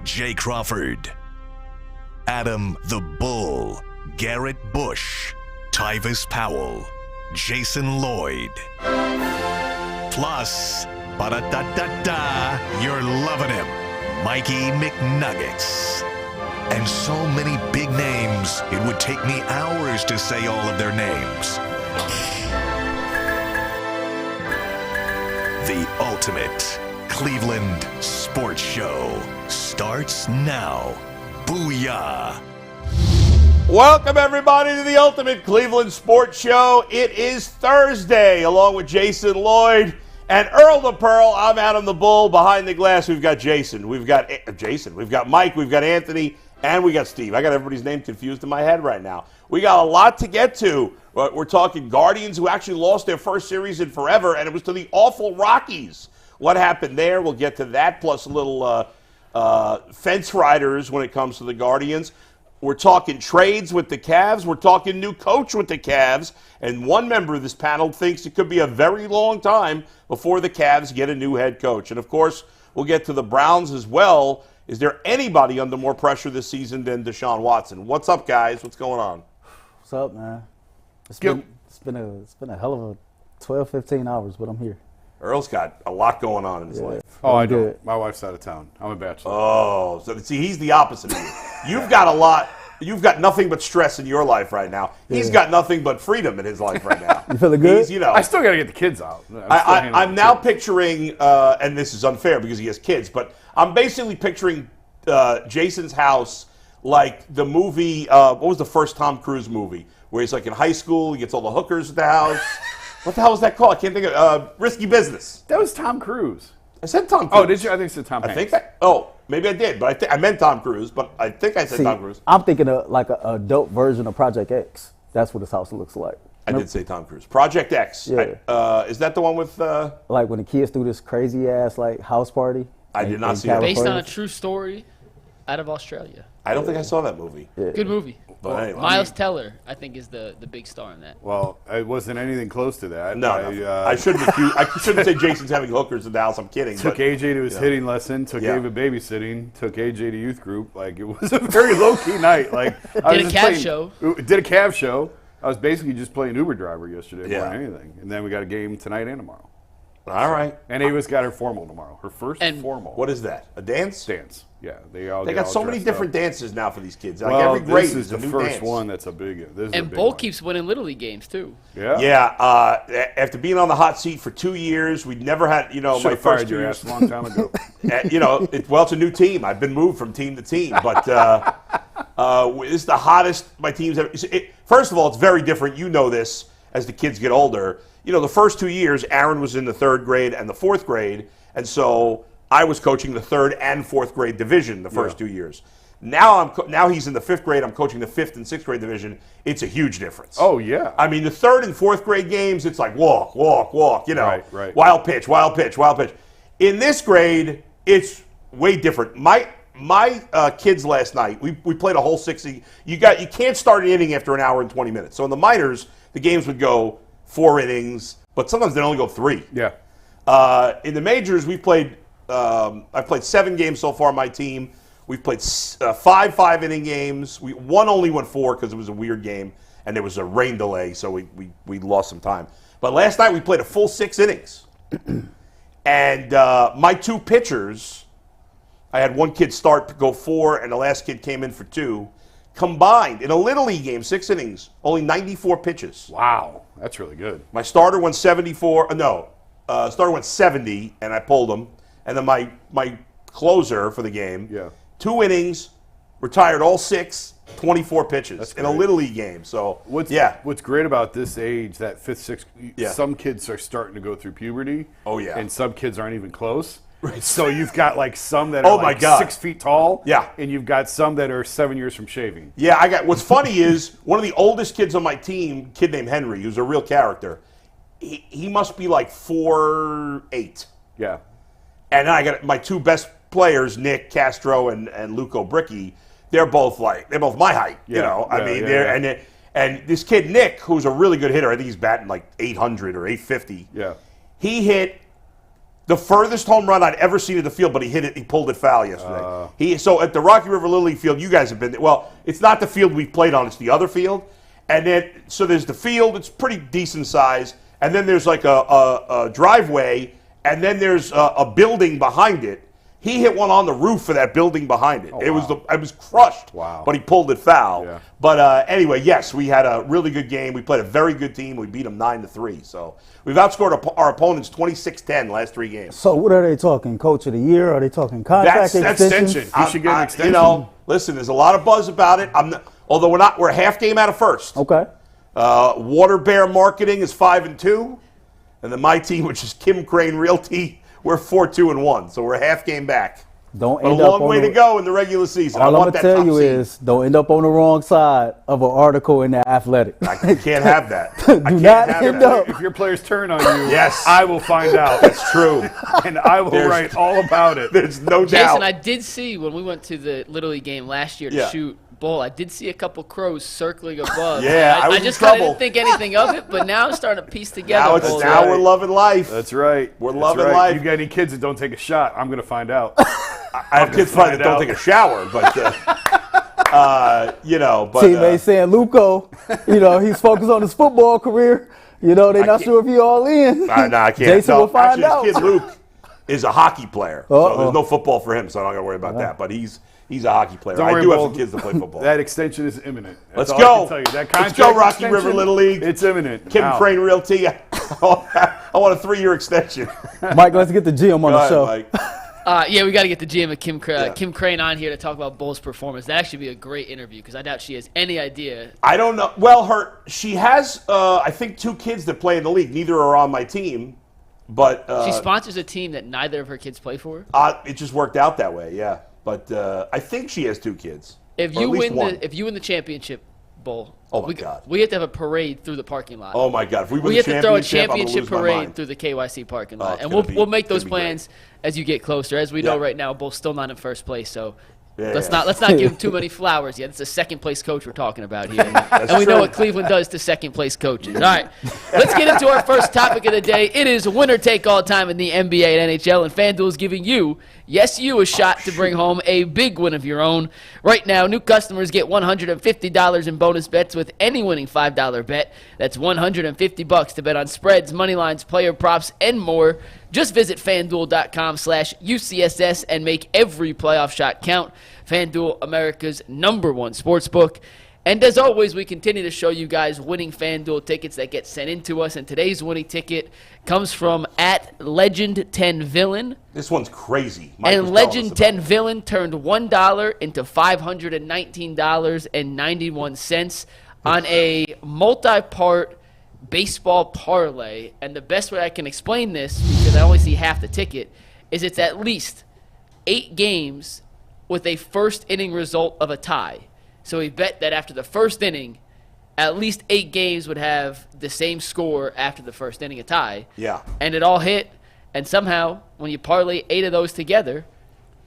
Jay Crawford, Adam the Bull, Garrett Bush, Tyvis Powell, Jason Lloyd. Plus, ba-da-da-da-da, you're loving him, Mikey McNuggets. And so many big names, it would take me hours to say all of their names. The ultimate Cleveland sports show starts now. Booyah! Welcome, everybody, to the ultimate Cleveland sports show. It is Thursday, along with Jason Lloyd and Earl the Pearl. I'm Adam the Bull. Behind the glass, we've got Jason. We've got Mike. We've got Anthony. And we got Steve. I got everybody's name confused in my head right now. We got a lot to get to. We're talking Guardians, who actually lost their first series in forever, and it was to the awful Rockies. What happened there? We'll get to that, plus a little fence riders when it comes to the Guardians. We're talking trades with the Cavs. We're talking new coach with the Cavs. And one member of this panel thinks it could be a very long time before the Cavs get a new head coach. And, of course, we'll get to the Browns as well. Is there anybody under more pressure this season than Deshaun Watson? What's up, guys? What's going on? What's up, man? It's been a hell of a 12, 15 hours, but I'm here. Earl's got a lot going on in his life. Oh, I do. My wife's out of town. I'm a bachelor. Oh, so see, he's the opposite of you. You've got a lot. You've got nothing but stress in your life right now. He's got nothing but freedom in his life right now. You feeling good? I still got to get the kids out. I'm now picturing, and this is unfair because he has kids, but I'm basically picturing Jason's house like the movie, what was the first Tom Cruise movie? Where he's like in high school, he gets all the hookers at the house. What the hell was that called? I can't think of Risky Business. That was Tom Cruise. I said Tom Cruise. Oh, did you? I think it said Tom Hanks. Maybe I did, but I meant Tom Cruise, but I think I said Tom Cruise. I'm thinking of like a dope version of Project X. That's what his house looks like. I did say Tom Cruise. Project X. Yeah. Is that the one with... like when the kids do this crazy-ass like house party? I did not see that. Based on a true story out of Australia. I don't think I saw that movie. Yeah. Good movie. But anyway. Miles Teller, I think, is the big star in that. Well, it wasn't anything close to that. No. I shouldn't say Jason's having hookers in the house. I'm kidding. Took AJ to his hitting lesson. Took Ava babysitting. Took AJ to youth group. Like, it was a very low-key night. Like, Did a Cavs show. Did a Cavs show. I was basically just playing Uber driver yesterday more Yeah. than anything. And then we got a game tonight and tomorrow. All right. And Ava's got her formal tomorrow. Her first formal. What is that? A dance? Dance. Yeah. They got so many different dances now for these kids. Like Well, every grade this is the a new first dance. one that's a big. This is a And big Bull one. keeps winning Little League games, too. Yeah. Yeah. After being on the hot seat for 2 years, we'd never had, my Should've first fired 2 your years. ass a long time ago. It's a new team. I've been moved from team to team, but this is the hottest my team's ever. First of all, it's very different. You know this as the kids get older. The first 2 years, Aaron was in the third grade and the fourth grade, and so I was coaching the third and fourth grade division the first 2 years. Now he's in the fifth grade. I'm coaching the fifth and sixth grade division. It's a huge difference. Oh, yeah. I mean, the third and fourth grade games, it's like walk, walk, walk. Right. Wild pitch, wild pitch, wild pitch. In this grade, it's way different. My kids last night, we played a whole 60. You can't start an inning after an hour and 20 minutes. So in the minors, the games would go 4 innings, but sometimes they only go 3. Yeah. In the majors, we've played. I've played 7 games so far. My team. We've played 5 5-inning games. One only went 4 because it was a weird game and there was a rain delay, so we lost some time. But last night we played a full 6 innings, and my 2 pitchers. I had one kid start go 4, and the last kid came in for 2. Combined in a Little League game, 6 innings, only 94 pitches. Wow, that's really good. My starter went 74. Starter went 70, and I pulled him. And then my closer for the game, 2 innings, retired all 6, 24 pitches in a Little League game. So what's great about this age, that 5th, 6th, some kids are starting to go through puberty. Oh yeah, and some kids aren't even close. Right. So you've got like some that are 6 feet tall. Yeah. And you've got some that are 7 years from shaving. Yeah, what's funny is one of the oldest kids on my team, kid named Henry, who's a real character, he must be like 4'8". Yeah. And then I got my 2 best players, Nick Castro and Luco Bricky. They're both my height. And this kid Nick, who's a really good hitter, I think he's batting like 800 or 850. Yeah. He hit The furthest home run I'd ever seen at the field, but he hit it. He pulled it foul yesterday. So at the Rocky River Little League field, you guys have been there. Well, it's not the field we've played on; it's the other field. And then so there's the field. It's pretty decent size, and then there's like a driveway, and then there's a building behind it. He hit one on the roof of that building behind it. It was crushed. Wow. But he pulled it foul. Yeah. But anyway, yes, we had a really good game. We played a very good team. We beat them 9-3. So we've outscored our opponents 26-10 last 3 games. So what are they talking? Coach of the year? Are they talking contract That's extension? He should get an extension. Listen, there's a lot of buzz about it. Although we're a half game out of first. Okay. Water Bear Marketing is 5-2, and then my team, which is Kim Crane Realty, we're 4-2-1. So we're a half game back. Don't But end a long up way on to go in the regular season. All I I'm want gonna that tell you top seed. is don't end up on the wrong side of an article in the Athletic. I can't have that. Do not end up. If your players turn on you, Yes. I will find out. That's true. And I will write all about it. There's no doubt. Jason, I did see when we went to the Little League game last year to Yeah. shoot bull, I did see a couple crows circling above. Yeah, I was in just kind of trouble. didn't think anything of it, but now I'm starting to piece together. Now we're loving life. That's right. We're That's loving right. life. You got any kids that don't take a shot? I'm going to find out. I have kids probably that don't take a shower, but But Teammates saying Luco, he's focused on his football career. They're not sure if he's all in. I can't. Jason will find actually, his out. kid Luke is a hockey player, so there's no football for him, so I'm not gonna worry about that. But he's a hockey player. Don't I worry, do have Bull. some kids that play football. That extension is imminent. That's Let's all go. I can tell you. That Let's contract go, Rocky extension, River Little League. It's imminent. Kim Now. Crane Realty. I want a 3-year extension. Mike, let's get the GM on Go the ahead, show. Mike. Yeah, we got to get the GM of Kim Crane on here to talk about Bull's performance. That actually be a great interview because I doubt she has any idea. I don't know. Well, she has, I think, 2 kids that play in the league. Neither are on my team, but She sponsors a team that neither of her kids play for. it just worked out that way. Yeah, but I think she has 2 kids. If or you at least win one. if you win the championship, Bull, Oh, my God. we have to have a parade through the parking lot. Oh my God! If we win We the have to throw a championship, I'm gonna championship lose my parade mind. through the KYC parking lot, it's and gonna we'll be- make it's those gonna be great. plans as you get closer. As we know Yeah. right now, Bull's still not in first place, so Yeah, let's yeah. not give him too many flowers yet. It's a second place coach we're talking about here, and we true. know what Cleveland does to second place coaches. All right, let's get into our first topic of the day. It is winner take all time in the NBA and NHL, and FanDuel is giving you a shot to bring home a big win of your own. Right now, new customers get $150 in bonus bets with any winning $5 bet. That's $150 to bet on spreads, money lines, player props, and more. Just visit FanDuel.com/UCSS and make every playoff shot count. FanDuel, America's #1 sportsbook. And as always, we continue to show you guys winning FanDuel tickets that get sent into us. And today's winning ticket comes from @Legend10Villain. This one's crazy. Mike And was telling us Legend about 10 it. Villain turned $1 into $519.91 on a multi-part baseball parlay. And the best way I can explain this, because I only see half the ticket, is it's at least 8 games with a first inning result of a tie. So he bet that after the first inning, at least 8 games would have the same score after the first inning, a tie. Yeah. And it all hit. And somehow, when you parlay 8 of those together,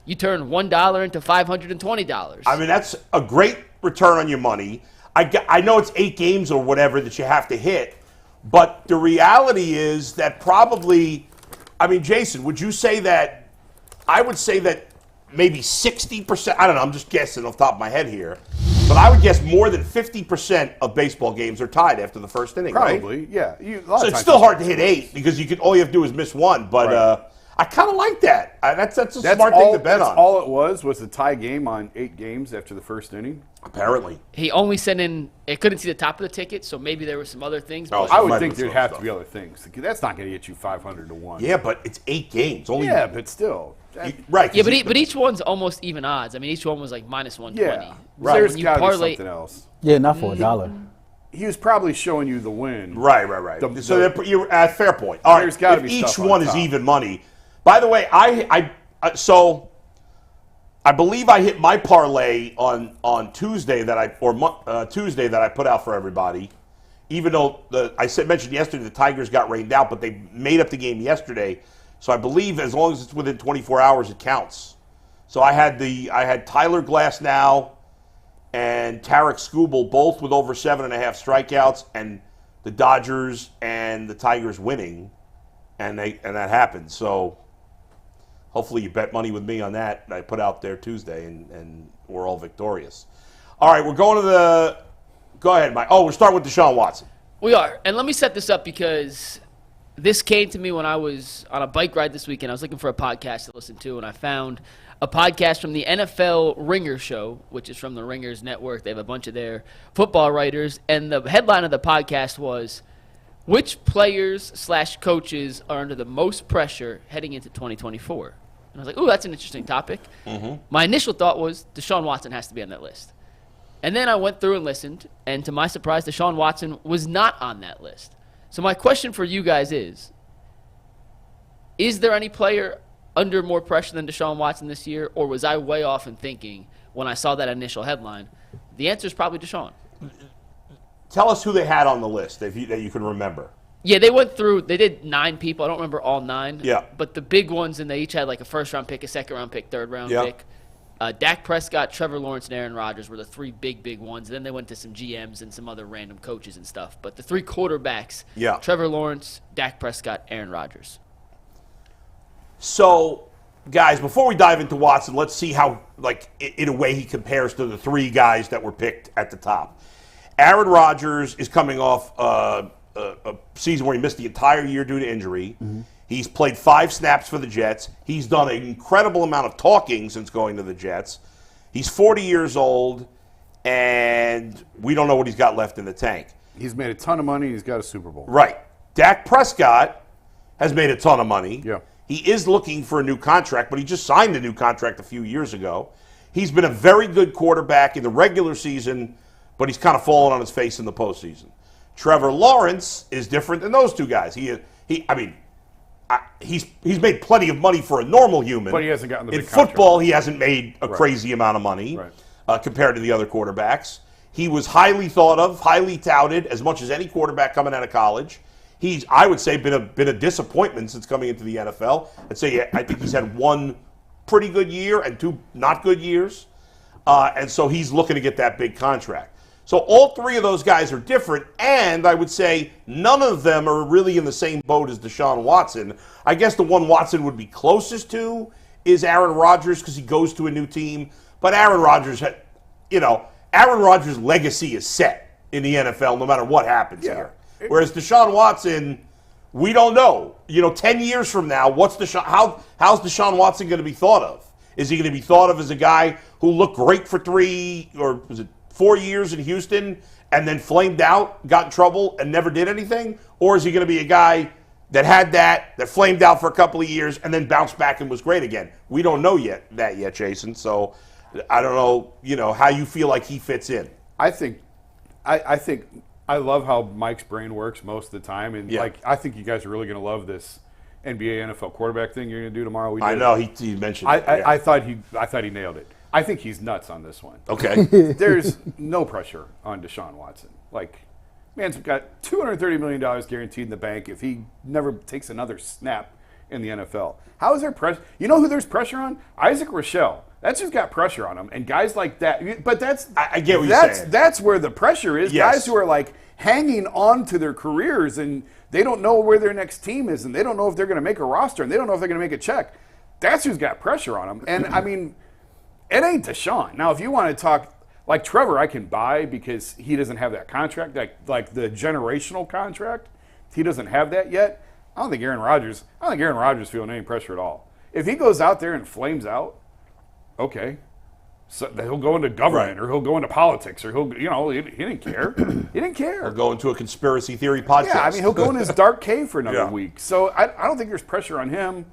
you turn $1 into $520. I mean, that's a great return on your money. I know it's 8 games or whatever that you have to hit, but the reality is that probably, I mean, Jason, would you say that, I would say that maybe 60%, I don't know, I'm just guessing off the top of my head here, but I would guess more than 50% of baseball games are tied after the first inning, right? Probably, yeah. So it's still hard to hit 8 because all you have to do is miss one, but Right. I kind of like that. That's a smart thing to bet on. All it was a tie game on 8 games after the first inning. Apparently. He only sent in, it couldn't see the top of the ticket, so maybe there were some other things. Oh, But I might would have think been there'd some have stuff. to be other things. That's not going to get you 500 to 1. Yeah, but it's 8 games. Only Yeah, but still. right. yeah, but each one's almost even odds. I mean, each one was like minus 120. Yeah. Right. There's When you got to be parlay- something else. Yeah, not for $1. He was probably showing you the win. Right. So you're at fair point. All right. There's gotta If be each stuff on one is top. even money. By the way, so I believe I hit my parlay on Tuesday that I put out for everybody. Even though mentioned yesterday the Tigers got rained out, but they made up the game yesterday. So I believe as long as it's within 24 hours, it counts. So I had Tyler Glasnow and Tarek Skubal both with over 7.5 strikeouts, and the Dodgers and the Tigers winning, and that happened. So hopefully you bet money with me on that I put out there Tuesday, and we're all victorious. All right, we're going to the – go ahead, Mike. Oh, we're starting with Deshaun Watson. We are. And let me set this up because this came to me when I was on a bike ride this weekend. I was looking for a podcast to listen to, and I found a podcast from the NFL Ringer Show, which is from the Ringers Network. They have a bunch of their football writers. And the headline of the podcast was, which players/coaches are under the most pressure heading into 2024? And I was like, ooh, that's an interesting topic. Mm-hmm. My initial thought was Deshaun Watson has to be on that list. And then I went through and listened, and to my surprise, Deshaun Watson was not on that list. So my question for you guys is there any player under more pressure than Deshaun Watson this year, or was I way off in thinking when I saw that initial headline? The answer is probably Deshaun. Tell us who they had on the list that you can remember. Yeah, they went through. They did 9 people. I don't remember all 9. Yeah. But the big ones, and they each had like a first-round pick, a second-round pick, third-round pick. Dak Prescott, Trevor Lawrence, and Aaron Rodgers were the 3 big ones. Then they went to some GMs and some other random coaches and stuff. But the 3 quarterbacks, Trevor Lawrence, Dak Prescott, Aaron Rodgers. So, guys, before we dive into Watson, let's see how, like, in a way he compares to the 3 guys that were picked at the top. Aaron Rodgers is coming off a season where he missed the entire year due to injury. Mm-hmm. He's played 5 snaps for the Jets. He's done an incredible amount of talking since going to the Jets. He's 40 years old, and we don't know what he's got left in the tank. He's made a ton of money. He's got a Super Bowl. Right. Dak Prescott has made a ton of money. Yeah. He is looking for a new contract, but he just signed a new contract a few years ago. He's been a very good quarterback in the regular season, but he's kind of fallen on his face in the postseason. Trevor Lawrence is different than those 2 guys. He's made plenty of money for a normal human. But he hasn't gotten the big In football, contract. he hasn't made a crazy amount of money compared to the other quarterbacks. He was highly thought of, highly touted, as much as any quarterback coming out of college. He's, I would say, been a disappointment since coming into the NFL. I think he's had 1 pretty good year and 2 not good years. And so he's looking to get that big contract. So all 3 of those guys are different, and I would say none of them are really in the same boat as Deshaun Watson. I guess the one Watson would be closest to is Aaron Rodgers because he goes to a new team. But Aaron Rodgers, Aaron Rodgers' legacy is set in the NFL no matter what happens here. Whereas Deshaun Watson, we don't know. 10 years from now, how's Deshaun Watson going to be thought of? Is he going to be thought of as a guy who looked great for 3 or was it 4 years in Houston and then flamed out, got in trouble, and never did anything? Or is he going to be a guy that flamed out for a couple of years and then bounced back and was great again? We don't know yet, Jason. So I don't know, how you feel like he fits in. I think I love how Mike's brain works most of the time, and I think you guys are really going to love this NBA NFL quarterback thing you're going to do tomorrow. I know he mentioned. I thought he nailed it. I think he's nuts on this one. Okay. There's no pressure on Deshaun Watson. Man's got $230 million guaranteed in the bank if he never takes another snap in the NFL. How is there pressure? You know who there's pressure on? Isaac Rochelle. That's just got pressure on him. And guys like that. But I get what you're saying. That's where the pressure is. Yes. Guys who are hanging on to their careers and they don't know where their next team is and they don't know if they're going to make a roster and they don't know if they're going to make a check. That's who's got pressure on them. And, it ain't Deshaun. Now, if you want to talk like Trevor, I can buy because he doesn't have that contract, like the generational contract. He doesn't have that yet. I don't think Aaron Rodgers feeling any pressure at all. If he goes out there and flames out, okay, so he'll go into government or he'll go into politics or he didn't care. He didn't care. Or go into a conspiracy theory podcast. Yeah, he'll go in his dark cave for another week. So I don't think there's pressure on him.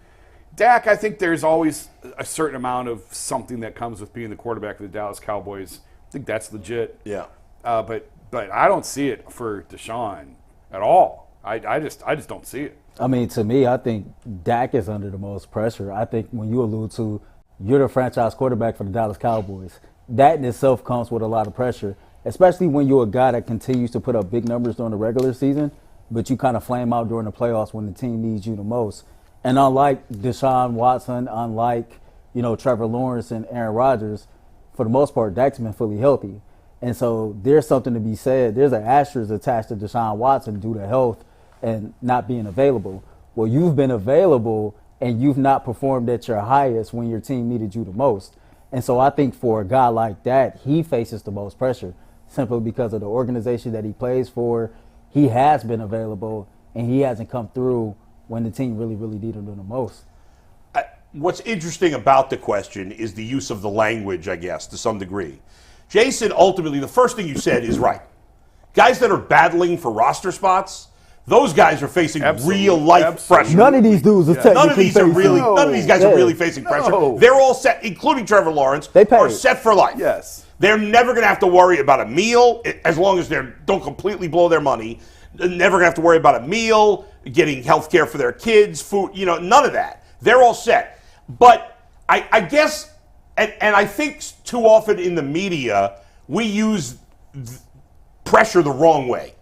Dak, I think there's always a certain amount of something that comes with being the quarterback of the Dallas Cowboys. I think that's legit. Yeah. But I don't see it for Deshaun at all. I just don't see it. To me, I think Dak is under the most pressure. I think when you allude to you're the franchise quarterback for the Dallas Cowboys, that in itself comes with a lot of pressure, especially when you're a guy that continues to put up big numbers during the regular season, but you kind of flame out during the playoffs when the team needs you the most. And unlike Deshaun Watson, unlike, Trevor Lawrence and Aaron Rodgers, for the most part, Dak's been fully healthy. And so there's something to be said. There's an asterisk attached to Deshaun Watson due to health and not being available. Well, you've been available and you've not performed at your highest when your team needed you the most. And so I think for a guy like that, he faces the most pressure simply because of the organization that he plays for. He has been available, and he hasn't come through when the team really, really needed him the most. What's interesting about the question is the use of the language, I guess, to some degree. Jason, ultimately, the first thing you said is right. Guys that are battling for roster spots, those guys are facing real-life pressure. None of these dudes are technically None of these guys are really facing pressure. They're all set, including Trevor Lawrence, are set for life. Yes. They're never going to have to worry about a meal, as long as they don't completely blow their money. They're never going to have to worry about a meal, getting health care for their kids, food, none of that. They're all set. But I guess, and I think too often in the media, we use pressure the wrong way.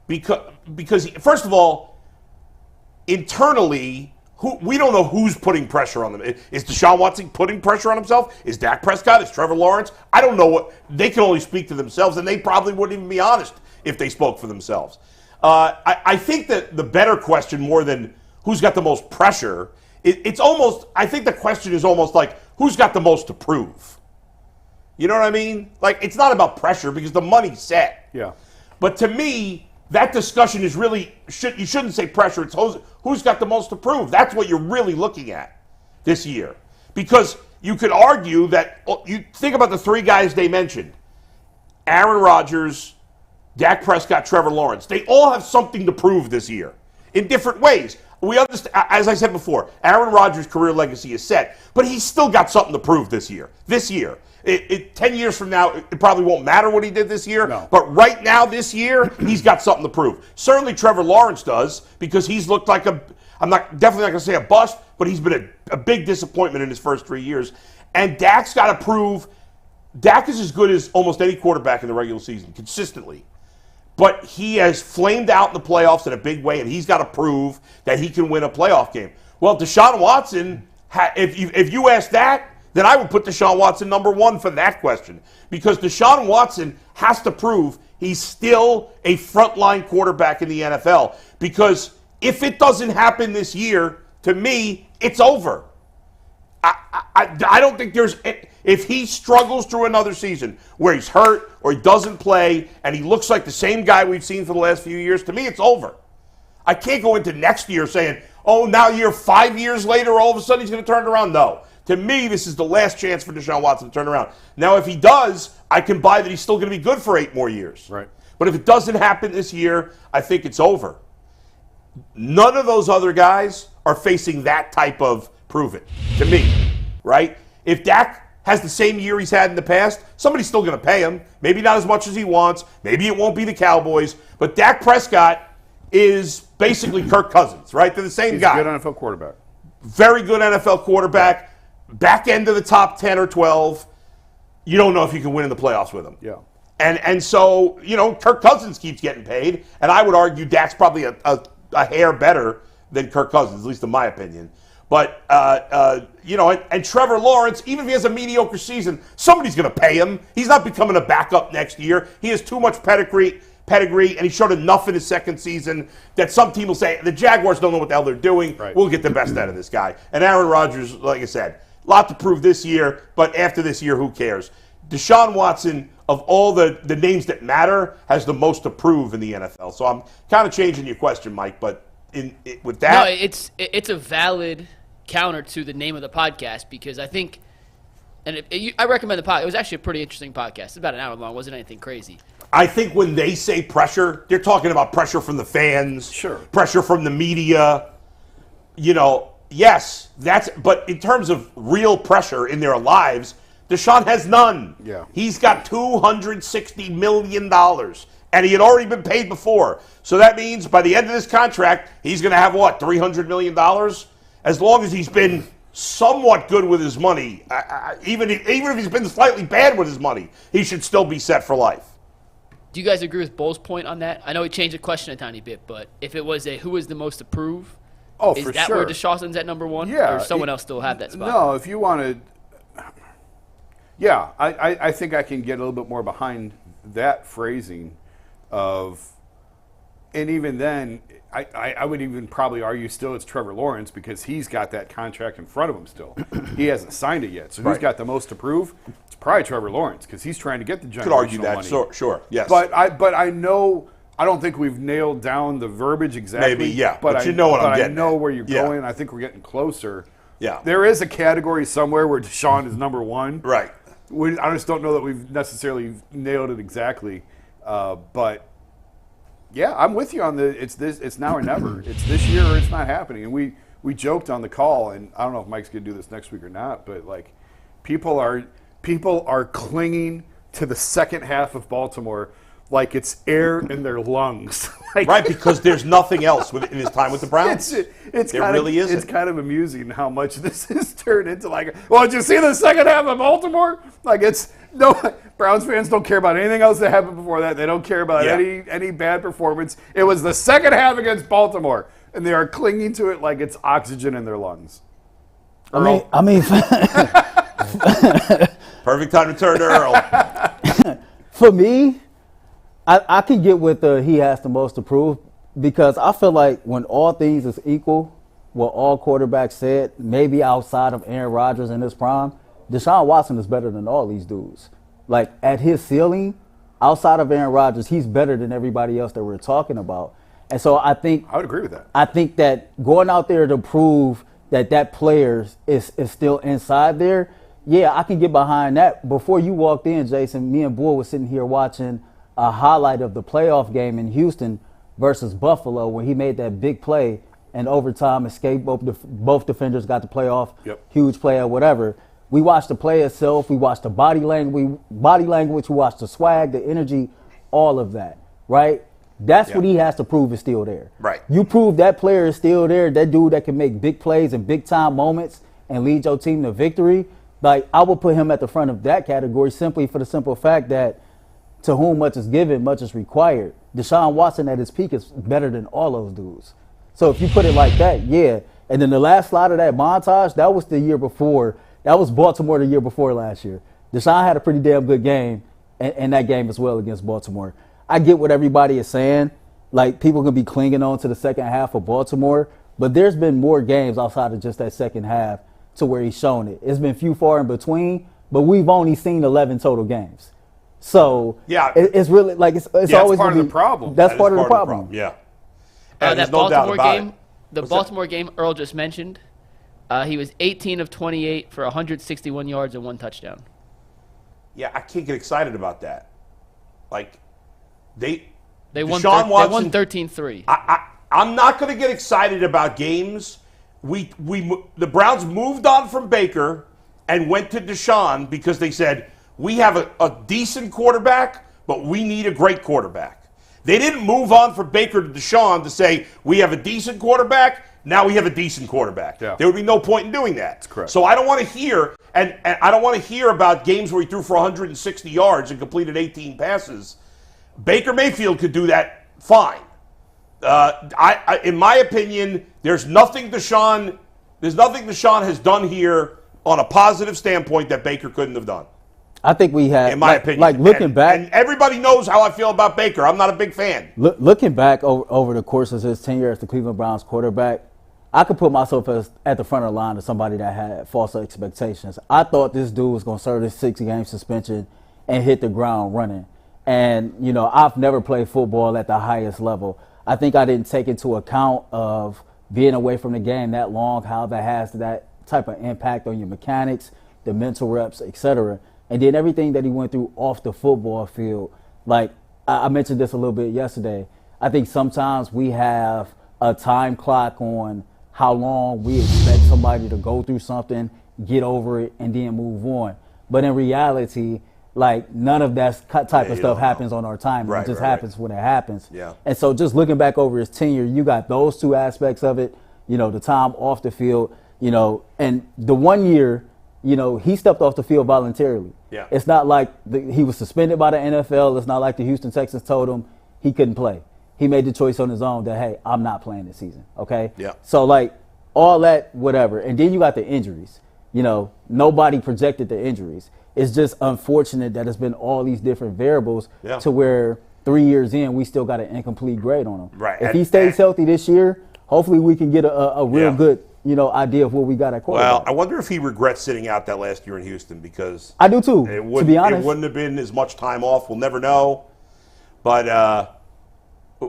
Because first of all, internally, we don't know who's putting pressure on them. Is Deshaun Watson putting pressure on himself? Is Dak Prescott? Is Trevor Lawrence? I don't know what. They can only speak to themselves, and they probably wouldn't even be honest if they spoke for themselves. I think that the better question, more than who's got the most pressure, it's almost, I think the question is almost like, who's got the most to prove? You know what I mean? Like, it's not about pressure because the money's set. Yeah. But to me, that discussion is really, you shouldn't say pressure, it's who's got the most to prove. That's what you're really looking at this year. Because you could argue that, you think about the three guys they mentioned, Aaron Rodgers, Dak Prescott, Trevor Lawrence. They all have something to prove this year in different ways. We understand, as I said before, Aaron Rodgers' career legacy is set, but he's still got something to prove this year. 10 years from now, it probably won't matter what he did this year, but right now, this year, he's got something to prove. Certainly Trevor Lawrence does, because he's looked like definitely not going to say a bust, but he's been a big disappointment in his first 3 years. And Dak's got to prove, Dak is as good as almost any quarterback in the regular season, consistently. But he has flamed out in the playoffs in a big way, and he's got to prove that he can win a playoff game. Well, Deshaun Watson, if you ask that, then I would put Deshaun Watson number one for that question. Because Deshaun Watson has to prove he's still a frontline quarterback in the NFL. Because if it doesn't happen this year, to me, it's over. I don't think there's... If he struggles through another season where he's hurt or he doesn't play and he looks like the same guy we've seen for the last few years, to me, it's over. I can't go into next year saying, oh, now 5 years later, all of a sudden he's going to turn it around. No. To me, this is the last chance for Deshaun Watson to turn around. Now, if he does, I can buy that he's still going to be good for 8 more years. Right. But if it doesn't happen this year, I think it's over. None of those other guys are facing that type of prove it, to me, right? If Dak has the same year he's had in the past, somebody's still going to pay him. Maybe not as much as he wants. Maybe it won't be the Cowboys. But Dak Prescott is basically Kirk Cousins, right? They're the same guy. He's a good NFL quarterback. Very good NFL quarterback. Back end of the top 10 or 12. You don't know if you can win in the playoffs with him. Yeah. And so, Kirk Cousins keeps getting paid. And I would argue Dak's probably a hair better than Kirk Cousins, at least in my opinion. But, and Trevor Lawrence, even if he has a mediocre season, somebody's going to pay him. He's not becoming a backup next year. He has too much pedigree, and he showed enough in his second season that some team will say, the Jaguars don't know what the hell they're doing. Right. We'll get the best out of this guy. And Aaron Rodgers, like I said, a lot to prove this year, but after this year, who cares? Deshaun Watson, of all the names that matter, has the most to prove in the NFL. So I'm kind of changing your question, Mike, but with that... No, it's a valid counter to the name of the podcast, because I think, and I recommend the podcast. It was actually a pretty interesting podcast. It's about an hour long. It wasn't anything crazy. I think when they say pressure, they're talking about pressure from the fans, pressure from the media. Yes, but in terms of real pressure in their lives, Deshaun has none. Yeah. He's got $260 million, and he had already been paid before. So that means by the end of this contract, he's going to have, $300 million? As long as he's been somewhat good with his money, even if he's been slightly bad with his money, he should still be set for life. Do you guys agree with Bull's point on that? I know he changed the question a tiny bit, but if it was who is the most to prove, is that where Deshaun's at number one? Yeah. Or does someone else still have that spot? No, if you wanted... Yeah, I think I can get a little bit more behind that phrasing of And even then, I would even probably argue still it's Trevor Lawrence because he's got that contract in front of him still. He hasn't signed it yet. So who's got the most to prove? It's probably Trevor Lawrence because he's trying to get the generational Could argue that, money. sure, yes. But I know I don't think we've nailed down the verbiage exactly. Maybe, yeah. But you know what I'm getting I know at. where you're going. I think we're getting closer. Yeah. There is a category somewhere where Deshaun is number one. Right. I just don't know that we've necessarily nailed it exactly. But yeah, I'm with you on it's now or never. It's this year or it's not happening. And we joked on the call, and I don't know if Mike's going to do this next week or not, but like people are clinging to the second half of Baltimore like it's air in their lungs. Right, because there's nothing else in his time with the Browns. It's there really isn't. It's kind of amusing how much this has turned into like, well, did you see the second half of Baltimore? Like Browns fans don't care about anything else that happened before that. They don't care about any bad performance. It was the second half against Baltimore, and they are clinging to it like it's oxygen in their lungs. I mean, Perfect time to turn to Earl. for me, I can get with he has the most to prove because I feel like when all things is equal, what all quarterbacks said, maybe outside of Aaron Rodgers in his prime, Deshaun Watson is better than all these dudes. Like at his ceiling, outside of Aaron Rodgers, he's better than everybody else that we're talking about. And so I would agree with that. I think that going out there to prove that player is still inside there, yeah, I can get behind that. Before you walked in, Jason, me and Bull was sitting here watching a highlight of the playoff game in Houston versus Buffalo where he made that big play and overtime escaped. Both defenders got the play off. Yep. Huge play or whatever. We watched the play itself. We watched the body language. We watched the swag, the energy, all of that, right? That's what he has to prove is still there. Right. You prove that player is still there, that dude that can make big plays and big-time moments and lead your team to victory, like I would put him at the front of that category simply for the simple fact that to whom much is given, much is required. Deshaun Watson at his peak is better than all those dudes. So if you put it like that, yeah. And then the last slide of that montage, that was the year before. That was Baltimore the year before last year. Deshaun had a pretty damn good game in that game as well against Baltimore. I get what everybody is saying. Like, people can be clinging on to the second half of Baltimore, but there's been more games outside of just that second half to where he's shown it. It's been few far in between, but we've only seen 11 total games. So it's really like it's always part of the problem. That's part of the problem. Yeah. That Baltimore game, the Baltimore game Earl just mentioned, he was 18 of 28 for 161 yards and 1 touchdown. Yeah, I can't get excited about that. Like, they won Deshaun Watson, 13-3. I'm not going to get excited about games. The Browns moved on from Baker and went to Deshaun because they said, we have a decent quarterback, but we need a great quarterback. They didn't move on from Baker to Deshaun to say, we have a decent quarterback, now we have a decent quarterback. Yeah. There would be no point in doing that. That's correct. So I don't want to hear, and I don't want to hear about games where he threw for 160 yards and completed 18 passes. Baker Mayfield could do that fine. In my opinion, there's nothing Deshaun has done here on a positive standpoint that Baker couldn't have done. I think we had, in my opinion, like looking back, and everybody knows how I feel about Baker. I'm not a big fan. Looking back over the course of his tenure as the Cleveland Browns quarterback, I could put myself at the front of the line as somebody that had false expectations. I thought this dude was going to serve this 6-game suspension and hit the ground running. And, you know, I've never played football at the highest level. I think I didn't take into account of being away from the game that long, how that has that type of impact on your mechanics, the mental reps, etc. And then everything that he went through off the football field. Like, I mentioned this a little bit yesterday. I think sometimes we have a time clock on how long we expect somebody to go through something, get over it, and then move on. But in reality, like, none of that type of stuff happens on our time. It just happens when it happens. Yeah. And so just looking back over his tenure, you got those two aspects of it, you know, the time off the field, you know, and the 1 year, you know, he stepped off the field voluntarily. Yeah. It's not like he was suspended by the NFL. It's not like the Houston Texans told him he couldn't play. He made the choice on his own that, hey, I'm not playing this season, okay? Yeah. So, like, all that, whatever. And then you got the injuries. You know, nobody projected the injuries. It's just unfortunate that it's been all these different variables to where 3 years in, we still got an incomplete grade on him. Right. If he stays healthy this year, hopefully we can get a real good idea of what we got at quarterback. Well, I wonder if he regrets sitting out that last year in Houston because I do too. To be honest, it wouldn't have been as much time off. We'll never know. But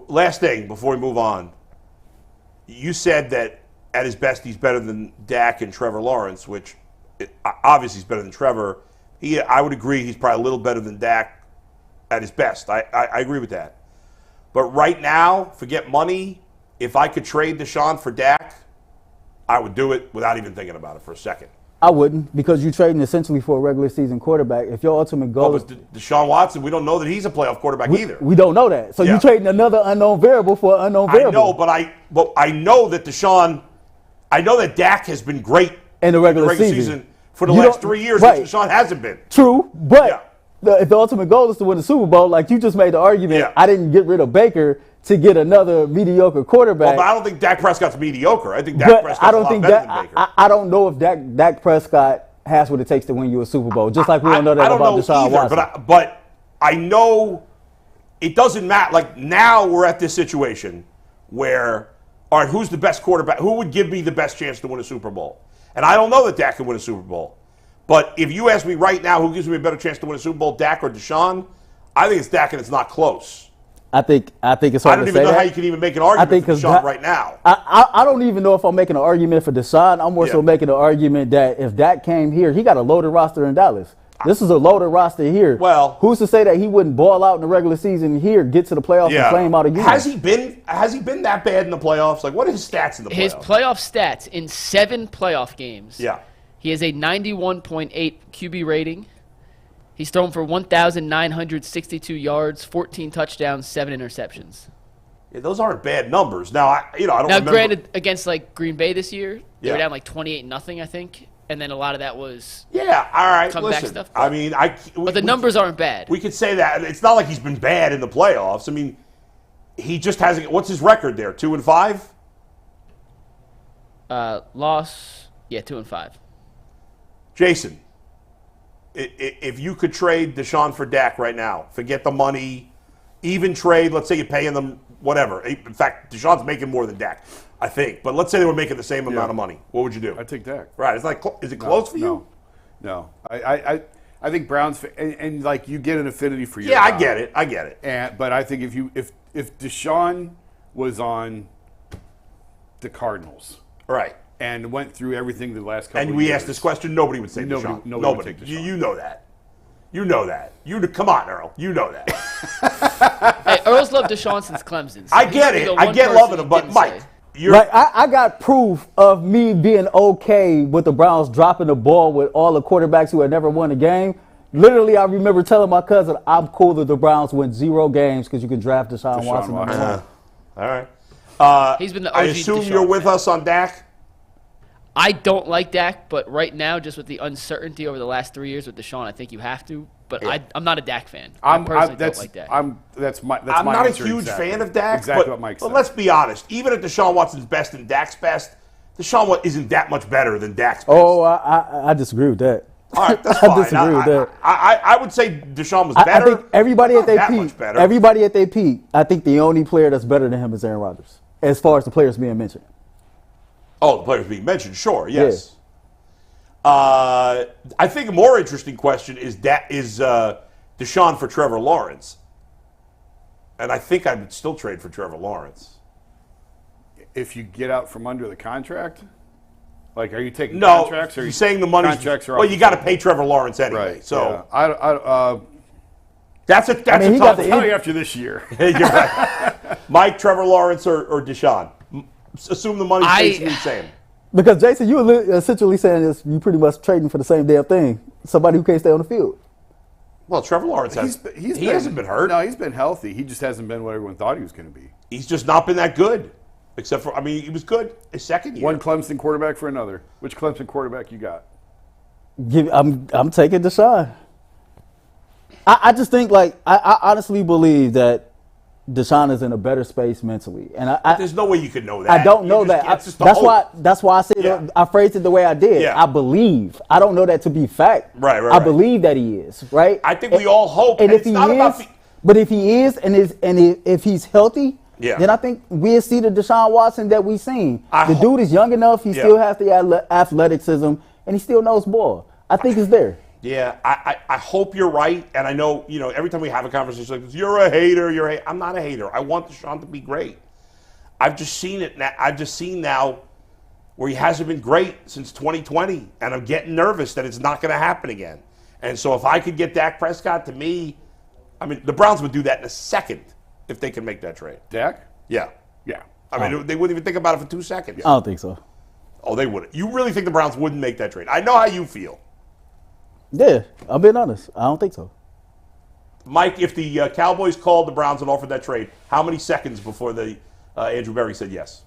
last thing before we move on, you said that at his best he's better than Dak and Trevor Lawrence, which obviously he's better than Trevor. I would agree he's probably a little better than Dak at his best. I agree with that. But right now, forget money. If I could trade Deshaun for Dak, I would do it without even thinking about it for a second. I wouldn't, because you're trading essentially for a regular season quarterback. If your ultimate goal is Deshaun Watson, we don't know that he's a playoff quarterback either. We don't know that. So you're trading another unknown variable for an unknown variable. I know, but I know that Dak has been great in the regular season for the last 3 years, right. which Deshaun hasn't been. True, but if the ultimate goal is to win the Super Bowl, like you just made the argument, I didn't get rid of Baker to get another mediocre quarterback. Well, but I don't think Dak Prescott's mediocre. I think Dak Prescott's a lot better than Baker. I don't know if Dak Prescott has what it takes to win you a Super Bowl, just like we don't know that about Deshaun Watson. But I know it doesn't matter. Like, now we're at this situation where, all right, who's the best quarterback? Who would give me the best chance to win a Super Bowl? And I don't know that Dak can win a Super Bowl. But if you ask me right now who gives me a better chance to win a Super Bowl, Dak or Deshaun, I think it's Dak, and it's not close. I think it's hard to say that. I don't even know how you can even make an argument for Deshaun right now. I don't even know if I'm making an argument for Deshaun. I'm more so making an argument that if Dak came here, he got a loaded roster in Dallas. This is a loaded roster here. Well, who's to say that he wouldn't ball out in the regular season here, get to the playoffs, and flame out again? Has he been that bad in the playoffs? Like, what are his stats in the playoffs? His playoff stats in 7 playoff games. Yeah. He has a 91.8 QB rating. He's thrown for 1,962 yards, 14 touchdowns, 7 interceptions. Yeah, those aren't bad numbers. Now, I don't remember. Now, granted, against like Green Bay this year, they were Yeah. down like 28-0, I think, and then a lot of that was all right. comeback Listen, stuff. I mean, But the numbers aren't bad. We could say that. It's not like he's been bad in the playoffs. I mean, he just hasn't. What's his record there? 2-5. Loss, 2-5. Jason, if you could trade Deshaun for Dak right now, forget the money, even trade, let's say you're paying them whatever. In fact, Deshaun's making more than Dak, I think. But let's say they were making the same amount of money. What would you do? I'd take Dak. Right. It's like, is it close for you? No. I think Browns and like you get an affinity for your Yeah, guy. I get it. But I think if Deshaun was on the Cardinals, Right. and went through everything the last couple of years. And we asked this question, nobody would say Nobody Deshaun. would take Deshaun. You know that. You know that. Come on, Earl. You know that. Hey, Earl's loved Deshaun since Clemson. So I get it. I get loving him. But, Mike, I got proof of me being okay with the Browns dropping the ball with all the quarterbacks who had never won a game. Literally, I remember telling my cousin, I'm cool that the Browns win 0 games because you can draft Deshaun Watson. All right. He's been the OG I assume Deshaun you're with fan. us on Dak? I don't like Dak, but right now, just with the uncertainty over the last 3 years with Deshaun, I think you have to. But I'm not a Dak fan. I personally don't like Dak. I'm my not a answer huge exactly. fan of Dak. Exactly what Mike said. But let's be honest. Even at Deshaun Watson's best and Dak's best, Deshaun isn't that much better than Dak's best. Oh, I disagree with that. All right, that's fine. I disagree with that. I would say Deshaun was better. I think everybody at their much peak. better. Everybody at their peak. I think the only player that's better than him is Aaron Rodgers, as far as the players being mentioned. Oh, the players being mentioned, sure, yes. Yeah. I think a more interesting question is Deshaun for Trevor Lawrence, and I think I would still trade for Trevor Lawrence if you get out from under the contract. Like, are you taking no, contracts? Or you're saying the money's contracts are well, you got to pay Trevor Lawrence anyway. Right. So yeah. that's a tough I'll tell you after this year. You're right. Mike, Trevor Lawrence, or Deshaun? Assume the money's basically the same. Because, Jason, you were essentially saying this, you pretty much trading for the same damn thing. Somebody who can't stay on the field. Well, Trevor Lawrence hasn't been hurt. No, he's been healthy. He just hasn't been what everyone thought he was going to be. He's just not been that good. Except for, he was good his second year. One Clemson quarterback for another. Which Clemson quarterback you got? I'm taking Deshaun. I just think, I honestly believe that Deshaun is in a better space mentally, and there's no way you could know that. I don't know that. That's why I said I phrased it the way I did. Yeah. I believe. I don't know that to be fact. Right. I believe that he is right. I think we all hope. And if he is, But if he is, if he's healthy, Yeah. then I think we'll see the Deshaun Watson that we've seen. The dude is young enough. He Yeah. still has the athleticism, and he still knows ball. I think it's there. Yeah, I hope you're right. And I know, every time we have a conversation like this, you're a hater, I'm not a hater. I want Deshaun to be great. I've just seen it now. I've just seen now where he hasn't been great since 2020, and I'm getting nervous that it's not going to happen again. And so if I could get Dak Prescott, to me, the Browns would do that in a second if they can make that trade. Dak? Yeah. Yeah. They wouldn't even think about it for 2 seconds. I don't think so. Oh, they wouldn't. You really think the Browns wouldn't make that trade? I know how you feel. Yeah, I'm being honest. I don't think so. Mike, if the Cowboys called the Browns and offered that trade, how many seconds before Andrew Berry said yes?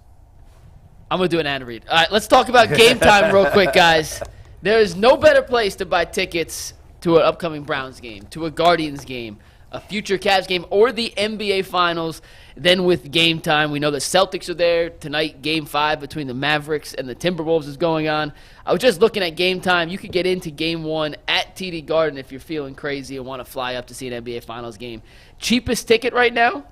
I'm going to do an ad read. All right, let's talk about game time real quick, guys. There is no better place to buy tickets to an upcoming Browns game, to a Guardians game, a future Cavs game, or the NBA Finals than with Game Time. We know the Celtics are there. Tonight, Game 5 between the Mavericks and the Timberwolves is going on. I was just looking at Game Time. You could get into Game 1 at TD Garden if you're feeling crazy and want to fly up to see an NBA Finals game. Cheapest ticket right now?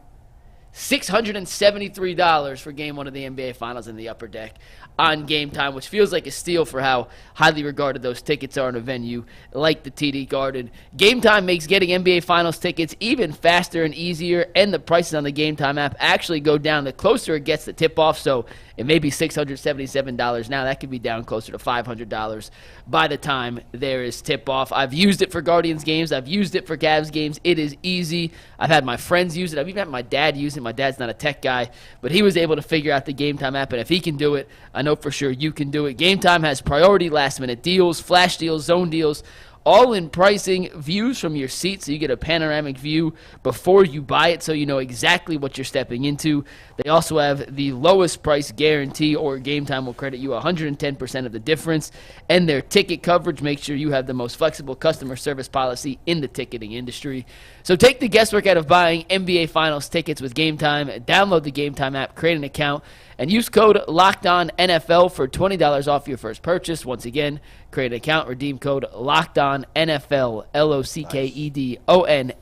$673 for Game 1 of the NBA Finals in the Upper Deck on Game Time, which feels like a steal for how highly regarded those tickets are in a venue like the TD Garden. Game Time makes getting NBA Finals tickets even faster and easier, and the prices on the Game Time app actually go down the closer it gets to tip-off, so it may be $677 now. That could be down closer to $500 by the time there is tip-off. I've used it for Guardians games. I've used it for Cavs games. It is easy. I've had my friends use it. I've even had my dad use it. My dad's not a tech guy, but he was able to figure out the Game Time app, and if he can do it, I know for sure you can do it. Game Time has priority last-minute deals, flash deals, zone deals, all-in pricing, views from your seat, so you get a panoramic view before you buy it so you know exactly what you're stepping into. They also have the lowest price guarantee, or Game Time will credit you 110% of the difference, and their ticket coverage makes sure you have the most flexible customer service policy in the ticketing industry. So take the guesswork out of buying NBA Finals tickets with Game Time. Download the Game Time app, create an account, and use code LOCKEDONNFL for $20 off your first purchase. Once again, create an account, redeem code LOCKEDONNFL, LOCKEDON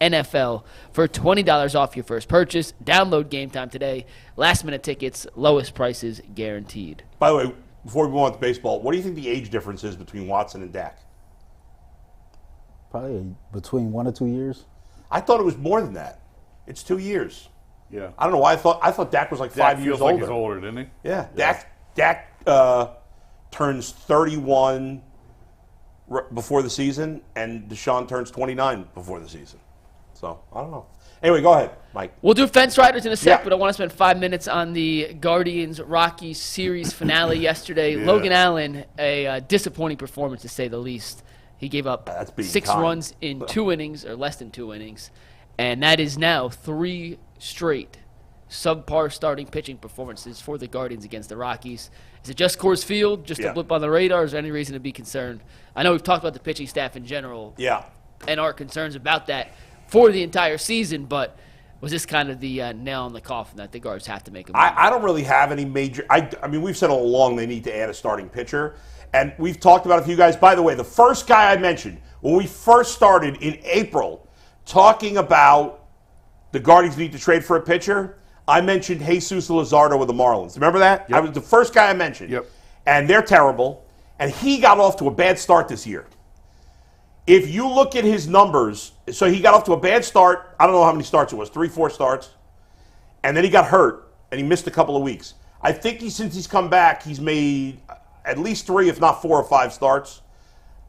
NFL for $20 off your first purchase. Download Game Time today. Last minute tickets, lowest prices guaranteed. By the way, before we move on to baseball, what do you think the age difference is between Watson and Dak? Probably between 1 or 2 years. I thought it was more than that. It's 2 years. Yeah. I don't know why I thought Dak was like 5 years feels older. like he's older, didn't he? Yeah. Dak turns 31 before the season, and Deshaun turns 29 before the season. So, I don't know. Anyway, go ahead, Mike. We'll do Fence Riders in a sec, Yeah. but I want to spend 5 minutes on the Guardians Rockies series finale yesterday. Yeah. Logan Allen, a disappointing performance to say the least. He gave up That's being 6 kind. runs in 2 innings, or less than 2 innings, and that is now 3 straight subpar starting pitching performances for the Guardians against the Rockies. Is it just Coors Field, just Yeah. a blip on the radar? Is there any reason to be concerned? I know we've talked about the pitching staff in general Yeah. and our concerns about that for the entire season, but was this kind of the nail in the coffin that the Guards have to make a move? I don't really have any major. I mean, we've said all along they need to add a starting pitcher, and we've talked about it for you guys. By the way, the first guy I mentioned when we first started in April talking about the Guardians need to trade for a pitcher, I mentioned Jesus Luzardo with the Marlins. Remember that? Yep. I was the first guy I mentioned. Yep. And they're terrible, and he got off to a bad start this year. If you look at his numbers, so he got off to a bad start. I don't know how many starts it was, 3-4 starts. And then he got hurt, and he missed a couple of weeks. I think since he's come back, he's made at least 3, if not 4 or 5 starts.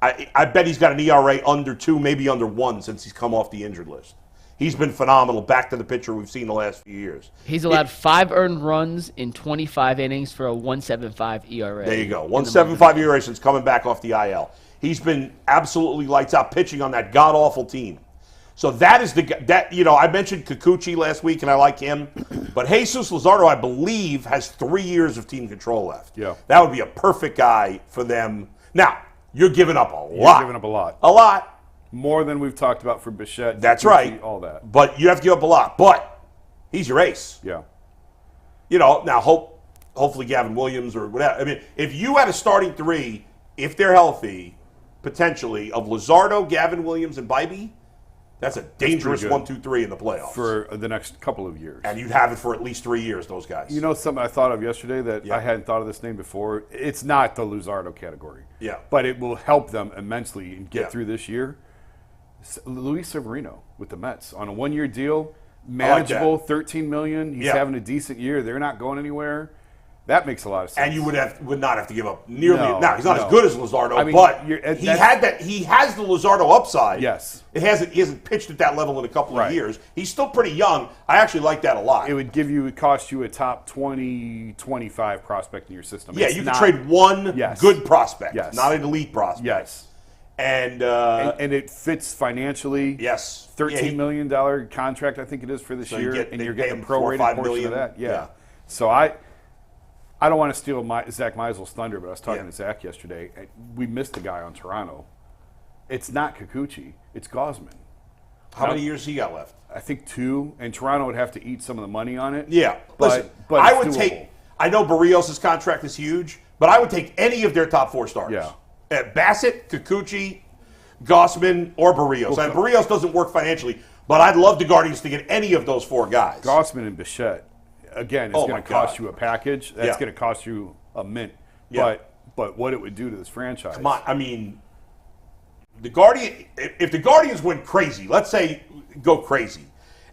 I bet he's got an ERA under 2, maybe under 1 since he's come off the injured list. He's been phenomenal, back to the pitcher we've seen the last few years. He's allowed 5 earned runs in 25 innings for a 1.75 ERA. There you go. 1.75 ERA since coming back off the IL. He's been absolutely lights out pitching on that god-awful team. So that is I mentioned Kikuchi last week, and I like him. But Jesus Luzardo, I believe, has 3 years of team control left. Yeah. That would be a perfect guy for them. Now, you're giving up a lot. You're giving up a lot. A lot. More than we've talked about for Bichette. That's Kikuchi, right. All that. But you have to give up a lot. But he's your ace. Yeah. Now hopefully Gavin Williams or whatever. I mean, if you had a starting 3, if they're healthy, potentially, of Luzardo, Gavin Williams, and Bybee, That's a dangerous good. 1-2-3 in the playoffs. For the next couple of years. And you'd have it for at least 3 years, those guys. You know something I thought of yesterday that I hadn't thought of this name before? It's not the Luzardo category. Yeah. But it will help them immensely and get Yeah. through this year. Luis Severino with the Mets on a one-year deal, manageable, $13 million. He's having a decent year. They're not going anywhere. That makes a lot of sense. And you would not have to give up nearly. No, now he's not as good as Luzardo, I mean, but he has the Luzardo upside. Yes. He hasn't pitched at that level in a couple of years. He's still pretty young. I actually like that a lot. It would cost you a top 20, 25 prospect in your system. Yeah, you could trade one good prospect, not an elite prospect. Yes. And it fits financially. Yes. $13 million contract, I think it is, for this year. And you're getting a prorated portion million. of that. Yeah. So I don't want to steal Zach Meisel's thunder, but I was talking to Zach yesterday. We missed a guy on Toronto. It's not Kikuchi. It's Gausman. How many years he got left? I think 2, and Toronto would have to eat some of the money on it. Yeah. But I would take – I know Barrios' contract is huge, but I would take any of their top 4 starters. Yeah. Bassett, Kikuchi, Gausman, or Barrios. And Barrios doesn't work financially, but I'd love the Guardians to get any of those 4 guys. Gausman and Bichette. Again, it's going to cost you a package. That's going to cost you a mint. Yeah. But what it would do to this franchise. Come on. I mean, if the Guardians went crazy, let's say go crazy,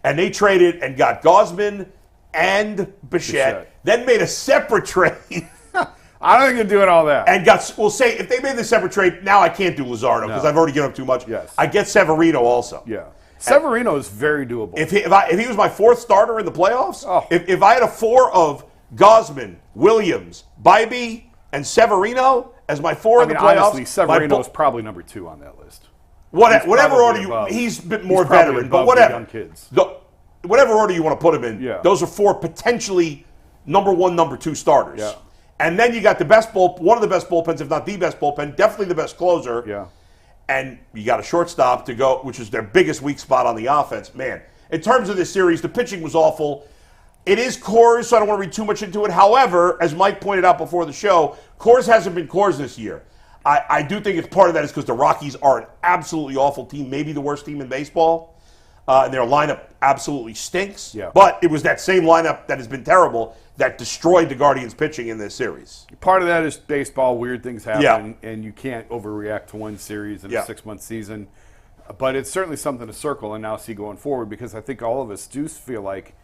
and they traded and got Gausman and Bichette, then made a separate trade. I don't think they're doing all that. And we'll say, if they made the separate trade, now I can't do Luzardo because I've already given up too much. Yes. I get Severino also. Yeah. Severino is very doable. If he was my 4th starter in the playoffs, if I had a 4 of Gausman, Williams, Bybee, and Severino as my 4 in the playoffs, honestly, Severino is probably number 2 on that list. Whatever order he's a bit more veteran, but whatever. Young kids. Whatever order you want to put him in, those are 4 potentially number 1, number 2 starters. Yeah. And then you got one of the best bullpens, if not the best bullpen, definitely the best closer. Yeah. And you got a shortstop to go, which is their biggest weak spot on the offense. Man, in terms of this series, the pitching was awful. It is Coors, so I don't want to read too much into it. However, as Mike pointed out before the show, Coors hasn't been Coors this year. I do think it's part of that is because the Rockies are an absolutely awful team, maybe the worst team in baseball. And their lineup absolutely stinks. Yeah. But it was that same lineup that has been terrible that destroyed the Guardians' pitching in this series. Part of that is baseball. Weird things happen, and you can't overreact to one series in a 6-month season. But it's certainly something to circle and now see going forward because I think all of us do feel like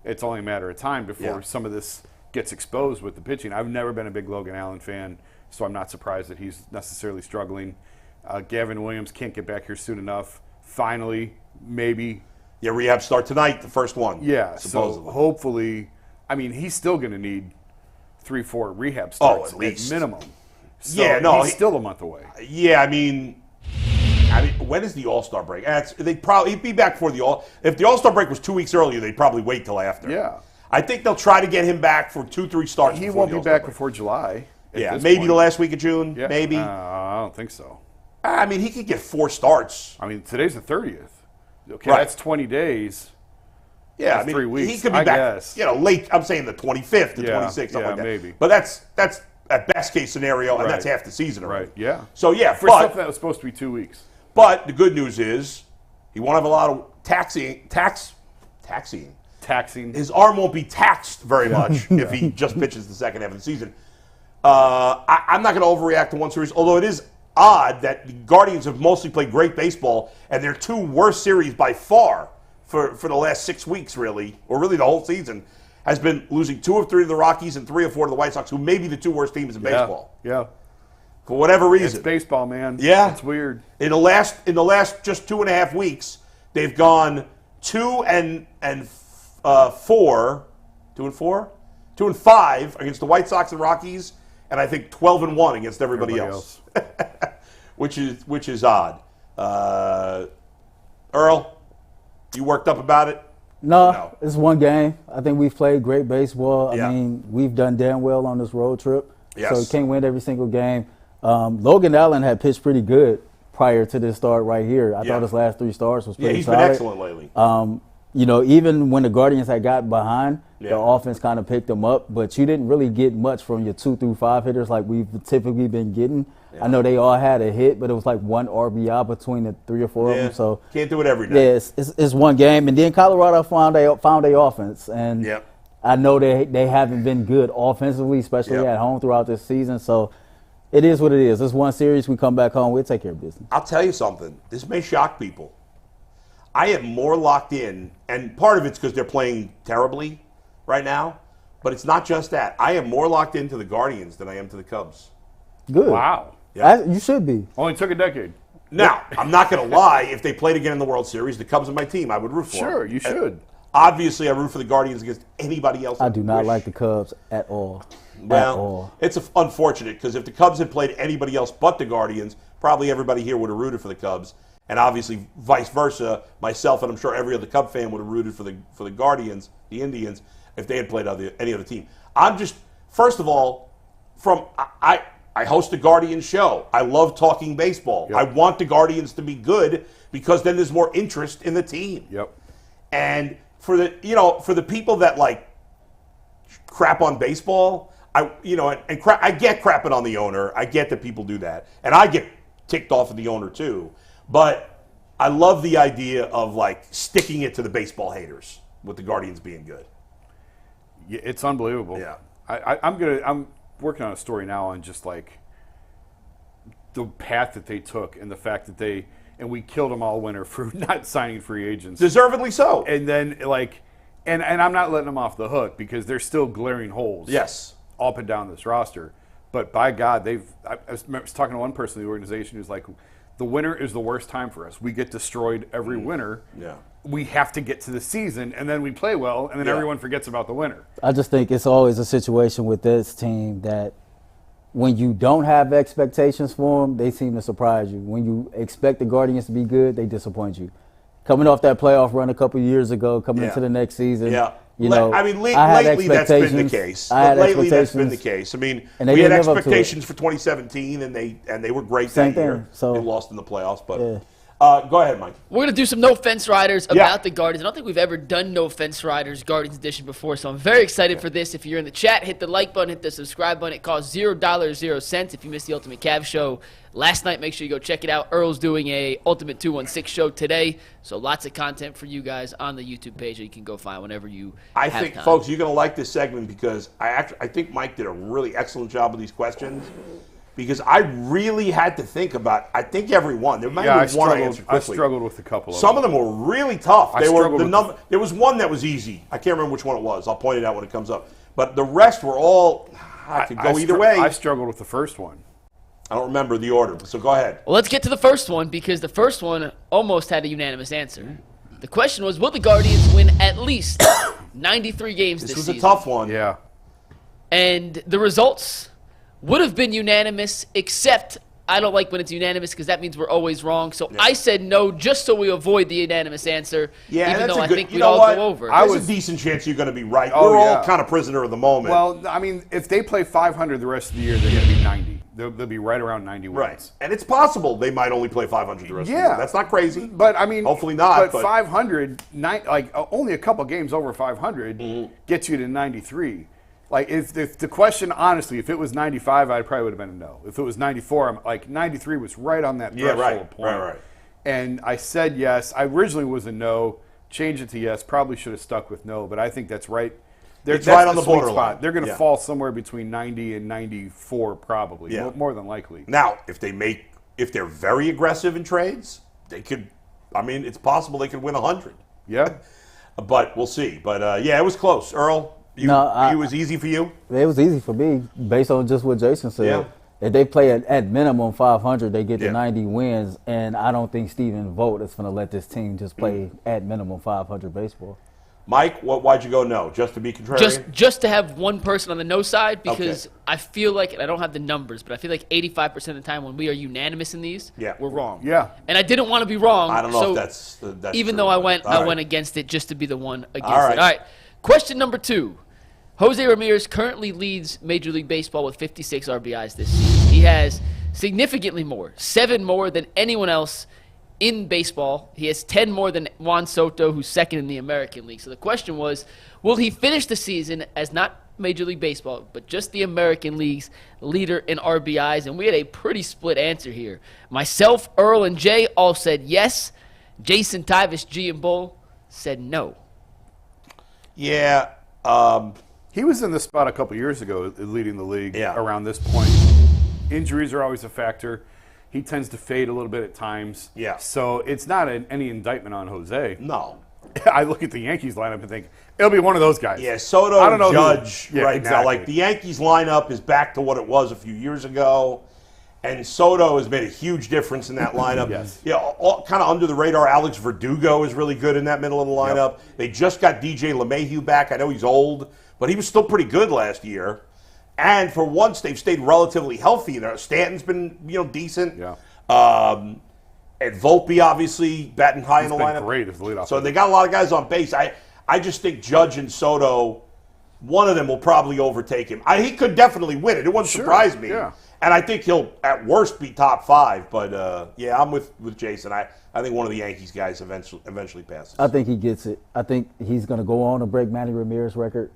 it's only a matter of time before some of this gets exposed with the pitching. I've never been a big Logan Allen fan, so I'm not surprised that he's necessarily struggling. Gavin Williams can't get back here soon enough. Finally, maybe. Yeah, rehab start tonight, the first one. Yeah, supposedly. So hopefully, I mean, he's still going to need 3-4 rehab starts at least. minimum. So he's still a month away. Yeah, I mean, when is the All-Star break? He'd be back for if the All-Star break was 2 weeks earlier, they'd probably wait till after. Yeah. I think they'll try to get him back for 2-3 starts. He won't be back before July. Yeah, maybe the last week of June, maybe. I don't think so. I mean, he could get 4 starts. I mean, today's the 30th. Okay, Right. that's 20 days. Yeah, That's 3 weeks. He could be I back, guess. late. I'm saying the 25th, the 26th, something like that. Maybe. But that's a best case scenario, and that's half the season already. Right. Yeah. So For something that was supposed to be 2 weeks. But the good news is he won't have a lot of taxiing. His arm won't be taxed very much if he just pitches the second half of the season. I'm not going to overreact to one series, although it is odd that the Guardians have mostly played great baseball, and their 2 worst series by far for the last 6 weeks, really, or really the whole season, has been losing 2 of 3 to the Rockies and 3 of 4 to the White Sox, who may be the 2 worst teams in baseball. Yeah. For whatever reason. It's baseball, man. Yeah. It's weird. In the last just 2.5 weeks, they've gone 2 and 4, 2 and 4, 2 and 5 against the White Sox and Rockies, and I think 12 and 1 against everybody else. which is odd. Earl, you worked up about it? No, it's one game. I think we've played great baseball. Yeah. I mean, we've done damn well on this road trip. Yes. So you can't win every single game. Logan Allen had pitched pretty good prior to this start right here. I thought his last 3 starts was pretty he's solid. been excellent lately. even when the Guardians had got behind, Yeah. the offense kind of picked them up, but you didn't really get much from your 2 through 5 hitters like we've typically been getting. I know they all had a hit, but it was like one RBI between the 3 or 4 of them. So can't do it every day. yeah, it's one game, and then Colorado found a offense, and Yep. I know they haven't been good offensively, especially Yep. at home throughout this season. So it is what it is. It's one series. We come back home, we'll take care of business. I'll tell you something. This may shock people. I am more locked in, and part of it's because they're playing terribly right now, but it's not just that. I am more locked into the Guardians than I am to the Cubs. Good. Wow. Yeah. You should be. Only took a decade. Now, I'm not going to lie. If they played again in the World Series, the Cubs are my team. I would root for them. Sure, you should. Obviously, I root for the Guardians against anybody else. I do not wish. like the Cubs at all. At Well, all. it's unfortunate because if the Cubs had played anybody else but the Guardians, probably everybody here would have rooted for the Cubs, and obviously vice versa. Myself and I'm sure every other Cub fan would have rooted for the Guardians, the Indians, if they had played any other team. I'm just first of all, I host a Guardians show. I love talking baseball. Yep. I want the Guardians to be good because then there's more interest in the team. Yep. And for the people that like crap on baseball, I get crapping on the owner. I get that people do that, and I get ticked off of the owner too. But I love the idea of like sticking it to the baseball haters with the Guardians being good. Yeah, it's unbelievable. Yeah. I'm working on a story now on just like the path that they took and the fact that we killed them all winter for not signing free agents. Deservedly so. And then and I'm not letting them off the hook because there's still glaring holes. Yes. Up and down this roster. But by God, I was talking to one person in the organization who's like, the winter is the worst time for us. We get destroyed every winter. Yeah. We have to get to the season, and then we play well, and then everyone forgets about the winter. I just think it's always a situation with this team that when you don't have expectations for them, they seem to surprise you. When you expect the Guardians to be good, they disappoint you. Coming off that playoff run a couple of years ago, coming into the next season, Yeah. I Lately that's been the case. Lately that's been the case. I mean, And they we had didn't live up to expectations for 2017, and they were great Same that year. thing. So- they lost in the playoffs, but Yeah. go ahead, Mike. We're going to do some No Fence Riders Yeah. about the Guardians. I don't think we've ever done No Fence Riders Guardians Edition before, so I'm very excited for this. If you're in the chat, hit the like button, hit the subscribe button. It costs $0.00. If you missed the Ultimate Cav show last night, make sure you go check it out. Earl's doing a Ultimate 216 show today, so lots of content for you guys on the YouTube page that you can go find whenever you I have think, time. folks, you're going to like this segment because I think Mike did a really excellent job with these questions. Because I really had to think about, I think every one. There might be one I answered I quickly. struggled with a couple of Some of them were really tough. struggled There was one that was easy. I can't remember which one it was. I'll point it out when it comes up. But the rest were all, I could go either way. I struggled with the first one. I don't remember the order, so go ahead. Well, let's get to the first one because the first one almost had a unanimous answer. The question was, will the Guardians win at least 93 games this This was season? a tough one. Yeah. And the results would have been unanimous, except I don't like when it's unanimous because that means we're always wrong. So I said no just so we avoid the unanimous answer, Yeah, even that's though a I good, think you we'd know all what? go over. There's a decent chance you're going to be right. Oh, We're all yeah. kind of prisoner of the moment. Well, I mean, if they play 500 the rest of the year, they're going to be 90. They'll be right around 90 wins. right. And it's possible they might only play 500 the rest of the year. That's not crazy. But, I mean, hopefully not. But 500, only a couple games over 500 gets you to 93. Like, if the question, honestly, if it was 95, I probably would have been a no. If it was 94, I'm like, 93 was right on that threshold point. Right. And I said yes. I originally was a no, changed it to yes. Probably should have stuck with no, but I think that's right. It's right on the sweet borderline. spot. They're going to Yeah. fall somewhere between 90 and 94, probably. Yeah. More than likely. Now, if they're very aggressive in trades, they could. I mean, it's possible they could win 100. Yeah. But we'll see. But yeah, it was close. Earl, it was easy for you. It was easy for me based on just what Jason said. Yeah. If they play at minimum 500, they get Yeah. to 90 wins, and I don't think Stephen Vogt is going to let this team just play at minimum 500 baseball. Mike, why'd you go no? Just to be contrarian? Just to have one person on the no side because Okay. I feel like, and I don't have the numbers, but I feel like 85% of the time when we are unanimous in these, we're wrong. Yeah. And I didn't want to be wrong. I don't know so if that's even true, though I but- went, all I right. went against it just to be the one against All right. it. All right. Question number 2. Jose Ramirez currently leads Major League Baseball with 56 RBIs this season. He has significantly more, 7 more than anyone else in baseball. He has 10 more than Juan Soto, who's second in the American League. So the question was, will he finish the season as not Major League Baseball, but just the American League's leader in RBIs? And we had a pretty split answer here. Myself, Earl, and Jay all said yes. Jason, Tyvis, G, and Bull said no. Yeah. He was in this spot a couple years ago, leading the league around this point. Injuries are always a factor. He tends to fade a little bit at times. Yeah. So it's not any indictment on Jose. No. I look at the Yankees lineup and think, it'll be one of those guys. Yeah, Soto I don't know Judge now. Now. Like, the Yankees lineup is back to what it was a few years ago. And Soto has made a huge difference in that lineup. Yes. Yeah, kind of under the radar. Alex Verdugo is really good in that middle of the lineup. Yep. They just got DJ LeMahieu back. I know he's old, but he was still pretty good last year. And for once, they've stayed relatively healthy. Stanton's been, decent. Yeah. And Volpe, obviously, batting high in the lineup. Great as the leadoff. So they got a lot of guys on base. I just think Judge and Soto, one of them will probably overtake him. He could definitely win it. It wouldn't surprise me. Yeah. And I think he'll, at worst, be top 5. But, I'm with Jason. I think one of the Yankees guys eventually passes. I think he gets it. I think he's going to go on to break Manny Ramirez's record,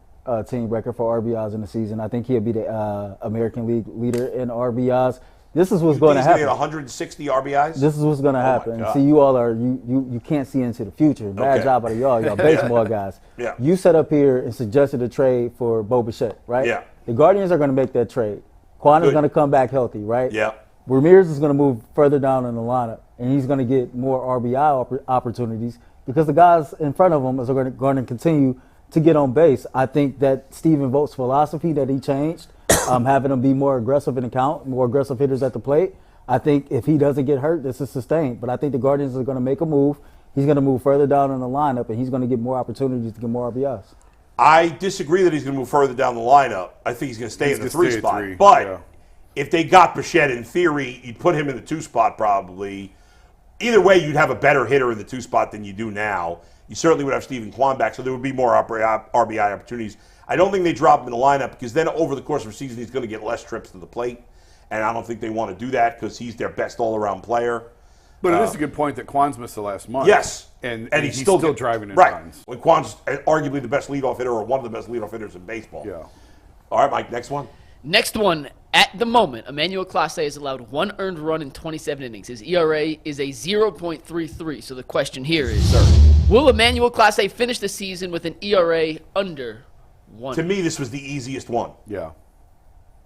team record for RBIs in the season. I think he'll be the American League leader in RBIs. This is what's going to happen. He's going to get 160 RBIs? This is what's going to happen. See, you all are you can't see into the future. Bad job out of y'all baseball guys. Yeah. You set up here and suggested a trade for Bo Bichette, right? Yeah. The Guardians are going to make that trade. Quan is going to come back healthy, right? Yeah. Ramirez is going to move further down in the lineup, and he's going to get more RBI opportunities because the guys in front of him are going to continue to get on base. I think that Stephen Vogt's philosophy that he changed, having them be more aggressive in the count, more aggressive hitters at the plate, I think if he doesn't get hurt, this is sustained. But I think the Guardians are going to make a move. He's going to move further down in the lineup, and he's going to get more opportunities to get more RBIs. I disagree that he's going to move further down the lineup. I think he's going to stay in the 3 spot. But if they got Bichette, in theory, you'd put him in the 2 spot probably. Either way, you'd have a better hitter in the 2 spot than you do now. You certainly would have Stephen Kwan back, so there would be more RBI opportunities. I don't think they drop him in the lineup because then over the course of the season, he's going to get less trips to the plate. And I don't think they want to do that because he's their best all-around player. But it is a good point that Kwan's missed the last month. Yes. And he's still driving in right. runs. When Kwan's arguably the best leadoff hitter or one of the best leadoff hitters in baseball. Yeah. All right, Mike, next one. Next one, at the moment, Emmanuel Clase has allowed 1 earned run in 27 innings. His ERA is a 0.33. So the question here is, will Emmanuel Clase finish the season with an ERA under 1? To me, this was the easiest one. Yeah.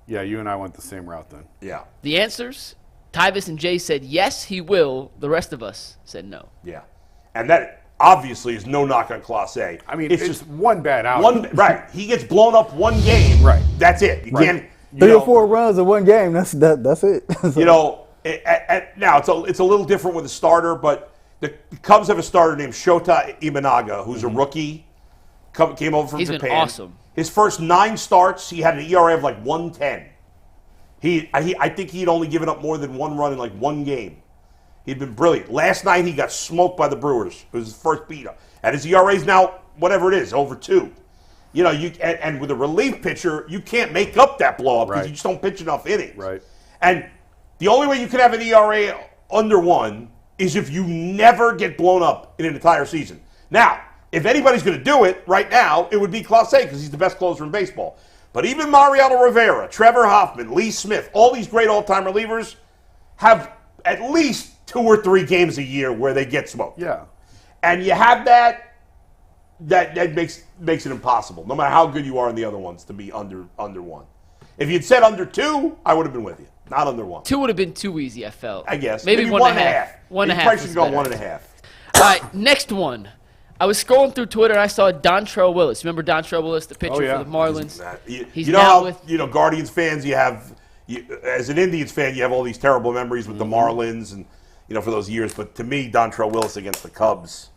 Yeah, you and I went the same route then. Yeah. The answers, Tyvis and Jay said yes, he will. The rest of us said no. Yeah. And that obviously is no knock on Clase. I mean, it's just one bad out. Right. He gets blown up one game. Right. That's it. You can't. 3 or 4 runs in one game. That's it. Now it's a little different with a starter, but the Cubs have a starter named Shota Imanaga, who's a rookie. Came over from Japan. He's been awesome. His first 9 starts, he had an ERA of like 110. I think he'd only given up more than 1 run in like 1 game. He'd been brilliant. Last night he got smoked by the Brewers. It was his first beat-up. And his ERA is now whatever it is, over 2. And with a relief pitcher, you can't make up that blow-up because you just don't pitch enough innings. Right. And the only way you can have an ERA under 1 is if you never get blown up in an entire season. Now, if anybody's going to do it right now, it would be Clase because he's the best closer in baseball. But even Mariano Rivera, Trevor Hoffman, Lee Smith, all these great all-time relievers have at least 2 or 3 games a year where they get smoked. Yeah. And you have that makes it impossible, no matter how good you are in the other ones, to be under 1. If you'd said under 2, I would have been with you. Not under 1. 2 would have been too easy, I felt. I guess. Maybe 1.5. 1.5. You probably should go 1.5. All right, next one. I was scrolling through Twitter and I saw Dontrell Willis. Remember Dontrell Willis, the pitcher for the Marlins? He's now with Guardians fans, as an Indians fan, you have all these terrible memories with the Marlins and for those years. But to me, Dontrell Willis against the Cubs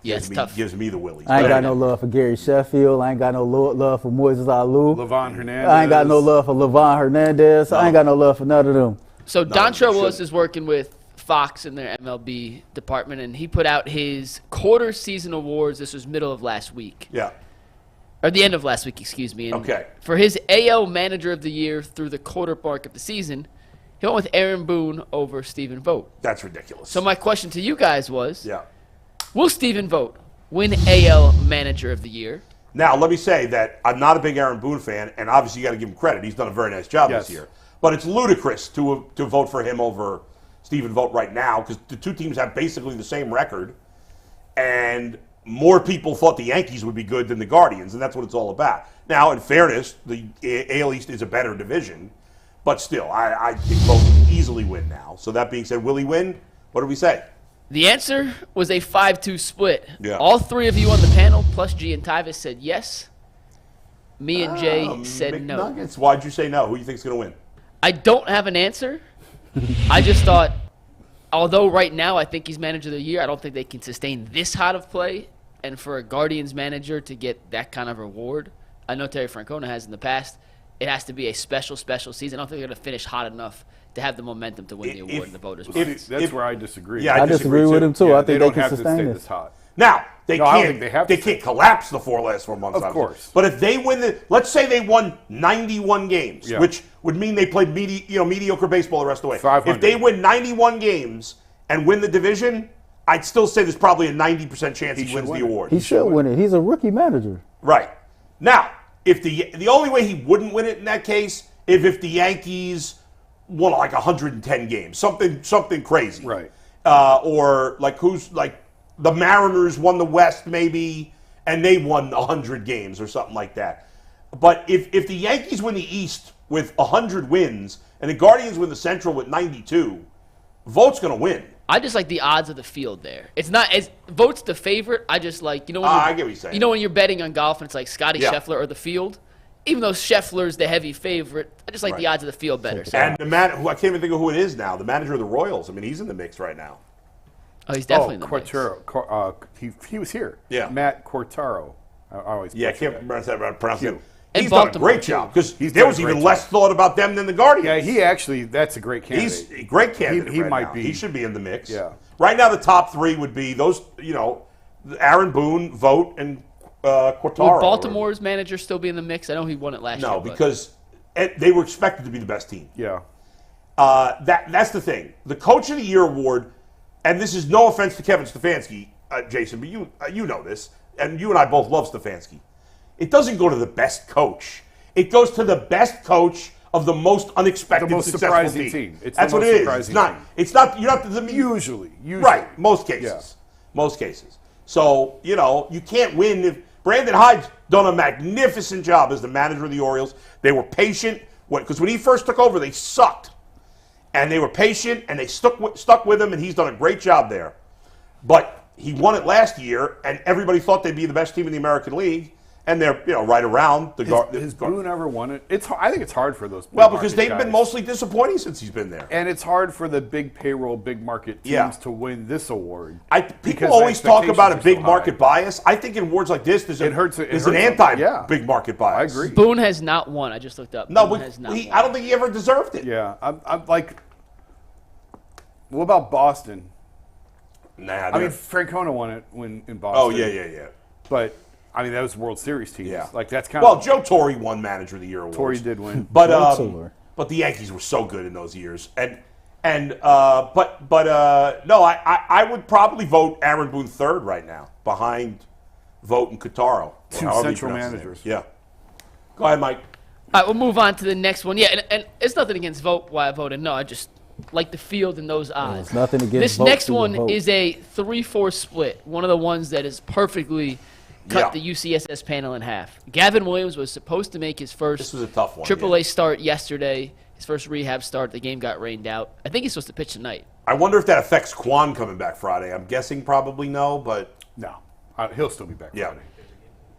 gives me the willies. I ain't got no love for Gary Sheffield. I ain't got no love for Moises Alou. Levon Hernandez. I ain't got no love for Levon Hernandez. No. I ain't got no love for none of them. So Dontrell Willis is working with Fox in their MLB department, and he put out his quarter season awards. This was middle of last week. Yeah. Or the end of last week, excuse me. And okay. For his AL Manager of the Year through the quarter mark of the season, He went with Aaron Boone over Stephen Vogt. That's ridiculous. So my question to you guys was, yeah. will Stephen Vogt win AL Manager of the Year? Now, let me say that I'm not a big Aaron Boone fan, and obviously you got to give him credit. He's done a very nice job this year. But it's ludicrous to vote for him over Stephen Vogt right now because the two teams have basically the same record, and more people thought the Yankees would be good than the Guardians, and that's what it's all about. Now, in fairness, the AL East is a better division, but still, I think Vogt would easily win now. So that being said, will he win? What do we say? The answer was a 5-2 split. Yeah. All three of you on the panel, plus G and Tyvis, said yes. Me and Jay said no. McNuggets, why'd you say no? Who do you think's going to win? I don't have an answer. I just thought, although right now I think he's Manager of the Year, I don't think they can sustain this hot of play. And for a Guardians manager to get that kind of reward, I know Terry Francona has in the past, it has to be a special season. I don't think they're going to finish hot enough to have the momentum to win the award in the voters' minds. That's where I disagree. Yeah, I disagree with him too. Yeah, I think they don't can have to sustain stay this. this hot. Now, they No, I don't think they have to. can't collapse the last 4 months. Of course. But if they win let's say they won 91 games, Yeah. which would mean they played mediocre baseball the rest of the way. 500. If they win 91 games and win the division, I'd still say there's probably a 90% chance he wins the award. He should win it. He's a rookie manager. Right. Now, if the only way he wouldn't win it in that case, if the Yankees won like 110 games, something crazy. Right. Or like the Mariners won the West maybe, and they won 100 games or something like that. But if the Yankees win the East with 100 wins and the Guardians win the Central with 92, Vogt's going to win. I just like the odds of the field there. It's not as Vogt's the favorite. I just like when I get what you're saying. You know when you're betting on golf and it's like Scotty Yeah. Scheffler or the field. Even though Scheffler's the heavy favorite, I just like the odds of the field better. So. And the man who I can't even think of who it is now, the manager of the Royals. I mean, he's in the mix right now. Oh, he's definitely in the mix. Cortaro. He was here. Yeah. Matt Cortaro. I always Yeah, I can't pronounce it. And He's done a Baltimore, great too. job because He's there done was a great even less job. thought about them than the Guardians. Yeah, that's a great candidate. He's a great candidate. He right might now. be. He should be in the mix. Yeah. Right now, the top three would be those. Aaron Boone, Vogt, and Cortaro. Would Baltimore's manager still be in the mix? I know he won it last year. No, but- because they were expected to be the best team. Yeah. That's the thing. The Coach of the Year award, and this is no offense to Kevin Stefanski, Jason, but you know this, and you and I both love Stefanski. It doesn't go to the best coach. It goes to the best coach of the most unexpected, The most successful surprising team. It's That's the what most it is. surprising It's not. team. It's not. You're not. Usually. Right. Most cases. Yeah. Most cases. So you can't win if Brandon Hyde's done a magnificent job as the manager of the Orioles. They were patient because when he first took over, they sucked, and they were patient and they stuck with him, and he's done a great job there. But he won it last year, and everybody thought they'd be the best team in the American League. And they're right around the Has Boone ever won it? I think it's hard for those. Well, because big-market they've been guys. mostly disappointing since he's been there. And it's hard for the big payroll, big market teams to win this award. People because the always talk about a expectations are big so market high. bias. I think in awards like this, there's It hurts an them. Yeah. anti-big market bias. I agree. Boone has not won. I just looked up. No, Boone but has not I won. don't think he ever deserved it. Yeah, I'm like, what about Boston? Nah, I mean, Francona won it in Boston. oh yeah. But I mean, that was World Series teams. Yeah. Like that's kind Well, of. Joe Torre won Manager of the Year awards. Torre did win. but Absolutely. but the Yankees were so good in those years, no, I would probably vote Aaron Boone third right now, behind Vogt and Cortaro. Two however you central pronounce his managers. name. Yeah. Go ahead, Mike. All right, we'll move on to the next one. Yeah, and it's nothing against Vogt why I voted no. I just like the field and those odds. It's nothing against This Vogt next to the one vote. is a 3-4 split. One of the ones that is perfectly cut the UCSS panel in half. Gavin Williams was supposed to make his first This was a tough one. AAA start yesterday. His first rehab start. The game got rained out. I think he's supposed to pitch tonight. I wonder if that affects Quan coming back Friday. I'm guessing probably no, but No, he'll still be back yeah. Friday.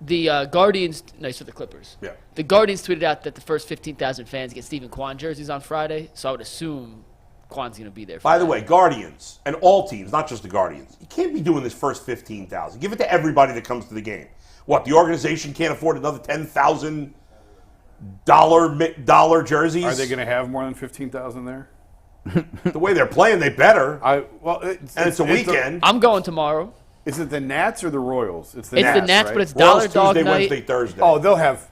The Guardians, nice for the Clippers. Yeah. The Guardians tweeted out that the first 15,000 fans get Stephen Kwan jerseys on Friday, so I would assume Kwan's going to be there. For By the that. way, Guardians and all teams, not just the Guardians, you can't be doing this first 15,000. Give it to everybody that comes to the game. What, the organization can't afford another $10,000 jerseys? Are they going to have more than 15,000 there? The way they're playing, they better. It's a weekend. I'm going tomorrow. Is it the Nats or the Royals? It's the Nats, right? but it's Royals Dollar Dog Tuesday, Night. Wednesday, Thursday. Oh,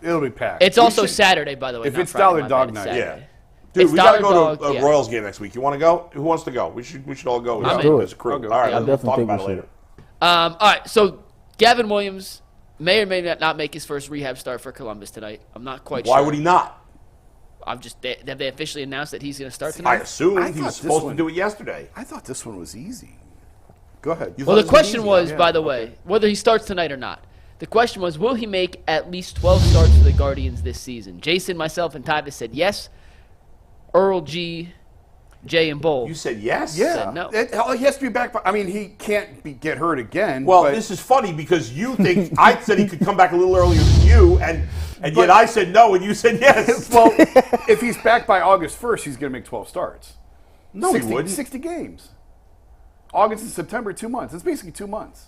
it'll be packed. It's also Saturday, by the way. If not it's Friday, Dollar my Dog bad, Night, Saturday. Dude, It's we got to go $1 to a yeah. Royals game next week. You want to go? Who wants to go? We should all go I'm in. as a crew. I'll go. All right, Yeah, we'll definitely talk think about we it later. All right, so Gavin Williams may or may not make his first rehab start for Columbus tonight. I'm not quite sure. Why would he not? Have they officially announced that he's going to start I tonight? assumed I he thought was this supposed one- to do it yesterday. I thought this one was easy. Go ahead. You Well, thought the this question easy? was, Yeah, by the okay. way, whether he starts tonight or not. The question was, will he make at least 12 starts for the Guardians this season? Jason, myself, and Tyvis said yes. Earl, G, Jay, and Bull. You said yes? Yeah. Said no. He has to be back. I mean, he can't get hurt again. Well, but this is funny because you think I said he could come back a little earlier than you, and yet But- I said no, and you said yes. well, if he's back by August 1st, he's going to make 12 starts. No, 60, he wouldn't. 60 games. August and September, 2 months. It's basically 2 months.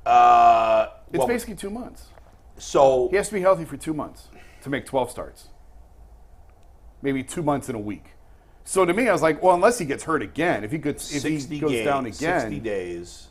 It's Well, basically 2 months. so He has to be healthy for 2 months to make 12 starts. Maybe 2 months in a week. So to me, I was like, well, unless he gets hurt again, if he goes 60 goes games, down again, 60 days.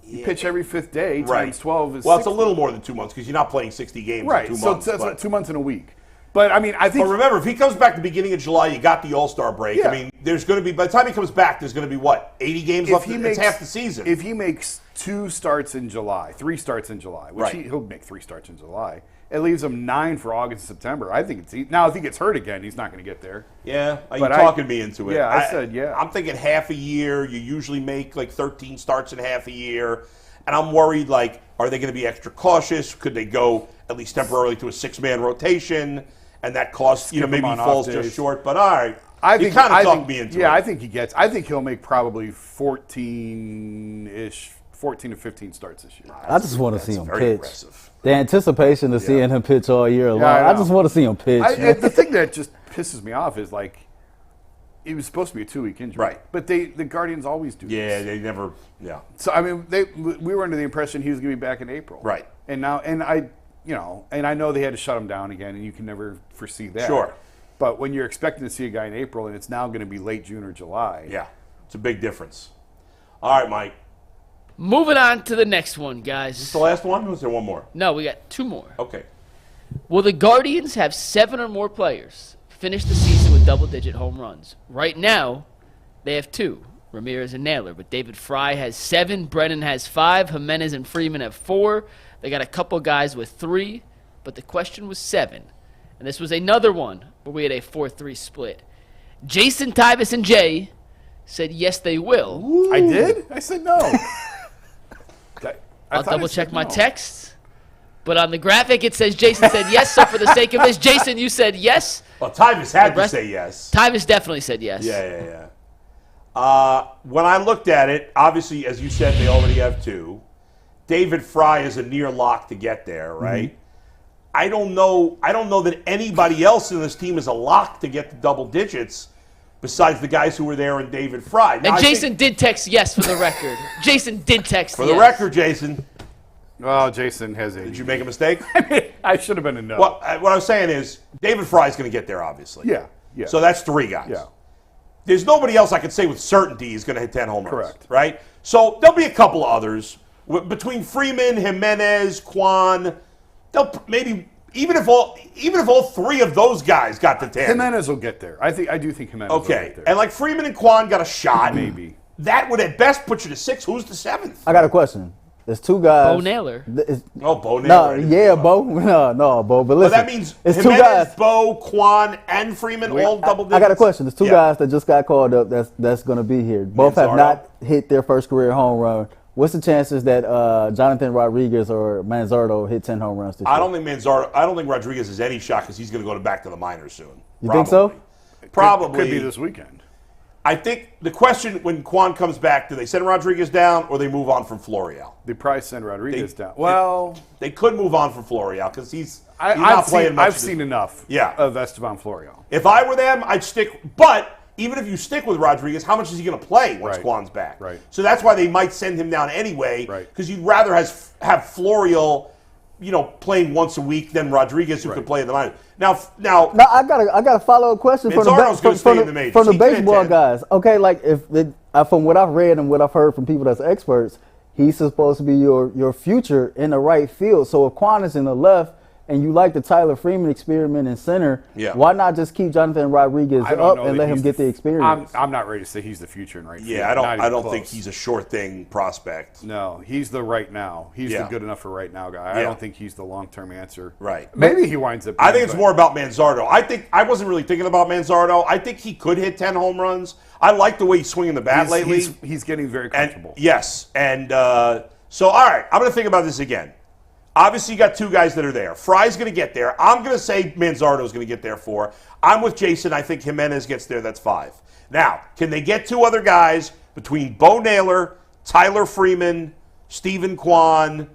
you pitch every 5th day Right. times 12 is Well, it's a 60. little more than 2 months because you're not playing 60 games right. in 2 So months. that's but- like 2 months in a week. But I mean, I think But remember, if he comes back the beginning of July, you got the All-Star break. Yeah. I mean, there's going to be, by the time he comes back, there's going to be, what, 80 games left? It's half the season. If he makes 2 starts in July, 3 starts in July, which Right. he'll make 3 starts in July, it leaves him 9 for August and September. I think it's now if he gets hurt again, he's not going to get there. Yeah, you're But talking me into it. Yeah, I said yeah. I'm thinking half a year. You usually make like 13 starts in half a year. And I'm worried, like, are they going to be extra cautious? Could they go at least temporarily to a 6-man rotation? And that costs, Skip maybe him on falls off just days. short. But all right. I you think kind I of talked think- me into yeah, it. I think he gets. I think he'll make probably 14-ish, 14 to 15 starts this year. I just want to see him very pitch. aggressive. The anticipation of seeing him pitch all year long. I I know. just want to see him pitch. man. The thing that just pisses me off is like, it was supposed to be a 2-week injury, Right. But the Guardians always do. Yeah, this. they never, yeah. So I mean, we were under the impression he was going to be back in April, Right. And now, and I know they had to shut him down again, and you can never foresee that. Sure. But when you're expecting to see a guy in April, and it's now going to be late June or July, Yeah, it's a big difference. All right, Mike. Moving on to the next one, Is guys. this the last one? Or is there one more? No, we got 2 more. Okay. Will the Guardians have 7 or more players finish the season with double-digit home runs? Right now, they have 2, Ramirez and Naylor, but David Fry has 7, Brennan has 5, Jimenez and Freeman have 4. They got a couple guys with 3, but the question was 7. And this was another one where we had a 4-3 split. Jason, Tyvis, and Jay said yes, they will. I did. I said no. I'll double-check my texts. But on the graphic, it says Jason said yes, so for the sake of this, Jason, you said yes. Well, Tyvus had The rest- to say yes. Tyvis definitely said yes. Yeah. When I looked at it, obviously, as you said, they already have 2. David Fry is a near lock to get there, right? I don't know that anybody else in this team is a lock to get to double digits besides the guys who were there and David Fry. Now, And I Jason think, did text yes for the record. Jason did text for yes. the record, Jason, Oh, Jason has a. did you make a mistake? I should have been a no. Well, what I was saying is David Fry is going to get there, obviously. Yeah. So that's 3 guys. Yeah. There's nobody else I could say with certainty is going to hit 10 home runs. Correct. Right? So there'll be a couple of others. Between Freeman, Jimenez, Kwan, they'll maybe even if all 3 of those guys got to 10. Jimenez will get there. I do think Jimenez will Okay. get there. And like Freeman and Kwan got a shot. Maybe. That would at best put you to 6. Who's the 7th? I got a question. There's 2 guys. Bo Naylor. Oh, Bo No, Naylor. yeah, Bo. No, Bo. But But listen, that means it's 2 Jimenez, guys. Bo, Kwan, and Freeman all double digits. I got a question. There's 2 Yeah. guys that just got called up. That's going to be here. Both have Manzardo. not hit their first career home run. What's the chances that Jonathan Rodriguez or Manzardo hit 10 home runs this year? I don't think Rodriguez has any shot because he's going to go back to the minors soon. You think so? Probably. Could be this weekend. I think the question when Kwan comes back, do they send Rodriguez down or they move on from Florial? They probably send Rodriguez down. Well, They could move on from Florial because he's not playing much. I've seen enough Yeah. of Esteban Florial. If I were them, I'd stick. But even if you stick with Rodriguez, how much is he going to play once Right. Kwan's back? Right. So that's why they might send him down anyway. Right. Because you'd rather have Florial, playing once a week than Rodriguez, who could play in the minors. Now, No, I got a follow up question from Manzardo's gonna stay in the majors. from the He can hit baseball 10. guys. Okay, like from what I've read and what I've heard from people that's experts, he's supposed to be your future in the right field. So if Quan is in the left and you like the Tyler Freeman experiment in center, why not just keep Jonathan Rodriguez up and let him get the experience? I'm not ready to say he's the future in right field. Yeah, I don't think he's a sure thing prospect. No, he's the right now. He's the good enough for right now guy. I don't think he's the long-term answer. Right. Maybe he winds up. I think it's more about Manzardo. I wasn't really thinking about Manzardo. I think he could hit 10 home runs. I like the way he's swinging the bat lately. He's getting very comfortable. So all right, I'm going to think about this again. Obviously, you got two guys that are there. Fry's going to get there. I'm going to say Manzardo's going to get there 4. I'm with Jason. I think Jimenez gets there. That's 5. Now, can they get 2 other guys between Bo Naylor, Tyler Freeman, Stephen Kwan?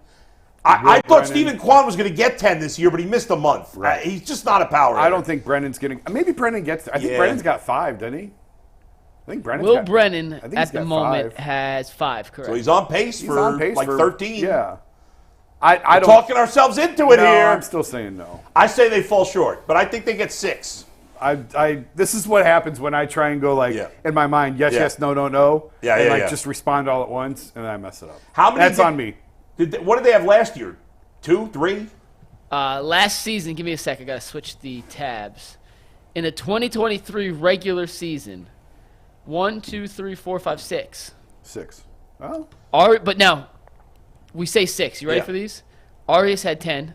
I thought Stephen Kwan was going to get 10 this year, but he missed a month. Right. He's just not a power hitter. I don't think Brennan's getting. Maybe Brennan gets there. I think Brennan's got 5, doesn't he? I think Brennan at the moment has 5, correct? So he's on pace for 13. Yeah. We're talking ourselves into it here. I'm still saying no. I say they fall short, but I think they get 6. This is what happens when I try and go in my mind, yes, no. Just respond all at once, and I mess it up. That's on me. What did they have last year? 2, 3? Last season, give me a sec. I got to switch the tabs. In the 2023 regular season, 1, 2, 3, 4, 5, 6. 6. Oh. But now, we say 6. You ready for these? Arias had 10.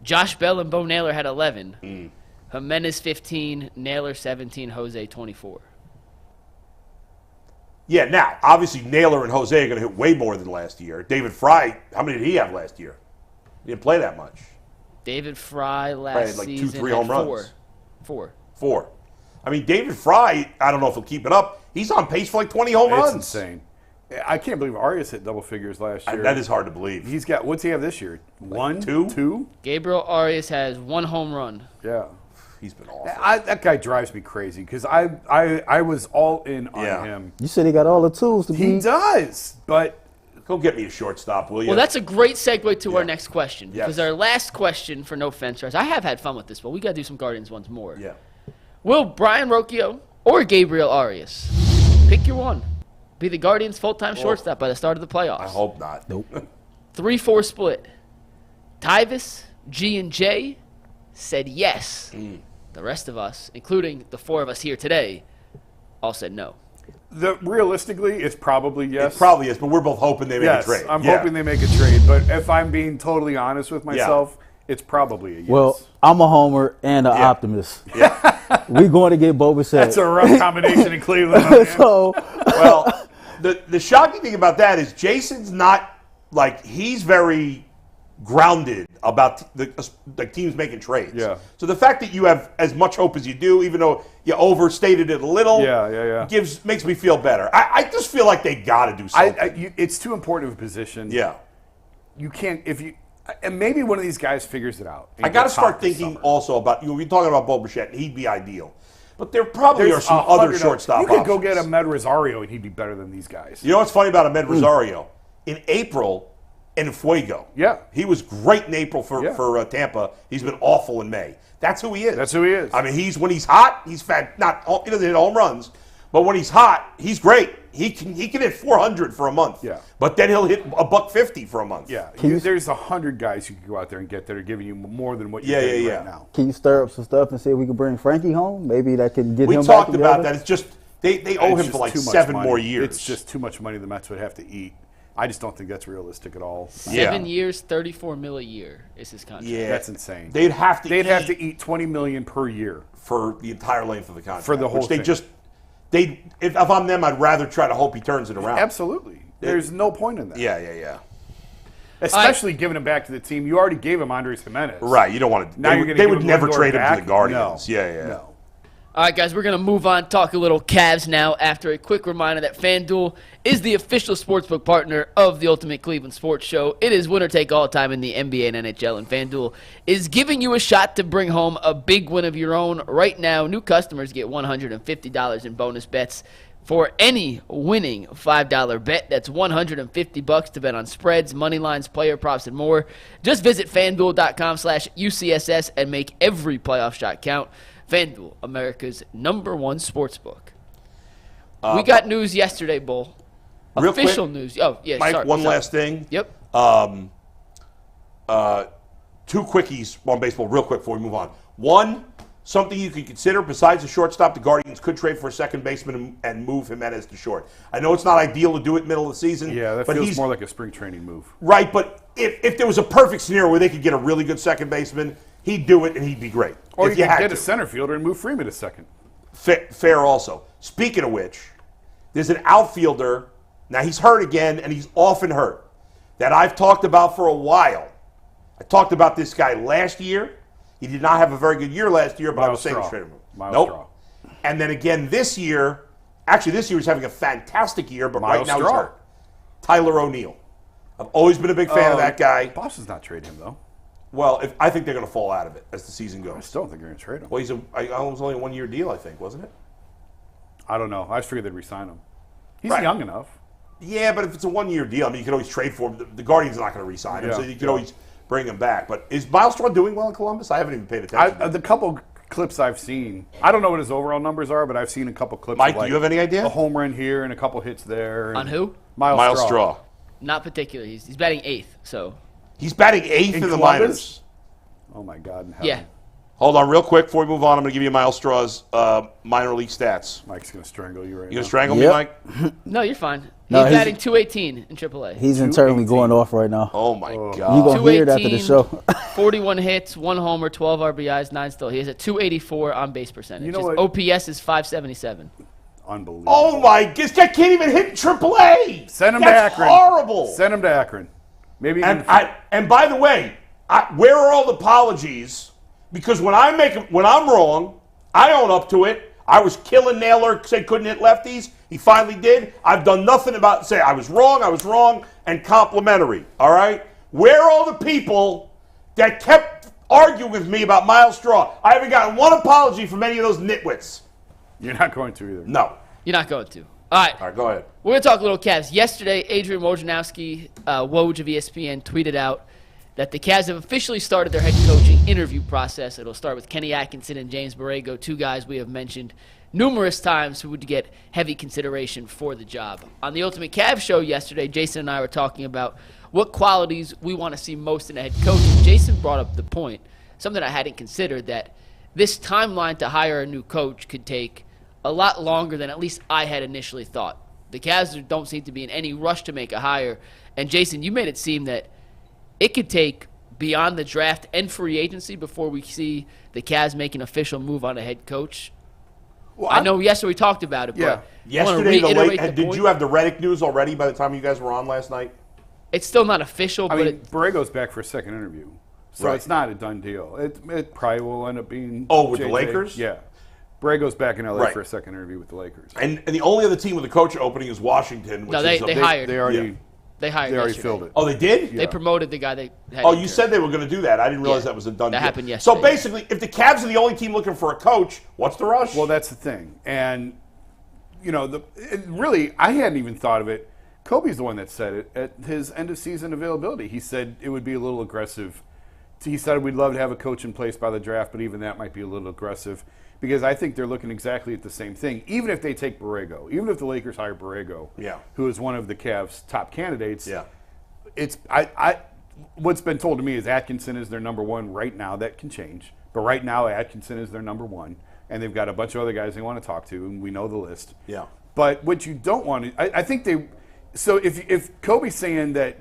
Josh Bell and Bo Naylor had 11. Jimenez 15. Naylor 17. Jose 24. Yeah, now, obviously, Naylor and Jose are going to hit way more than last year. David Fry, how many did he have last year? He didn't play that much. David Fry last season 2, 3 home runs. 4. I mean, David Fry, I don't know if he'll keep it up. He's on pace for 20 home runs. It's insane. I can't believe Arias hit double figures last year. That is hard to believe. He's got, what's he have this year? 1, 2? 2? Gabriel Arias has 1 home run. Yeah. He's been awful. That guy drives me crazy because I was all in on him. You said he got all the tools to be. He does, but go get me a shortstop, will you? Well, that's a great segue to our next question because our last question for No Fence Rush. I have had fun with this, but we got to do some Guardians ones more. Yeah. Will Brian Rocchio or Gabriel Arias, pick your one, be the Guardians' full-time shortstop by the start of the playoffs? I hope not. Nope. 3-4 split. Tyvis, G, and J said yes. The rest of us, including the 4 of us here today, all said no. Realistically, it's probably yes. It probably is, but we're both hoping they make a trade. I'm hoping they make a trade, but if I'm being totally honest with myself, it's probably a yes. Well, I'm a homer and an optimist. Yeah. We're going to get Bo Bichette. That's a rough combination in Cleveland. Well, the shocking thing about that is Jason's not, he's very grounded about the teams making trades. Yeah. So the fact that you have as much hope as you do, even though you overstated it a little, makes me feel better. I just feel like they got to do something. It's too important of a position. Yeah. You can't and maybe one of these guys figures it out. I got to start thinking also about we're talking about Bo Bichette. He'd be ideal. But there probably are some other shortstop options. You could go options. get Ahmed Rosario, and he'd be better than these guys. You know what's funny about Ahmed Rosario? In April, in Fuego. Yeah. He was great in April for Tampa. He's been awful in May. That's who he is. I mean, when he's hot, he's fat. He doesn't hit home runs, but when he's hot, he's great. He can hit 400 for a month. Yeah. But then he'll hit $150 for a month. Yeah. There's 100 guys you can go out there and get that are giving you more than what you're getting right now. Can you stir up some stuff and see if we can bring Frankie home? Maybe that can get him back. We talked about that. It's just they owe him for 7 more years. It's just too much money the Mets would have to eat. I just don't think that's realistic at all. 7 years, $34 million a year is his contract. Yeah, that's insane. They'd have to eat $20 million per year for the entire length of the contract. For the whole thing. If I'm them, I'd rather try to hope he turns it around. Absolutely. There's no point in that. Yeah. Especially giving him back to the team. You already gave him Andres Jimenez. Right. You don't want to. Now They would never trade him to the Guardians. No. Yeah. No. All right, guys, we're going to move on, talk a little Cavs now after a quick reminder that FanDuel is the official sportsbook partner of the Ultimate Cleveland Sports Show. It is winner take all time in the NBA and NHL, and FanDuel is giving you a shot to bring home a big win of your own. Right now, new customers get $150 in bonus bets for any winning $5 bet. That's $150 to bet on spreads, money lines, player props, and more. Just visit FanDuel.com/UCSS and make every playoff shot count. FanDuel, America's #1 sportsbook. We got news yesterday, Bull. Official news. Oh, yeah, Mike, sorry. one last thing. Yep. Two quickies on baseball real quick before we move on. One, something you could consider besides the shortstop, the Guardians could trade for a second baseman and move Jimenez to short. I know it's not ideal to do it middle of the season. Yeah, that but feels more like a spring training move. Right, but if there was a perfect scenario where they could get a really good second baseman, he'd do it and he'd be great. Or if you could had get to. a center fielder and move Freeman to second. Fair also. Speaking of which, there's an outfielder, now he's hurt again and he's often hurt, that I've talked about for a while. I talked about this guy last year. He did not have a very good year last year, but I was saying he's traded him. Nope. And then again this year, actually this year he's having a fantastic year, but right now he's hurt. Tyler O'Neill. I've always been a big fan of that guy. Boston's not trading him, though. Well, I think they're going to fall out of it as the season goes. I still don't think they're going to trade him. Well, it was only a 1-year deal, I think, wasn't it? I don't know. I just figured they'd re-sign him. He's Right. young enough. Yeah, but if it's a 1-year deal, I mean, you can always trade for him. The Guardians are not going to re-sign him, so you can always bring him back. But is Miles Straw doing well in Columbus? I haven't even paid attention. The couple clips I've seen, I don't know what his overall numbers are, but I've seen a couple clips. Mike, of do you have any idea? A home run here and a couple hits there. On who? Miles Straw. Not particularly. He's batting 8th, so. He's batting 8th in the Columbus? minors. Oh, my God. in heaven. Yeah. Hold on real quick before we move on. I'm going to give you Miles Straw's minor league stats. Mike's going to strangle you right You now. going to strangle me, Yep. Mike? No, you're fine. He's No, he's- batting 218 in AAA. He's internally 218. going off right now. Oh, my You God. gonna hear it after the 218, show. 41 hits, 1 homer, 12 RBIs, 9 still. He has a 284 on base percentage. You know His what? OPS is 577. Unbelievable. Oh, my. This guy can't even hit AAA. Send him That's to Akron. horrible. Send him to Akron. Maybe. And by the way, where are all the apologies? Because when I'm wrong, I own up to it. I was killing Naylor, said couldn't hit lefties. He finally did. I've done nothing about say I was wrong, and complimentary. All right? Where are all the people that kept arguing with me about Miles Straw? I haven't gotten one apology from any of those nitwits. You're not going to either. No. You're not going to. All right. All right, go ahead. We're going to talk a little Cavs. Yesterday, Adrian Wojnarowski, Woj of ESPN, tweeted out that the Cavs have officially started their head coaching interview process. It'll start with Kenny Atkinson and James Borrego, 2 guys we have mentioned numerous times who would get heavy consideration for the job. On the Ultimate Cavs show yesterday, Jason and I were talking about what qualities we want to see most in a head coach. And Jason brought up the point, something I hadn't considered, that this timeline to hire a new coach could take a lot longer than at least I had initially thought. The Cavs don't seem to be in any rush to make a hire. And Jason, you made it seem that it could take beyond the draft and free agency before we see the Cavs make an official move on a head coach. Well, I know yesterday we talked about it, Yeah. but Yesterday, did point. you have the Reddick news already by the time you guys were on last night? It's still not official, I but mean, Borrego's back for a second interview. So Right. it's not a done deal. It probably will end up being. Oh, with the JJ. Lakers? Yeah. Borrego's back in LA Right. for a second interview with the Lakers. And the only other team with a coach opening is Washington. Which No, they is hired. They already. Yeah. they hired They already yesterday. filled it. Oh, they did? They promoted the guy they had. Oh, in you there. said they were going to do that. I didn't realize Yeah. that was a done That deal. happened So yesterday. basically, if the Cavs are the only team looking for a coach, what's the rush? Well, that's the thing. And, really, I hadn't even thought of it. Kobe's the one that said it at his end of season availability. He said it would be a little aggressive. He said we'd love to have a coach in place by the draft, but even that might be a little aggressive because I think they're looking exactly at the same thing. Even if they take Borrego, even if the Lakers hire Borrego, who is one of the Cavs' top candidates, it's what's been told to me is Atkinson is their number one right now. That can change, but right now Atkinson is their number one, and they've got a bunch of other guys they want to talk to, and we know the list. Yeah. But what you don't want to, I think they. So if Kobe's saying that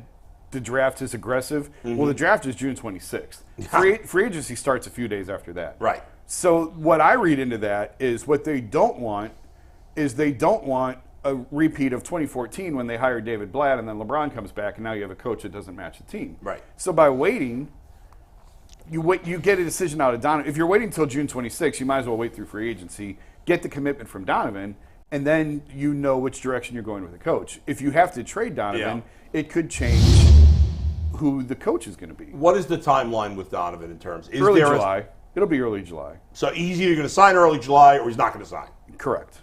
the draft is aggressive, well, the draft is June 26th. Free agency starts a few days after that. Right. So what I read into that is what they don't want is they don't want a repeat of 2014 when they hired David Blatt and then LeBron comes back and now you have a coach that doesn't match the team. Right. So by waiting, you get a decision out of Donovan. If you're waiting until June 26th, you might as well wait through free agency, get the commitment from Donovan, and then you know which direction you're going with the coach. If you have to trade Donovan, it could change who the coach is going to be. What is the timeline with Donovan in terms? Is Early there July. It'll be early July. So he's either going to sign early July or he's not going to sign. Correct.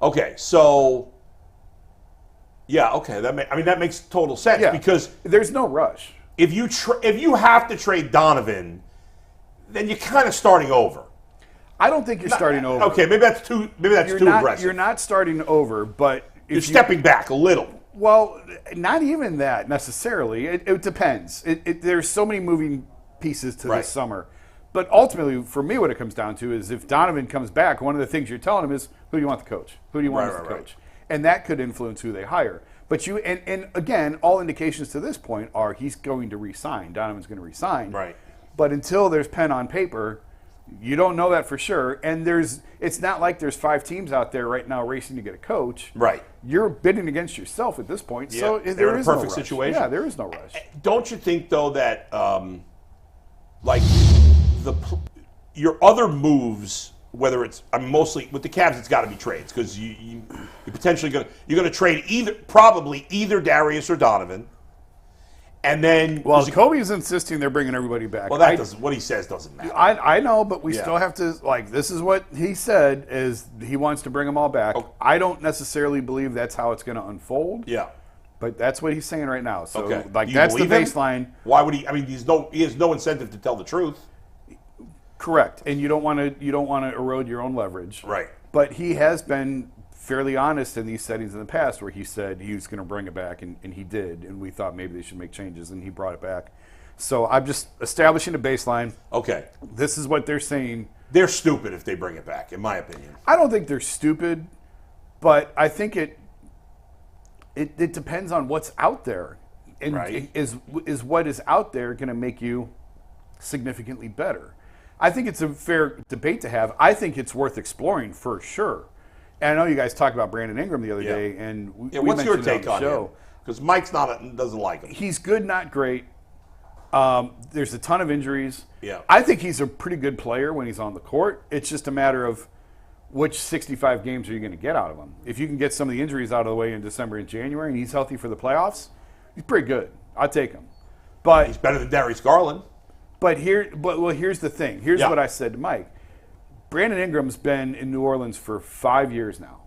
Okay, so that makes total sense because there's no rush. If you have to trade Donovan, then you're kind of starting over. I don't think you're starting over. Okay, maybe that's too aggressive. You're not starting over, but you're stepping back a little. Well, not even that necessarily. It depends. There's so many moving pieces to this summer. But ultimately, for me, what it comes down to is if Donovan comes back, one of the things you're telling him is, who do you want the coach? Who do you want as the coach? And that could influence who they hire. But and again, all indications to this point are he's going to re-sign. Donovan's going to re-sign. Right. But until there's pen on paper, you don't know that for sure. And it's not like there's 5 teams out there right now racing to get a coach. Right. You're bidding against yourself at this point. Yeah. So They're there in a is perfect no rush. situation. Yeah, there is no rush. Don't you think, though, that your other moves, whether it's mostly with the Cavs, it's got to be trades because you're potentially going to trade probably either Darius or Donovan, and then Kobe's insisting they're bringing everybody back. Well, that doesn't. What he says doesn't matter. I know, but we still have to This is what he said: is he wants to bring them all back. Okay. I don't necessarily believe that's how it's going to unfold. Yeah. But that's what he's saying right now. So, Do you that's the believe him? baseline. Why would he? I mean, he has no incentive to tell the truth. Correct, and you don't want to erode your own leverage. Right. But he has been fairly honest in these settings in the past, where he said he was going to bring it back, and he did, and we thought maybe they should make changes, and he brought it back. So I'm just establishing a baseline. Okay. This is what they're saying. They're stupid if they bring it back, in my opinion. I don't think they're stupid, but I think it depends on what's out there, and is what is out there going to make you significantly better? I think it's a fair debate to have. I think it's worth exploring for sure. And I know you guys talked about Brandon Ingram the other day, and we what's your mentioned take on the show. Because Mike's doesn't like him. He's good, not great. There's a ton of injuries. Yeah. I think he's a pretty good player when he's on the court. It's just a matter of which 65 games are you going to get out of him. If you can get some of the injuries out of the way in December and January, and he's healthy for the playoffs, he's pretty good. I'll take him. But he's better than Darius Garland. But here's the thing. Here's what I said to Mike. Brandon Ingram's been in New Orleans for 5 years now.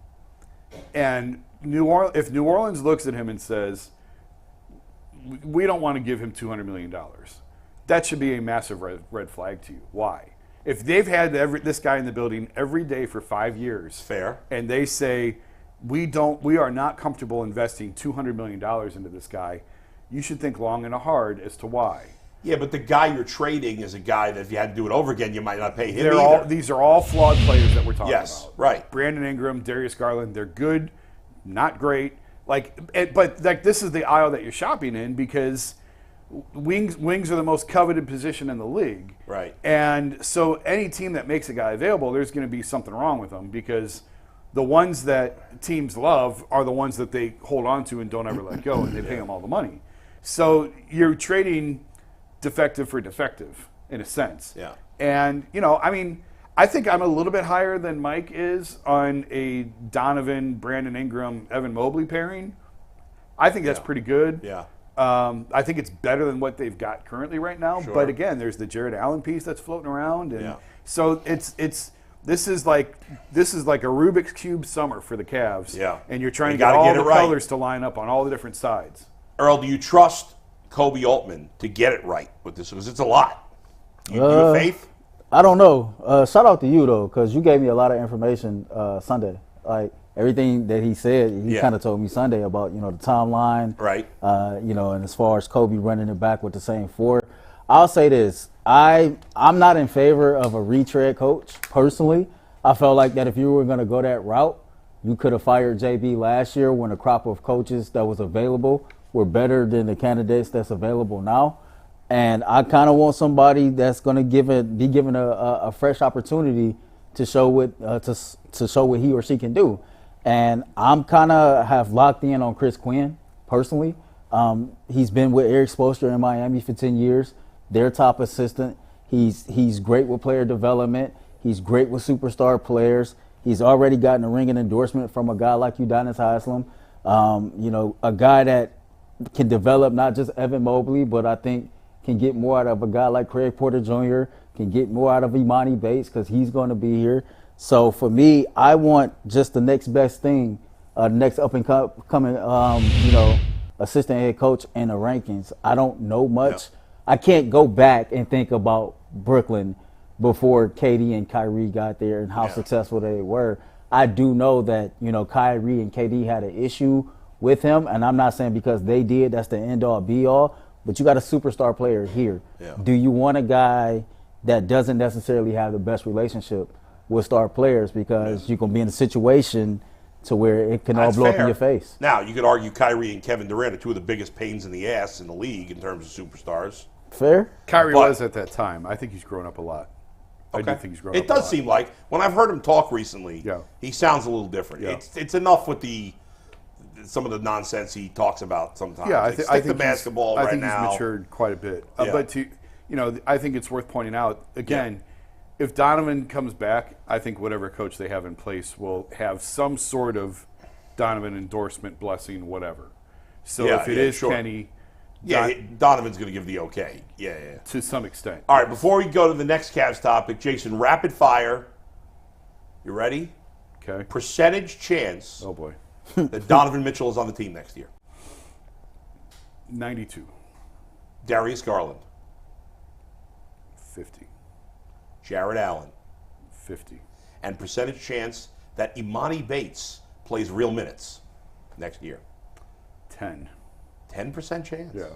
And if New Orleans looks at him and says, we don't want to give him $200 million, that should be a massive red flag to you. Why? If they've had this guy in the building every day for 5 years, fair, and they say, we are not comfortable investing $200 million into this guy, you should think long and hard as to why. Yeah, but the guy you're trading is a guy that if you had to do it over again, you might not pay him either. These are all flawed players that we're talking about. Yes, right. Brandon Ingram, Darius Garland, they're good, not great. But this is the aisle that you're shopping in because wings are the most coveted position in the league. Right. And so any team that makes a guy available, there's going to be something wrong with them because the ones that teams love are the ones that they hold on to and don't ever let go, and they pay them all the money. So you're trading defective for defective in a sense. Yeah. And, I think I'm a little bit higher than Mike is on a Donovan, Brandon Ingram, Evan Mobley pairing. I think that's pretty good. Yeah. I think it's better than what they've got currently right now. Sure. But again, there's the Jared Allen piece that's floating around, and so this is like a Rubik's Cube summer for the Cavs. Yeah. And you're trying to get all the colors to line up on all the different sides. Earl, do you trust Koby Altman to get it right with this? Because it's a lot. You have faith? I don't know. Shout out to you, though, because you gave me a lot of information Sunday. Like, everything that he said, he kind of told me Sunday about, the timeline. Right. And as far as Kobe running it back with the same 4. I'll say this. I'm not in favor of a retread coach, personally. I felt like that if you were going to go that route, you could have fired JB last year when a crop of coaches that was available were better than the candidates that's available now. And I kind of want somebody that's going to be given a fresh opportunity to show what to show what he or she can do. And I'm kind of have locked in on Chris Quinn personally. He's been with Eric Spoelstra in Miami for 10 years. Their top assistant. He's great with player development. He's great with superstar players. He's already gotten a ring and endorsement from a guy like Udonis Haslem. A guy that can develop not just Evan Mobley, but I think can get more out of a guy like Craig Porter Jr., can get more out of Imani Bates because he's going to be here. So for me, I want just the next best thing, next up-and-coming, assistant head coach in the rankings. I don't know much. I can't go back and think about Brooklyn before KD and Kyrie got there and how successful they were. I do know that, Kyrie and KD had an issue with him, and I'm not saying because they did, that's the end-all, be-all. but you got a superstar player here. Yeah. Do you want a guy that doesn't necessarily have the best relationship with star players because you can be in a situation to where it can all blow up in your face? Now, you could argue Kyrie and Kevin Durant are two of the biggest pains in the ass in the league in terms of superstars. Fair? Kyrie But- was at that time. I think he's grown up a lot. I do think he's grown up It a does lot. seem like, when I've heard him talk recently, Yeah. he sounds a little different. Yeah. It's enough with some of the nonsense he talks about sometimes. Yeah, Like, I stick think to basketball I right think now. he's matured quite a bit. Yeah. But I think it's worth pointing out again. If Donovan comes back, I think whatever coach they have in place will have some sort of Donovan endorsement, blessing, whatever. So Yeah, if it yeah, is sure. Kenny, Donovan's going to give the okay. Yeah. to some extent. All right, before we go to the next Cavs topic, Jason, rapid fire. You ready? Okay. Percentage chance Oh boy. that Donovan Mitchell is on the team next year. 92. Darius Garland. 50. Jared Allen. 50. And percentage chance that Imani Bates plays real minutes next year. 10. 10% chance? Yeah. All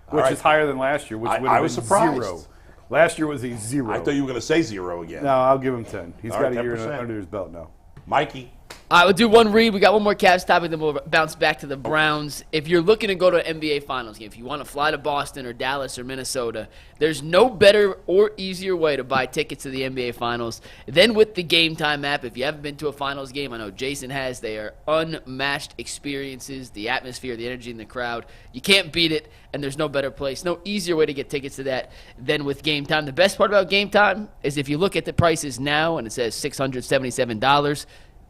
Which right. is higher than last year, which I would have was been surprised. 0. Last year was a 0. I thought you were going to say 0 again. No, I'll give him 10. He's All got right, a year 10%. under his belt now. Mikey. All right, we'll do one read. We got one more Cavs topic, then we'll bounce back to the Browns. If you're looking to go to an NBA Finals game, if you want to fly to Boston or Dallas or Minnesota, there's no better or easier way to buy tickets to the NBA Finals than with the GameTime app. If you haven't been to a Finals game, I know Jason has. They are unmatched experiences, the atmosphere, the energy in the crowd. You can't beat it, and there's no better place, no easier way to get tickets to that than with GameTime. The best part about GameTime is if you look at the prices now and it says $677,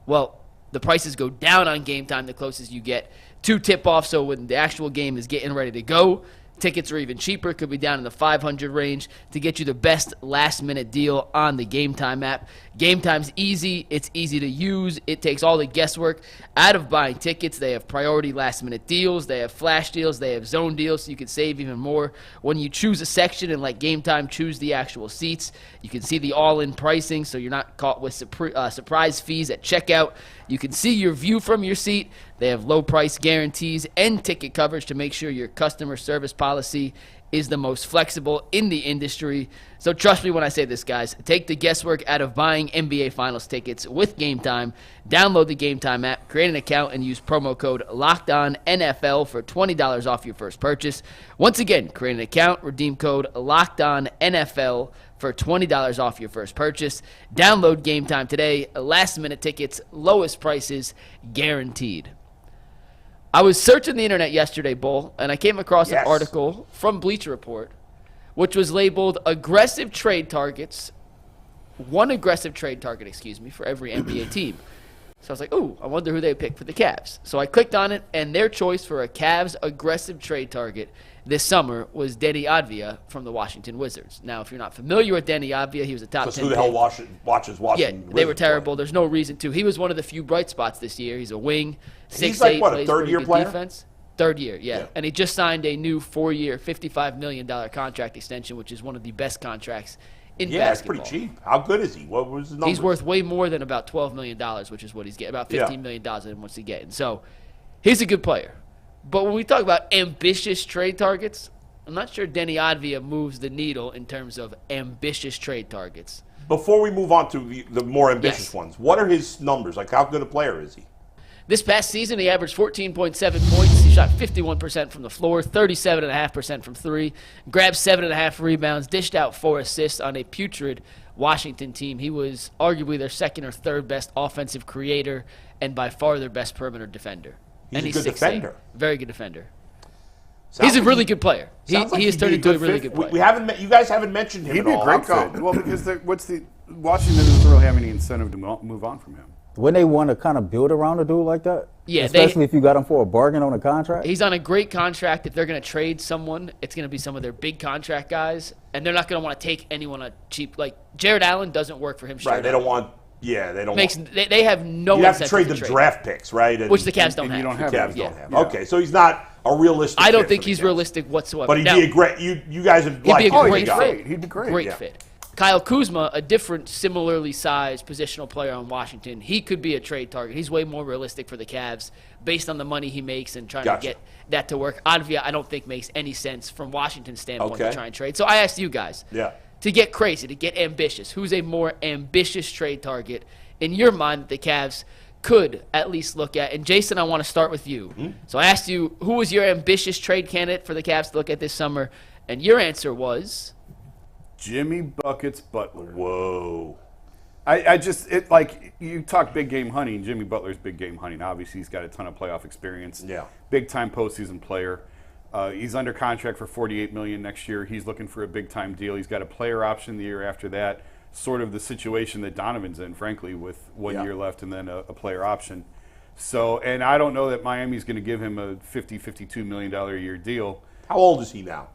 well, the prices go down on Game Time the closest you get to tip-off, so when the actual game is getting ready to go, tickets are even cheaper. Could be down in the 500 range to get you the best last-minute deal on the Game Time app. Game Time's easy. It's easy to use. It takes all the guesswork out of buying tickets. They have priority last-minute deals. They have flash deals. They have zone deals, so you can save even more. When you choose a section and let Game Time choose the actual seats, you can see the all-in pricing, so you're not caught with surprise fees at checkout. You can see your view from your seat. They have low price guarantees and ticket coverage to make sure your customer service policy is the most flexible in the industry. So trust me when I say this, guys. Take the guesswork out of buying NBA Finals tickets with Game Time. Download the Game Time app, create an account, and use promo code LOCKEDONNFL for $20 off your first purchase. Once again, create an account, redeem code LOCKEDONNFL for $20 off your first purchase. Download Game Time today. Last-minute tickets, lowest prices, guaranteed. I was searching the internet yesterday, Bull, and I came across an article from Bleacher Report, which was labeled aggressive trade targets, one aggressive trade target, for every NBA team. So I was like, ooh, I wonder who they picked for the Cavs. So I clicked on it, and their choice for a Cavs aggressive trade target this summer was Deni Avdija from the Washington Wizards. Now, if you're not familiar with Deni Avdija, he was a top 10 Who the hell pick. watches Washington? Yeah, they were Wizards terrible. play? There's no reason to. He was one of the few bright spots this year. He's a wing, 6'8", He's like, what, a plays third-year pretty good player? defense. Third year, yeah. Yeah. And he just signed a new 4-year, $55 million contract extension, which is one of the best contracts in basketball. It's pretty cheap. How good is he? What was his number? He's worth way more than about $12 million, which is what he's getting, about $15 million that he wants to get. And so he's a good player. But when we talk about ambitious trade targets, I'm not sure Deni Avdija moves the needle in terms of ambitious trade targets. Before we move on to the more ambitious Yes. ones, what are his numbers? Like, how good a player is he? This past season, he averaged 14.7 points. He shot 51% from the floor, 37.5% from three, grabbed 7.5 rebounds, dished out 4 assists on a putrid Washington team. He was arguably their second or third best offensive creator and by far their best perimeter defender. He's and a good 6'8". defender. Very good defender. Sounds He's a like really good player. He sounds like has he'd turned be into a good really fit. good player. We haven't. You guys haven't mentioned him He'd at be a all. great How come? fit. Well, because Washington doesn't really have any incentive to move on from him. Wouldn't they want to kind of build around a dude like that? Yeah, especially if you got him for a bargain on a contract. He's on a great contract. If they're going to trade someone, it's going to be some of their big contract guys, and they're not going to want to take anyone on cheap. Like Jared Allen doesn't work for him. Right. They don't want. Yeah, they don't. They have no. You have to incentive trade the draft picks, right? And which the Cavs don't and have. you don't the have Cavs them. don't have. Yeah. Okay, so he's not a realistic. I don't fit think for the he's Cavs. realistic whatsoever. But he'd Now, be a great. You guys would He'd like be a him. great guy. fit. He'd be great. Great Yeah. fit. Kyle Kuzma, a different, similarly sized positional player on Washington, he could be a trade target. He's way more realistic for the Cavs based on the money he makes and trying Gotcha. to that to work. Avdia, I don't think makes any sense from Washington's standpoint Okay. to try and trade. So I asked you guys, to get crazy, to get ambitious, who's a more ambitious trade target in your mind that the Cavs could at least look at? And Jason, I want to start with you. So I asked you, who was your ambitious trade candidate for the Cavs to look at this summer? And your answer was? Jimmy Buckets Butler. Whoa. Like you talk big game hunting. Jimmy Butler's big game hunting. Obviously, he's got a ton of playoff experience. Yeah. Big time postseason player. He's under contract for $48 million next year. He's looking for a big time deal. He's got a player option the year after that. Sort of the situation that Donovan's in, frankly, with 1 year left and then a player option. So, and I don't know that Miami's going to give him a $52 million a year deal. How old is he now?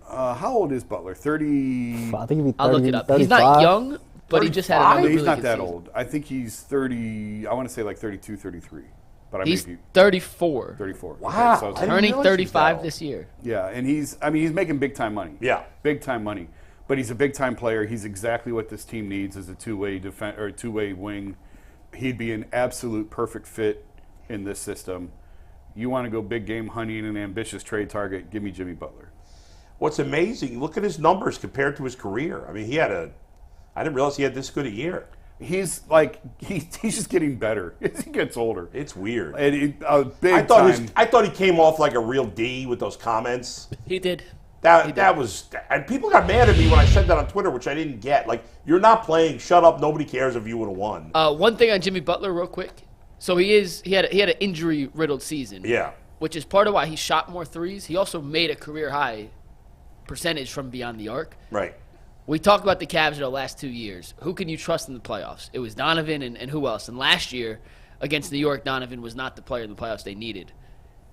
How old is Butler? 30. I think he'd be 30, I'll look it up. 35. He's not young, but he just had another really He's not good that season. old. I think he's 30. I want to say like 32, 33. But I He's may be 34. 34. Wow. Okay, so I was- I didn't Turning realize he was that 35 old. this year. yeah, and he's making big time money. Yeah. Big time money. But he's a big time player. He's exactly what this team needs as a two-way wing. He'd be an absolute perfect fit in this system. You want to go big game hunting and an ambitious trade target, give me Jimmy Butler. What's amazing, look at his numbers compared to his career. I mean, I didn't realize he had this good a year. He's just getting better as he gets older. It's weird. And I thought he came off like a real D with those comments. He did. That was, and people got mad at me when I said that on Twitter, which I didn't get. Like, you're not playing. Shut up. Nobody cares if you would have won. One thing on Jimmy Butler, real quick. So he had an injury riddled season. Yeah. Which is part of why he shot more threes. He also made a career high percentage from beyond the arc. Right. We talked about the Cavs in the last 2 years. Who can you trust in the playoffs? It was Donovan and who else? And last year against New York, Donovan was not the player in the playoffs they needed.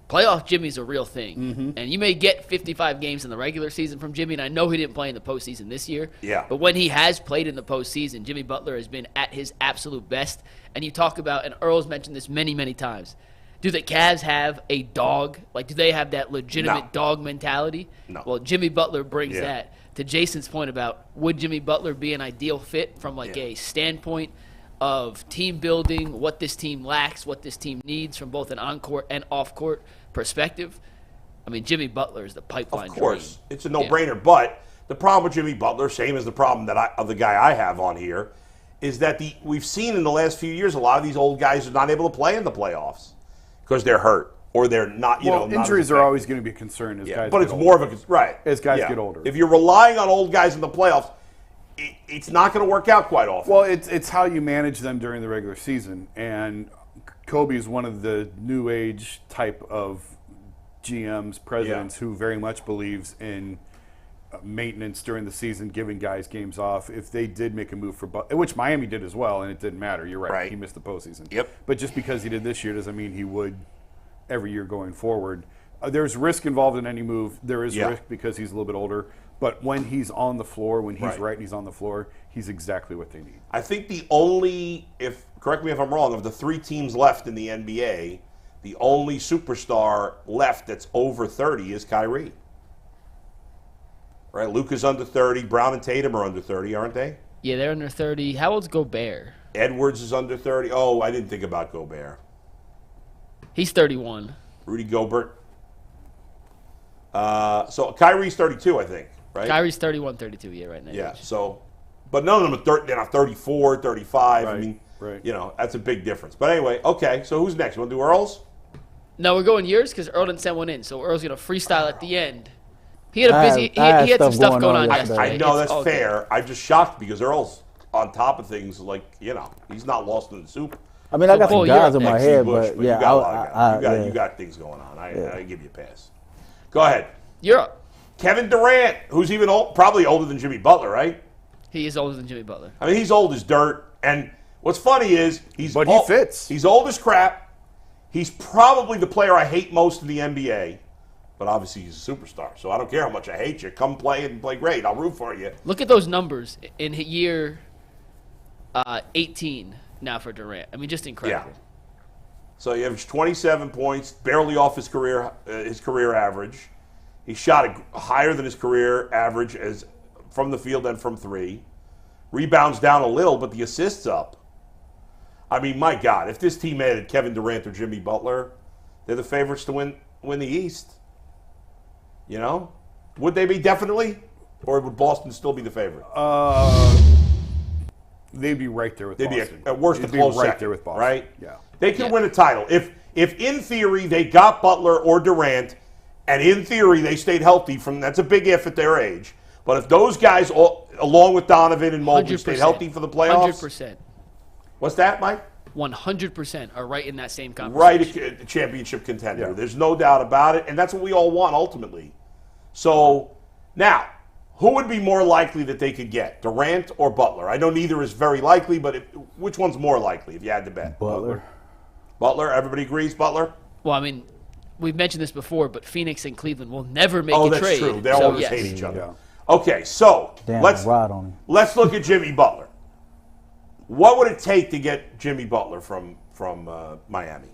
Playoff Jimmy's a real thing. And you may get 55 games in the regular season from Jimmy, and I know he didn't play in the postseason this year. Yeah. But when he has played in the postseason, Jimmy Butler has been at his absolute best. And you talk about, and Earl's mentioned this many, many times, do the Cavs have a dog? Like, do they have that legitimate dog mentality? No. Well, Jimmy Butler brings that. To Jason's point about would Jimmy Butler be an ideal fit from a standpoint of team building, what this team lacks, what this team needs from both an on-court and off-court perspective. I mean, Jimmy Butler is the pipeline. Of course. dream. It's a no-brainer. But the problem with Jimmy Butler, same as the problem of the guy I have on here, is that we've seen in the last few years a lot of these old guys are not able to play in the playoffs because they're hurt or they're not, not injuries as are always going to be a concern as guys but get it's older. more of a right As guys get older. If you're relying on old guys in the playoffs, it's not going to work out quite often. Well, it's how you manage them during the regular season. And Kobe is one of the new age type of GMs, presidents who very much believes in maintenance during the season, giving guys games off. If they did make a move for which Miami did as well, and it didn't matter. You're right. He missed the postseason. Yep. But just because he did this year doesn't mean he would every year going forward. There's risk involved in any move. There is risk because he's a little bit older. But when he's on the floor, when he's right and he's on the floor, he's exactly what they need. I think the only, correct me if I'm wrong, of the 3 teams left in the NBA, the only superstar left that's over 30 is Kyrie. Right? Luka's under 30. Brown and Tatum are under 30, aren't they? Yeah, they're under 30. How old's Gobert? Edwards is under 30. Oh, I didn't think about Gobert. He's 31. Rudy Gobert. So Kyrie's 32, I think, right? Kyrie's 31, 32 right now. Yeah, so, but none of them are they're not 34, 35. I mean, right. That's a big difference. But anyway, okay, so who's next? You want to do Earl's? No, we're going yours because Earl didn't send one in. So Earl's going to freestyle at the end. He had a busy, he had some stuff going on yesterday. I know, It's that's all fair. good. I'm just shocked because Earl's on top of things like, he's not lost in the soup. I mean, I got Paul, some you're guys up in my next. head, Bush, but yeah, you got a lot of guys. You got things going on. I give you a pass. Go ahead. You're up. Kevin Durant, who's even probably older than Jimmy Butler, right? He is older than Jimmy Butler. I mean, he's old as dirt. And what's funny is he fits. He's old as crap. He's probably the player I hate most in the NBA. But obviously he's a superstar. So I don't care how much I hate you. Come play and play great. I'll root for you. Look at those numbers in year 18 now for Durant. I mean, just incredible. Yeah. So he averaged 27 points, barely off his career average. He shot higher than his career average as from the field and from 3. Rebounds down a little, but the assists up. I mean, my God, if this team added Kevin Durant or Jimmy Butler, they're the favorites to win win the East. You know? Would they be definitely? Or would Boston still be the favorite? They'd be right there with They'd Boston. be at worst a They'd be close right second, there with Boston. right? Yeah. They could win a title. If in theory they got Butler or Durant, and in theory they stayed healthy that's a big if at their age. But if those guys, along with Donovan and Mobley, 100%. stayed healthy for the playoffs. 100%. What's that, Mike? 100% are right in that same conversation. Right, a championship contender. Yeah. There's no doubt about it, and that's what we all want ultimately. So, now, who would be more likely that they could get, Durant or Butler? I know neither is very likely, but which one's more likely if you had to bet? Butler. Butler, everybody agrees, Butler? Well, I mean, we've mentioned this before, but Phoenix and Cleveland will never make Oh, a that's trade. true. They So, always yes. hate each other. Yeah. Okay, so Damn, let's ride on him. look at Jimmy Butler. What would it take to get Jimmy Butler from Miami?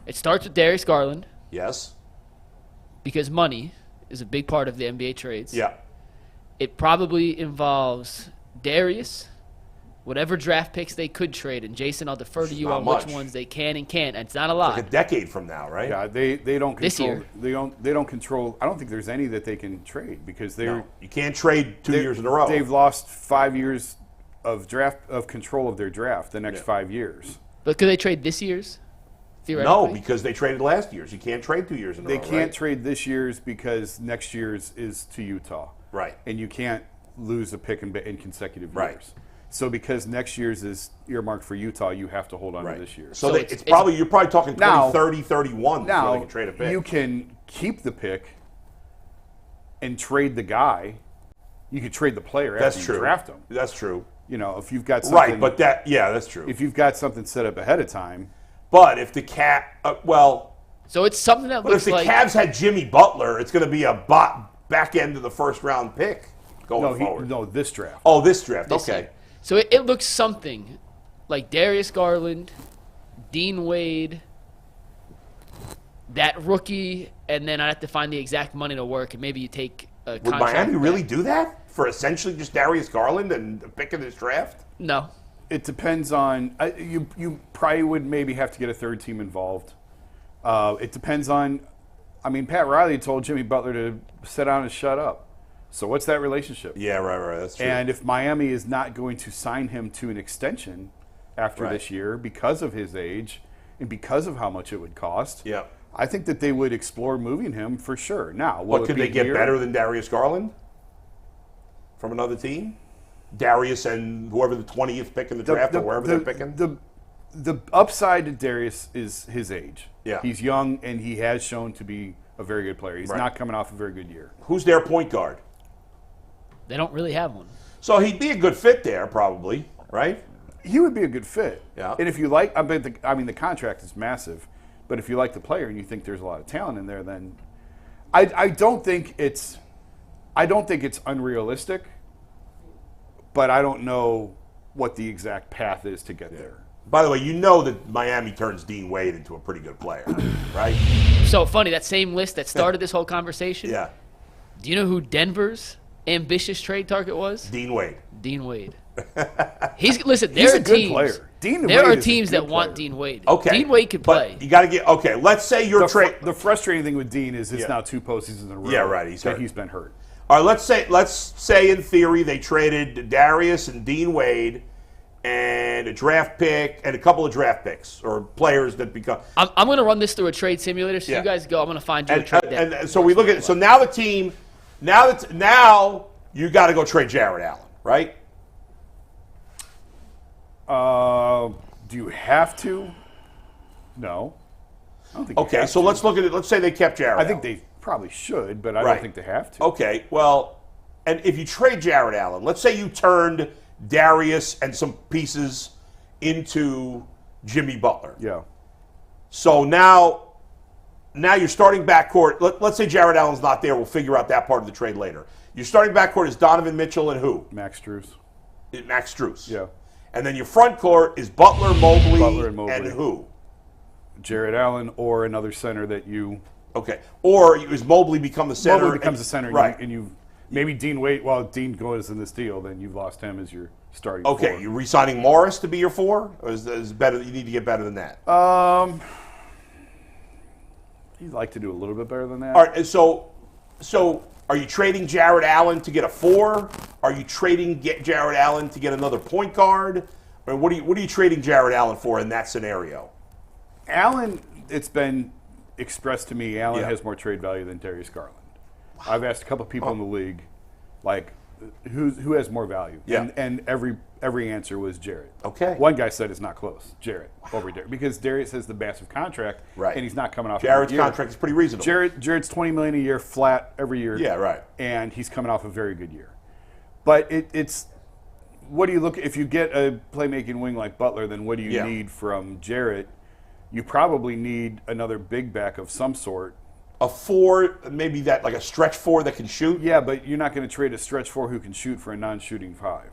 It starts with Darius Garland Yes? because money is a big part of the NBA trades. Yeah. It probably involves Darius, whatever draft picks they could trade, and Jason, I'll defer to you not on much. which ones they can and can't. And it's not a lot. Like a decade from now, right? Yeah, they don't control. This year. They don't control. I don't think there's any that they can trade because they're No, you can't trade 2 years in a row. They've lost 5 years of control of their draft the next 5 years. But could they trade this year's? No, Theoretically? because they traded last year's. You can't trade 2 years in a They row. can't right? trade this year's because next year's is to Utah. Right. And you can't lose a pick in consecutive Right. years. So because next year's is earmarked for Utah, you have to hold on Right. to this year's. So, So they, it's you're probably talking 20, Now- 30, 31 before now they can trade a pick. you can keep the pick and trade the guy. You could trade the player That's after true. you draft him. That's true. You know, if you've got something, Right, but that's true. if you've got something set up ahead of time, But if the So it's something that but if looks the like Cavs had Jimmy Butler, it's going to be a back end of the first round pick going forward. no, this draft. Oh, this draft. this Okay. year. So it looks something like Darius Garland, Dean Wade, that rookie, and then I have to find the exact money to work, and maybe you take a Would contract Miami back. really do that for essentially just Darius Garland and a pick in this draft? No. It depends on you. Probably would maybe have to get a third team involved. It depends on. I mean, Pat Riley told Jimmy Butler to sit down and shut up. So what's that relationship? Yeah, right. That's true. And if Miami is not going to sign him to an extension after Right. this year because of his age and because of how much it would cost, yeah. I think that they would explore moving him for sure. Now, will What it could be they get here? better than Darius Garland from another team? Darius and whoever the 20th pick in the draft or wherever they're picking? The upside to Darius is his age. Yeah. He's young and he has shown to be a very good player. He's Right. not coming off a very good year. Who's their point guard? They don't really have one. So he'd be a good fit there, probably, right? He would be a good fit. Yeah. And if you like, I mean, the contract is massive, but if you like the player and you think there's a lot of talent in there, then I don't think it's unrealistic, but I don't know what the exact path is to get there. By the way, you know that Miami turns Dean Wade into a pretty good player, right? So funny, that same list that started this whole conversation. Yeah. Do you know who Denver's ambitious trade target was? Dean Wade. Dean Wade. Listen, He's there a are good teams. player. Dean There Wade are is a teams good that want player. Dean Wade. Okay. Dean Wade could play. But you got to get, okay, let's say you're The frustrating thing with Dean is it's Yeah. now 2 postseasons in a row Yeah, right, he's that hurt. he's been hurt. All right, let's say in theory they traded Darius and Dean Wade and a draft pick and a couple of draft picks or players that become. I'm going to run this through a trade simulator, so Yeah. you guys go. I'm going to find you a trade. And so we look at so now the team, now you got to go trade Jared Allen, right? Do you have to? No. I don't think. you Okay, have so to. let's look at it. Let's say they kept Jared. I think Allen. they probably should, but I Right. don't think they have to. Okay, well, and if you trade Jared Allen, let's say you turned Darius and some pieces into Jimmy Butler. Yeah. So now you're starting backcourt. Let's say Jared Allen's not there. We'll figure out that part of the trade later. Your starting backcourt is Donovan Mitchell and who? Max Strus. Max Strus. Yeah. And then your front court is Butler, Mobley, and who? Jared Allen or another center that you. Okay. Or is Mobley become the center? Mobley becomes a center, right? and you maybe Dean Wade. Well, Dean goes in this deal, then you've lost him as your starting. Okay, four. you re-signing Morris to be your 4, or is better? You need to get better than that. He'd like to do a little bit better than that. All right, and so are you trading Jared Allen to get a 4? Are you trading Jared Allen to get another point guard? Or what are you trading Jared Allen for in that scenario? Allen, it's been expressed to me, Allen Yeah. has more trade value than Darius Garland. I've asked a couple people in the league, like, who has more value? Yeah. And every answer was Jarrett. Okay. One guy said it's not close, Jarrett, over Darius. Because Darius has the massive contract, Right. and he's not coming off Jared's a good year. contract is pretty reasonable. Jarrett's $20 million a year flat every year. Yeah, right. And he's coming off a very good year. But it's what do you look if you get a playmaking wing like Butler, then what do you need from Jarrett? You probably need another big back of some sort. A 4, maybe that like a stretch 4 that can shoot. Yeah, but you're not going to trade a stretch 4 who can shoot for a non-shooting 5.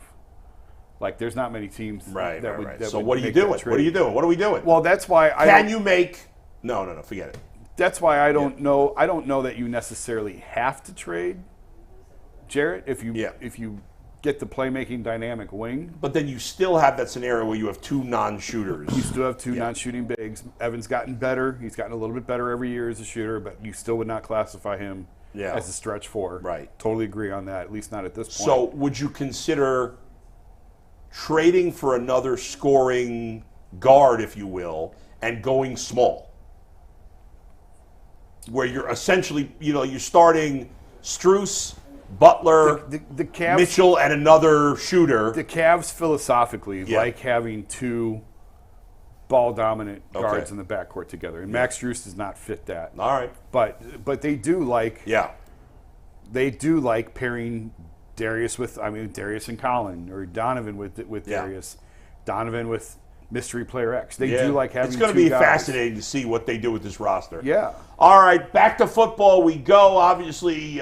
Like, there's not many teams Right. that would. That So would what are you make that doing? trade. What are you doing? What are we doing? Well, that's why I Can don't- you make? No, forget it. That's why I don't know. I don't know that you necessarily have to trade Jarrett if you get the playmaking dynamic wing. But then you still have that scenario where you have 2 non-shooters. You still have 2 non-shooting bigs. Evan's gotten better. He's gotten a little bit better every year as a shooter, but you still would not classify him as a stretch 4. Right. Totally agree on that, at least not at this point. So would you consider trading for another scoring guard, if you will, and going small? Where you're essentially, you're starting Strus, Butler, the Cavs, Mitchell, and another shooter. The Cavs philosophically like having 2 ball-dominant guards in the backcourt together, and Max Strus does not fit that. All right. But they do like pairing Darius and Colin, or Donovan with Darius, Donovan with mystery player X. They do like having. It's going to 2 be guys. fascinating to see what they do with this roster. Yeah. All right, back to football we go. Obviously,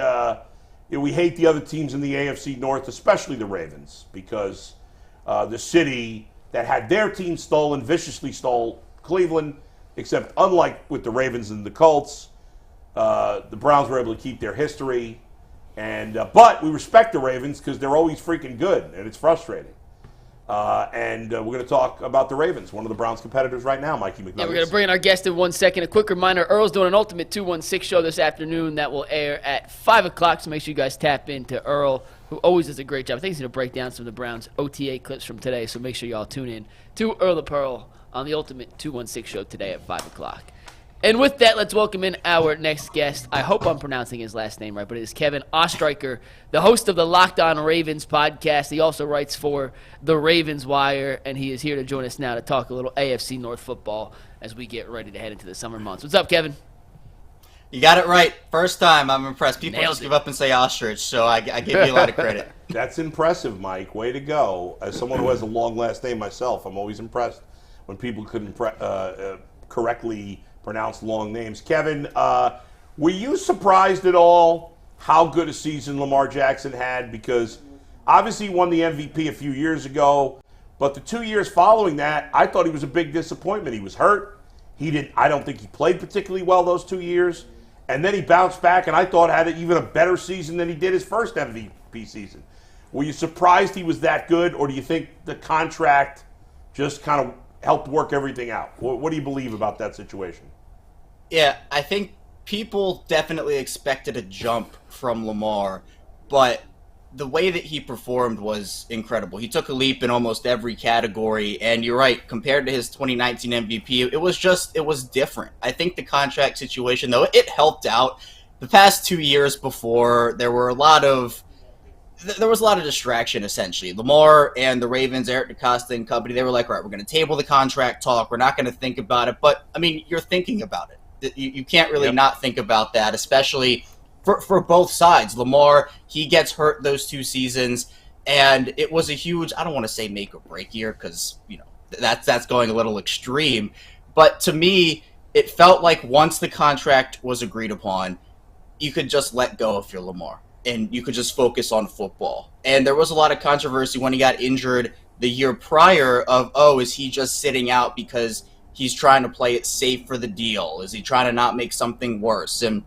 we hate the other teams in the AFC North, especially the Ravens, because the city that had their team stolen viciously stole Cleveland, except unlike with the Ravens and the Colts, the Browns were able to keep their history. But we respect the Ravens because they're always freaking good, and it's frustrating. We're going to talk about the Ravens, one of the Browns' competitors right now, Mikey McNuggets. Yeah, we're going to bring in our guest in 1 second. A quick reminder, Earl's doing an Ultimate 216 show this afternoon that will air at 5 o'clock, so make sure you guys tap into Earl, who always does a great job. I think he's going to break down some of the Browns' OTA clips from today, so make sure you all tune in to Earl the Pearl on the Ultimate 216 show today at 5 o'clock. And with that, let's welcome in our next guest. I hope I'm pronouncing his last name right, but it is Kevin Ostreicher, the host of the Locked On Ravens podcast. He also writes for the Ravens Wire, and he is here to join us now to talk a little AFC North football as we get ready to head into the summer months. What's up, Kevin? You got it right. First time. I'm impressed. People Nailed just it. give up and say ostrich, so I give you a lot of credit. That's impressive, Mike. Way to go. As someone who has a long last name myself, I'm always impressed when people couldn't correctly pronounce long names. Kevin, were you surprised at all how good a season Lamar Jackson had? Because obviously he won the MVP a few years ago, but the 2 years following that, I thought he was a big disappointment. He was hurt. I don't think he played particularly well those 2 years. And then he bounced back, and I thought had even a better season than he did his first MVP season. Were you surprised he was that good, or do you think the contract just kind of helped work everything out? What do you believe about that situation? Yeah, I think people definitely expected a jump from Lamar, but the way that he performed was incredible. He took a leap in almost every category, and you're right, compared to his 2019 MVP, it was different. I think the contract situation, though, it helped out. The past 2 years before, there was a lot of distraction, essentially. Lamar and the Ravens, Eric DeCosta and company, they were like, all right, we're going to table the contract talk. We're not going to think about it. But, I mean, you're thinking about it. You can't really not think about that, especially for both sides. Lamar, he gets hurt those 2 seasons, and it was a huge, I don't want to say make or break year because, that's going a little extreme. But to me, it felt like once the contract was agreed upon, you could just let go of your Lamar, and you could just focus on football. And there was a lot of controversy when he got injured the year prior of, is he just sitting out because he's trying to play it safe for the deal? Is he trying to not make something worse? And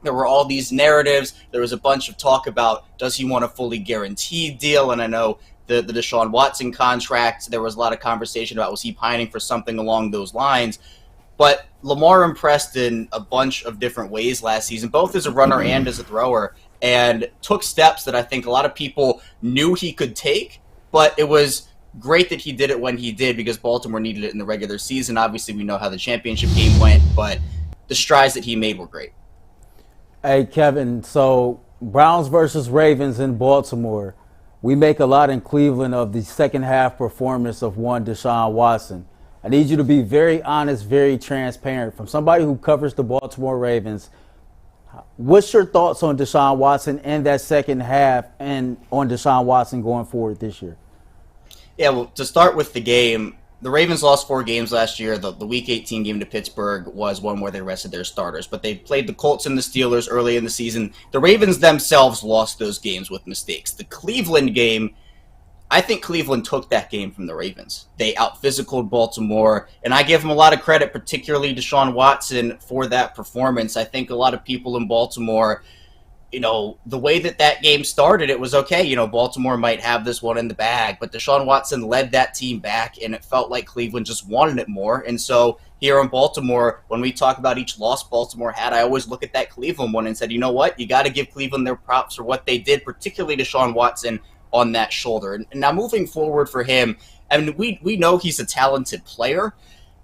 there were all these narratives. There was a bunch of talk about, does he want a fully guaranteed deal? And I know the Deshaun Watson contract, there was a lot of conversation about, was he pining for something along those lines? But Lamar impressed in a bunch of different ways last season, both as a runner and as a thrower, and took steps that I think a lot of people knew he could take, but it was great that he did it when he did because Baltimore needed it in the regular season. Obviously, we know how the championship game went, but the strides that he made were great. Hey, Kevin, so Browns versus Ravens in Baltimore. We make a lot in Cleveland of the second half performance of one Deshaun Watson. I need you to be very honest, very transparent. From somebody who covers the Baltimore Ravens, what's your thoughts on Deshaun Watson and that second half and on Deshaun Watson going forward this year? Yeah, well, to start with the game, the Ravens lost 4 games last year. The Week 18 game to Pittsburgh was one where they rested their starters. But they played the Colts and the Steelers early in the season. The Ravens themselves lost those games with mistakes. The Cleveland game, I think Cleveland took that game from the Ravens. They out-physicaled Baltimore, and I give them a lot of credit, particularly Deshaun Watson, for that performance. I think a lot of people in Baltimore, the way that game started, it was okay. Baltimore might have this one in the bag, but Deshaun Watson led that team back, and it felt like Cleveland just wanted it more. And so here in Baltimore, when we talk about each loss Baltimore had, I always look at that Cleveland one and said, you know what? You got to give Cleveland their props for what they did, particularly Deshaun Watson on that shoulder. And now moving forward for him, I mean, we know he's a talented player,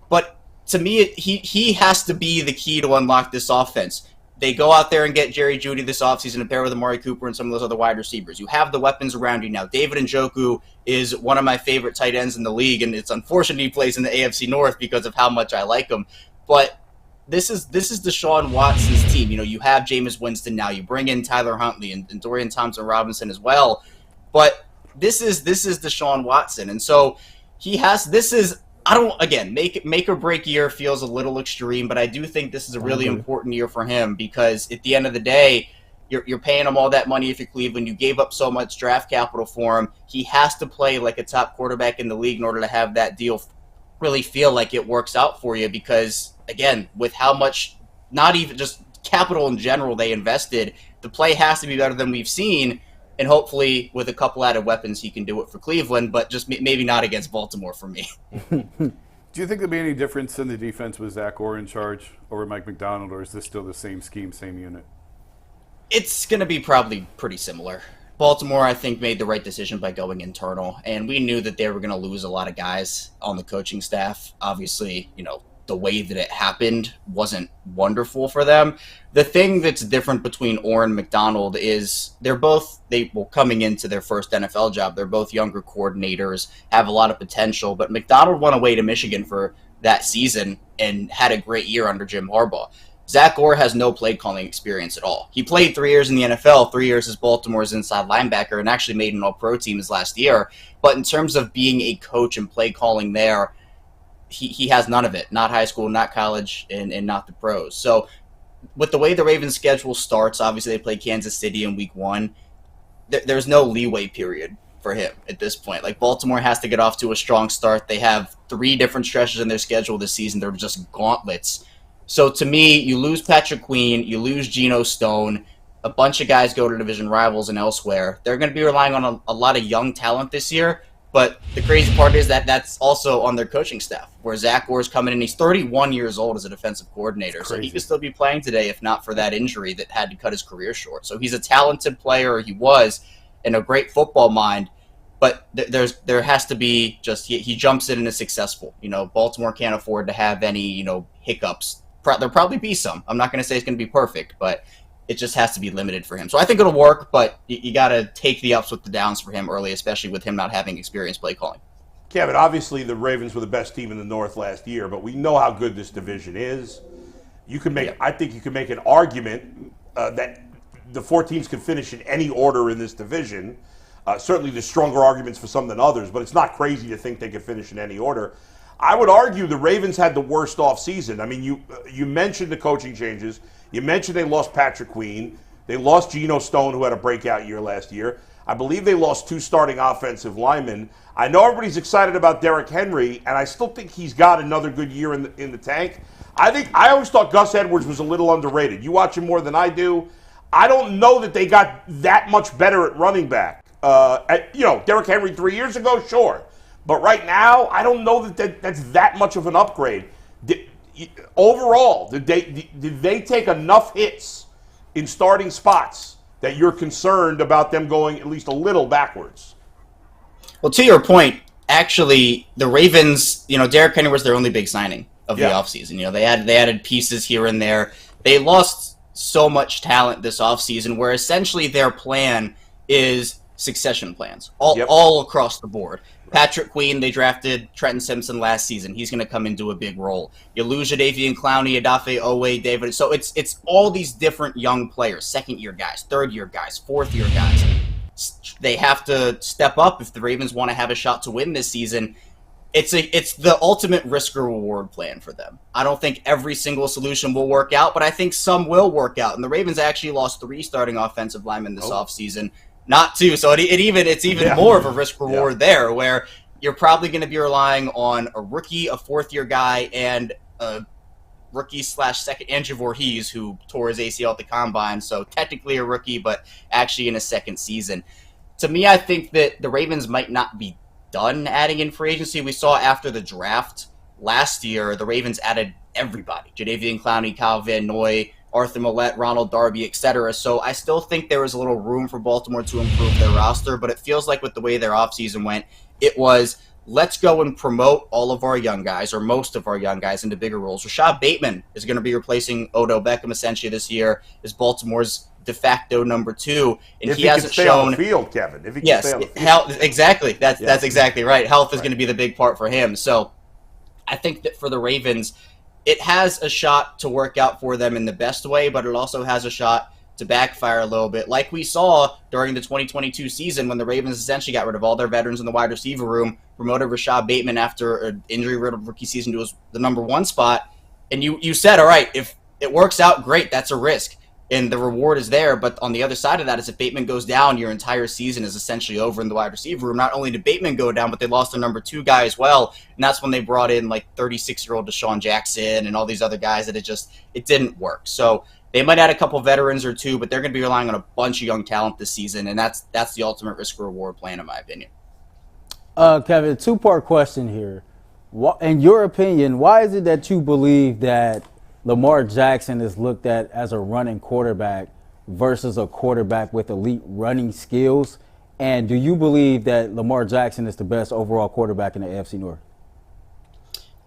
but to me, he has to be the key to unlock this offense. They go out there and get Jerry Jeudy this offseason and pair with Amari Cooper and some of those other wide receivers. You have the weapons around you now. David Njoku is one of my favorite tight ends in the league, and it's unfortunate he plays in the AFC North because of how much I like him. But this is Deshaun Watson's team. You have Jameis Winston now. You bring in Tyler Huntley and Dorian Thompson-Robinson as well. But this is Deshaun Watson. And so make or break year feels a little extreme, but I do think this is a really important year for him because at the end of the day, you're paying him all that money if you're Cleveland. You gave up so much draft capital for him. He has to play like a top quarterback in the league in order to have that deal really feel like it works out for you because, again, with how much, not even just capital in general they invested, the play has to be better than we've seen. And hopefully, with a couple added weapons, he can do it for Cleveland, but just maybe not against Baltimore for me. Do you think there'll be any difference in the defense with Zach Orr in charge over Mike McDonald, or is this still the same scheme, same unit? It's going to be probably pretty similar. Baltimore, I think, made the right decision by going internal, and we knew that they were going to lose a lot of guys on the coaching staff. Obviously, the way that it happened wasn't wonderful for them. The thing that's different between Orr and McDonald is coming into their first NFL job, they're both younger coordinators, have a lot of potential, but McDonald went away to Michigan for that season and had a great year under Jim Harbaugh. Zach Orr has no play calling experience at all. He played 3 years in the NFL, 3 years as Baltimore's inside linebacker, and actually made an all-pro team his last year. But in terms of being a coach and play calling there, he has none of it. Not high school, not college, and not the pros. So with the way the Ravens' schedule starts, obviously they play Kansas City in week 1. There's no leeway period for him at this point. Like, Baltimore has to get off to a strong start. They have 3 different stretches in their schedule this season. They're just gauntlets. So to me, you lose Patrick Queen, you lose Geno Stone, a bunch of guys go to division rivals and elsewhere. They're going to be relying on a lot of young talent this year. But the crazy part is that that's also on their coaching staff, where Zach Orr's coming in. He's 31 years old as a defensive coordinator, so he could still be playing today if not for that injury that had to cut his career short. So he's a talented player, he was, and a great football mind, but there has to be just he jumps in and is successful. Baltimore can't afford to have any hiccups. There'll probably be some. I'm not going to say it's going to be perfect, but it just has to be limited for him. So I think it'll work, but you got to take the ups with the downs for him early, especially with him not having experience play calling. Kevin, obviously the Ravens were the best team in the North last year, but we know how good this division is. I think you can make an argument that the 4 teams can finish in any order in this division. Certainly there's stronger arguments for some than others, but it's not crazy to think they could finish in any order. I would argue the Ravens had the worst offseason. I mean, you mentioned the coaching changes. You mentioned they lost Patrick Queen. They lost Geno Stone, who had a breakout year last year. I believe they lost 2 starting offensive linemen. I know everybody's excited about Derrick Henry, and I still think he's got another good year in the tank. I always thought Gus Edwards was a little underrated. You watch him more than I do. I don't know that they got that much better at running back. Derrick Henry 3 years ago, sure. But right now, I don't know that's that much of an upgrade. overall, did they take enough hits in starting spots that you're concerned about them going at least a little backwards? Well, to your point, actually, the Ravens, Derrick Henry was their only big signing of the offseason. They added pieces here and there. They lost so much talent this offseason where essentially their plan is succession plans all across the board. Patrick Queen, they drafted Trenton Simpson last season. He's going to come into a big role. You lose Jadeveon Clowney, Odafe Owe, David. So it's all these different young players, second-year guys, third-year guys, fourth-year guys. They have to step up if the Ravens want to have a shot to win this season. It's the ultimate risk or reward plan for them. I don't think every single solution will work out, but I think some will work out. And the Ravens actually lost 3 starting offensive linemen this offseason, not 2. So it's even more of a risk reward there, where you're probably going to be relying on a rookie, a fourth-year guy, and a rookie/second, Andrew Voorhees, who tore his ACL at the Combine. So technically a rookie, but actually in his second season. To me, I think that the Ravens might not be done adding in free agency. We saw after the draft last year, the Ravens added everybody. Jadeveon Clowney, Kyle Van Noy, Arthur Millette, Ronald Darby, etc. So I still think there was a little room for Baltimore to improve their roster, but it feels like with the way their offseason went, it was, let's go and promote all of our young guys, or most of our young guys, into bigger roles. Rashad Bateman is going to be replacing Odell Beckham essentially this year as Baltimore's de facto number 2, and if he hasn't shown on the field, Kevin. If he can stay on the field. Health, exactly. That's exactly right. Health is going to be the big part for him. So I think that for the Ravens, it has a shot to work out for them in the best way, but it also has a shot to backfire a little bit, like we saw during the 2022 season when the Ravens essentially got rid of all their veterans in the wide receiver room, promoted Rashad Bateman after an injury-riddled rookie season to the number 1 spot, and you said, all right, if it works out, great, that's a risk. And the reward is there, but on the other side of that is if Bateman goes down, your entire season is essentially over in the wide receiver room. Not only did Bateman go down, but they lost their number 2 guy as well, and that's when they brought in like 36-year-old Deshaun Jackson and all these other guys that it didn't work. So they might add a couple veterans or 2, but they're going to be relying on a bunch of young talent this season, and that's the ultimate risk-reward plan in my opinion. Kevin, 2-part question here. In your opinion, why is it that you believe that Lamar Jackson is looked at as a running quarterback versus a quarterback with elite running skills? And do you believe that Lamar Jackson is the best overall quarterback in the AFC North?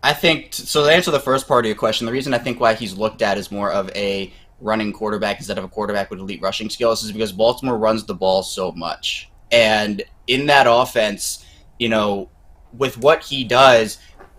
I think, so to answer the first part of your question, the reason I think why he's looked at as more of a running quarterback instead of a quarterback with elite rushing skills is because Baltimore runs the ball so much. And in that offense, with what he does,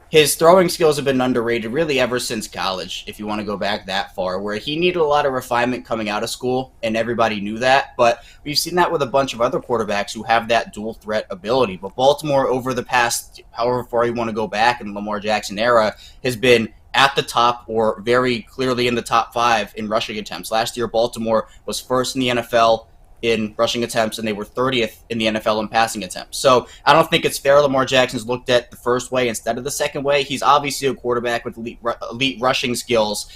his throwing skills have been underrated really ever since college, if you want to go back that far, where he needed a lot of refinement coming out of school, and everybody knew that. But we've seen that with a bunch of other quarterbacks who have that dual threat ability. But Baltimore, over the past, however far you want to go back in the Lamar Jackson era, has been at the top or very clearly in the top 5 in rushing attempts. Last year, Baltimore was first in the NFL in rushing attempts, and they were 30th in the NFL in passing attempts. So I don't think it's fair Lamar Jackson's looked at the first way instead of the second way. He's obviously a quarterback with elite rushing skills,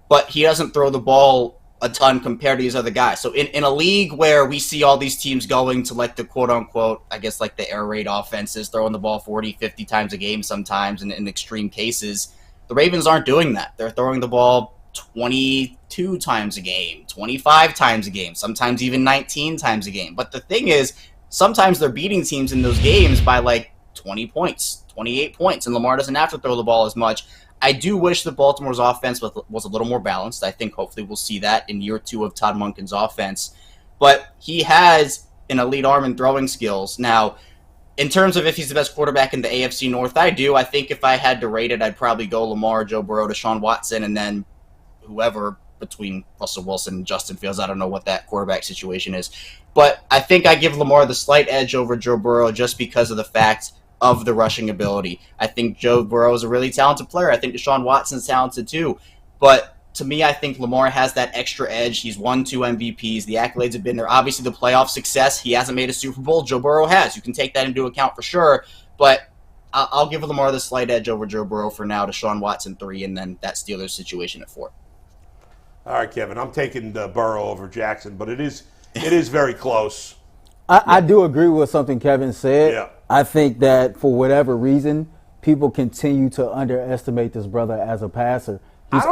but he doesn't throw the ball a ton compared to these other guys. So in a league where we see all these teams going to like the quote-unquote, I guess like the air raid offenses, throwing the ball 40, 50 times a game sometimes in extreme cases, the Ravens aren't doing that. They're throwing the ball 22 times a game, 25 times a game, sometimes even 19 times a game. But the thing is, sometimes they're beating teams in those games by like 20 points, 28 points, and Lamar doesn't have to throw the ball as much. I do wish that Baltimore's offense was a little more balanced. I think hopefully we'll see that in year 2 of Todd Monken's offense. But he has an elite arm and throwing skills. Now, in terms of if he's the best quarterback in the AFC North, I do. I think if I had to rate it, I'd probably go Lamar, Joe Burrow, Deshaun Watson, and then whoever between Russell Wilson and Justin Fields. I don't know what that quarterback situation is. But I think I give Lamar the slight edge over Joe Burrow just because of the fact of the rushing ability. I think Joe Burrow is a really talented player. I think Deshaun Watson's talented too. But to me, I think Lamar has that extra edge. He's won 2 MVPs. The accolades have been there. Obviously, the playoff success, he hasn't made a Super Bowl. Joe Burrow has. You can take that into account for sure. But I'll give Lamar the slight edge over Joe Burrow for now. Deshaun Watson 3, and then that Steelers situation at 4. All right, Kevin, I'm taking Burrow over Jackson, but it is very close. I do agree with something Kevin said. Yeah. I think that for whatever reason, people continue to underestimate this brother as a passer. He's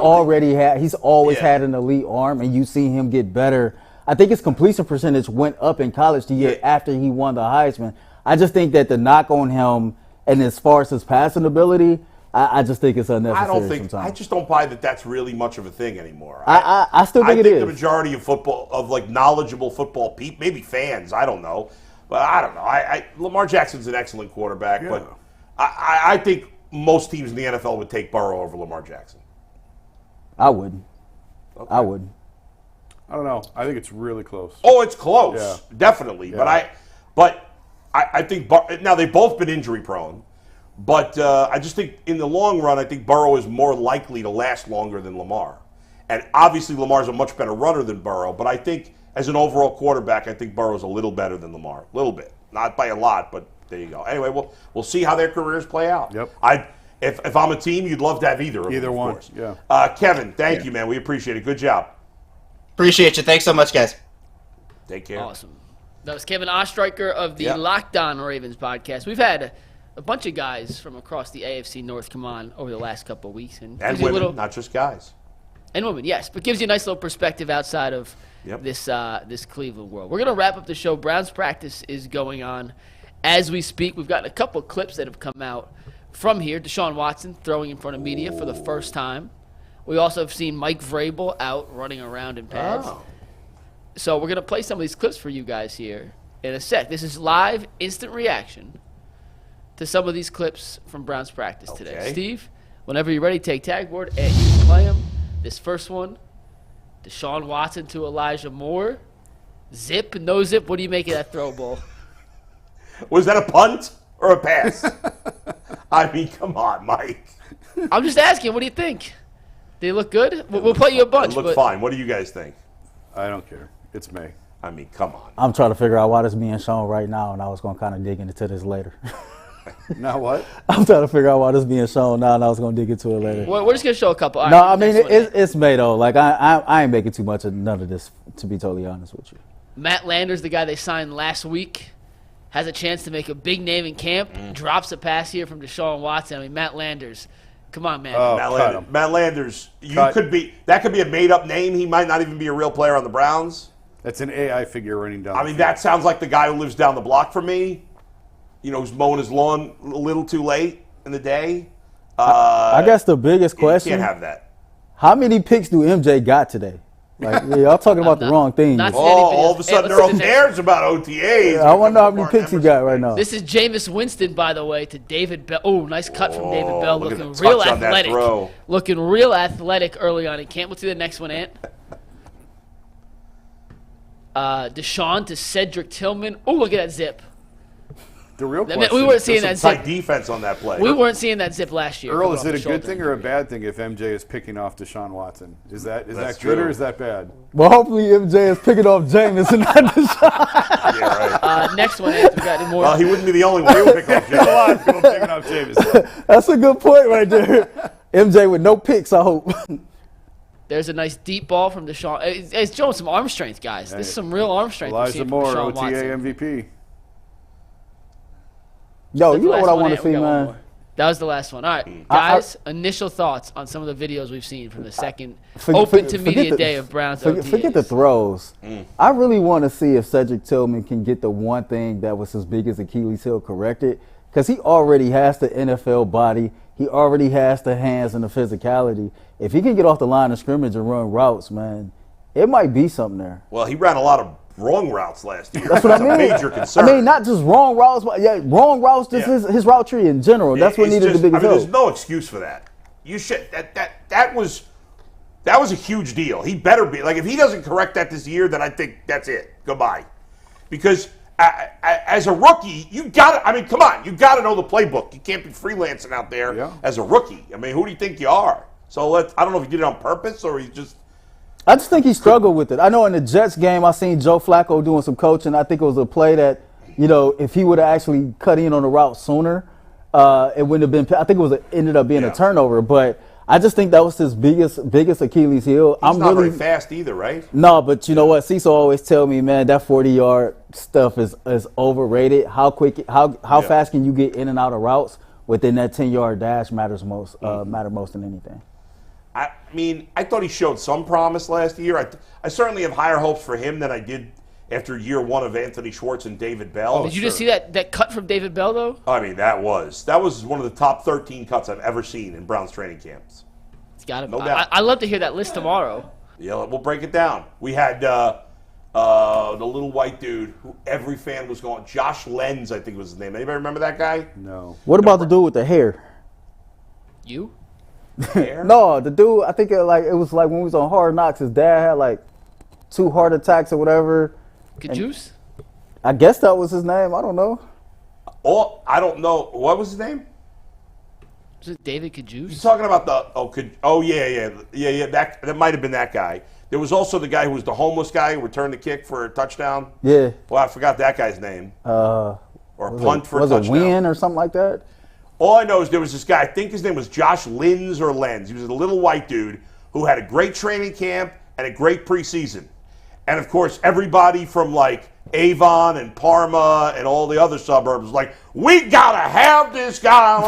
always had an elite arm, and you see him get better. I think his completion percentage went up in college the year after he won the Heisman. I just think that the knock on him, and as far as his passing ability, I just think it's unnecessary. I just don't buy that that's really much of a thing anymore. I still think it is. The majority of football, of like knowledgeable football people, maybe fans, I don't know. But I don't know. Lamar Jackson's an excellent quarterback, but I think most teams in the NFL would take Burrow over Lamar Jackson. I wouldn't. Okay. I wouldn't. I don't know. I think it's really close. Oh, it's close, definitely. Yeah. But I think now they've both been injury prone. But I just think in the long run, I think Burrow is more likely to last longer than Lamar. And obviously Lamar's a much better runner than Burrow, but I think as an overall quarterback, I think Burrow's a little better than Lamar. A little bit. Not by a lot, but there you go. Anyway, we'll see how their careers play out. Yep. If I'm a team, you'd love to have either of them. Either one, course. yeah. Kevin, thank you, man. We appreciate it. Good job. Appreciate you. Thanks so much, guys. Take care. Awesome. That was Kevin Ostreicher of the Lockdown Ravens podcast. We've had a bunch of guys from across the AFC North come on over the last couple of weeks. And women, not just guys. And women, yes. But gives you a nice little perspective outside of this Cleveland world. We're going to wrap up the show. Browns practice is going on as we speak. We've got a couple of clips that have come out from here. Deshaun Watson throwing in front of media for the first time. We also have seen Mike Vrabel out running around in pads. Oh. So we're going to play some of these clips for you guys here in a sec. This is live, instant reaction to some of these clips from Browns practice today. Steve, whenever you're ready, take tag board and you can play them. This first one, Deshaun Watson to Elijah Moore. Zip, no zip. What do you make of that throw ball? Was that a punt or a pass? I mean, come on, Mike. I'm just asking, what do you think? They look good? We'll play you a bunch. They look fine. What do you guys think? I don't care. It's May. I mean, come on. I'm trying to figure out why this is being shown right now, and I was going to kind of dig into this later. Now what? I'm trying to figure out why this is being shown now, and I was going to dig into it later. Well, we're just going to show a couple. No, I mean, it's May, though. Like, I ain't making too much of none of this, to be totally honest with you. Matt Landers, the guy they signed last week, has a chance to make a big name in camp, drops a pass here from Deshaun Watson. I mean, Matt Landers, come on, man. Oh, Matt Landers, that could be a made-up name. He might not even be a real player on the Browns. That's an AI figure running down. I mean, that sounds like the guy who lives down the block from me. You know, who's mowing his lawn a little too late in the day. I guess the biggest question. You can't have that. How many picks do MJ got today? Like, y'all talking about the wrong thing. All of a sudden, Earl cares about OTAs. Yeah, I want to know how many picks he got right now. This is Jameis Winston, by the way, to David Bell. Oh, nice cut from David Bell. Looking real athletic. Looking real athletic early on in camp. We'll see the next one, Ant. Deshaun to Cedric Tillman. Oh, look at that zip. The real question. We weren't seeing that zip. Tight defense on that play. We weren't seeing that zip last year. Earl, is it a good thing or a bad thing if MJ is picking off Deshaun Watson? Is that good or is that bad? Well, hopefully MJ is picking off Jameis and not Deshaun. Yeah, right. Next one, Ant. We got any more? Well, he wouldn't be the only one. He would pick off Jameis. A lot of people picking off Jameis. That's a good point right there. MJ with no picks, I hope. There's a nice deep ball from Deshaun. It's showing some arm strength, guys. This is some real arm strength. Elijah Moore, OTA MVP. Yo, you know what I want to see, man? That was the last one. All right, guys, initial thoughts on some of the videos we've seen from the second open to media day of Browns OTAs. Forget the throws. I really want to see if Cedric Tillman can get the one thing that was his biggest Achilles heel corrected, because he already has the NFL body. He already has the hands and the physicality. If he can get off the line of scrimmage and run routes, man, it might be something there. Well, he ran a lot of wrong routes last year. That's what I mean. A major concern. I mean, not just wrong routes, but wrong routes. Just his route tree in general. That's what needed the biggest help. There's no excuse for that. You should. That was a huge deal. He better be if he doesn't correct that this year, then I think that's it. Goodbye. Because as a rookie, you got to. I mean, come on, you got to know the playbook. You can't be freelancing out there as a rookie. I mean, who do you think you are? So I don't know if he did it on purpose or he just. I just think he struggled with it. I know in the Jets game, I seen Joe Flacco doing some coaching. I think it was a play that, if he would have actually cut in on the route sooner, it wouldn't have been. I think it ended up being a turnover. But I just think that was his biggest Achilles heel. He's not very fast either, right? No, but you know what? Cecil always tell me, man, that 40-yard stuff is overrated. How quick, how fast can you get in and out of routes? within that 10-yard dash matter most than anything. I mean, I thought he showed some promise last year. I certainly have higher hopes for him than I did after year one of Anthony Schwartz and David Bell. Did you just see that cut from David Bell, though? I mean, that was one of the top 13 cuts I've ever seen in Browns training camps. It's got to be. No doubt. I'd love to hear that list tomorrow. Yeah, we'll break it down. We had the little white dude who every fan was going, Josh Lenz, I think was his name. Anybody remember that guy? No. What about the dude with the hair? You? Hair? No, the dude. I think it was like when we was on Hard Knocks. His dad had like 2 heart attacks or whatever. Cajuice? I guess that was his name. I don't know. Oh, I don't know. What was his name? Was it David Cajuice? You're talking about yeah. That might have been that guy. There was also the guy who was the homeless guy who returned the kick for a touchdown. Yeah. Well, I forgot that guy's name. Or punt for a touchdown. Was it Win or something like that? All I know is there was this guy, I think his name was Josh Lenz or Lenz. He was a little white dude who had a great training camp and a great preseason. And, of course, everybody from, like, Avon and Parma and all the other suburbs was like, we got to have this guy.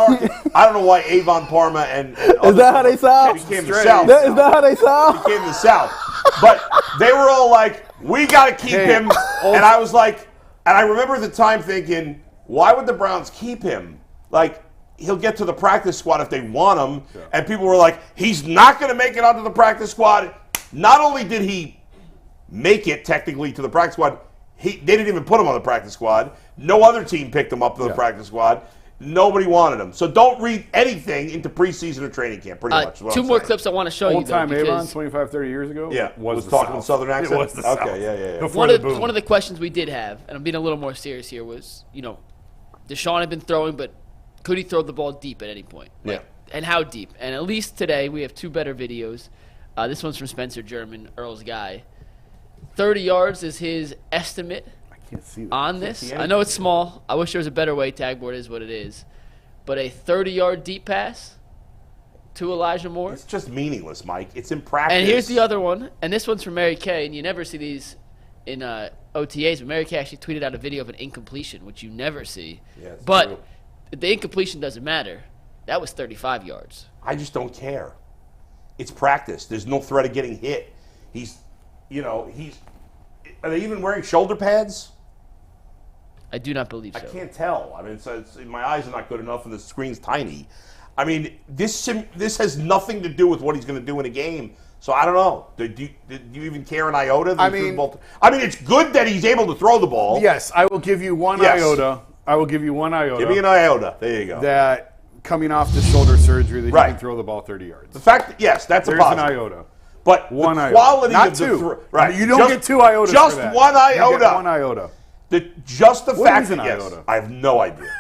I don't know why Avon, Parma, and is that how they sound? Became the South. Is that how they sound? Became the South. But they were all like, we got to keep him. And I was like, and I remember at the time thinking, why would the Browns keep him? Like, he'll get to the practice squad if they want him. Yeah. And people were like, he's not going to make it onto the practice squad. Not only did he make it technically to the practice squad, they didn't even put him on the practice squad. No other team picked him up to the practice squad. Nobody wanted him. So don't read anything into preseason or training camp, pretty much. 2 more clips I want to show you, though. Old-time Avon, 25, 30 years ago? Yeah, was talking with Southern accent? It was the South. Okay, yeah. One of the questions we did have, and I'm being a little more serious here, was, Deshaun had been throwing, but could he throw the ball deep at any point? Yeah. And how deep? And at least today we have 2 better videos. This one's from Spencer German, Earl's guy. 30 yards is his estimate on this. I know it's small. I wish there was a better way. Tag board is what it is. But a 30-yard deep pass to Elijah Moore. It's just meaningless, Mike. It's in practice. And here's the other one. And this one's from Mary Kay. And you never see these in OTAs. But Mary Kay actually tweeted out a video of an incompletion, which you never see. Yeah, but true. The incompletion doesn't matter. That was 35 yards. I just don't care. It's practice. There's no threat of getting hit. Are they even wearing shoulder pads? I do not believe so. I can't tell. I mean, my eyes are not good enough, and the screen's tiny. I mean, this has nothing to do with what he's going to do in a game. So I don't know. Do you even care an iota? I mean, it's good that he's able to throw the ball. Yes, I will give you one iota. I will give you one iota. Give me an iota. There you go. That coming off the shoulder surgery, that he can throw the ball 30 yards. The fact that, yes, that's a positive. There's an iota. But one the iota. quality Not of two. the right. You don't get 2 iotas just for that. one iota. You get 1 iota. What is an iota? I have no idea.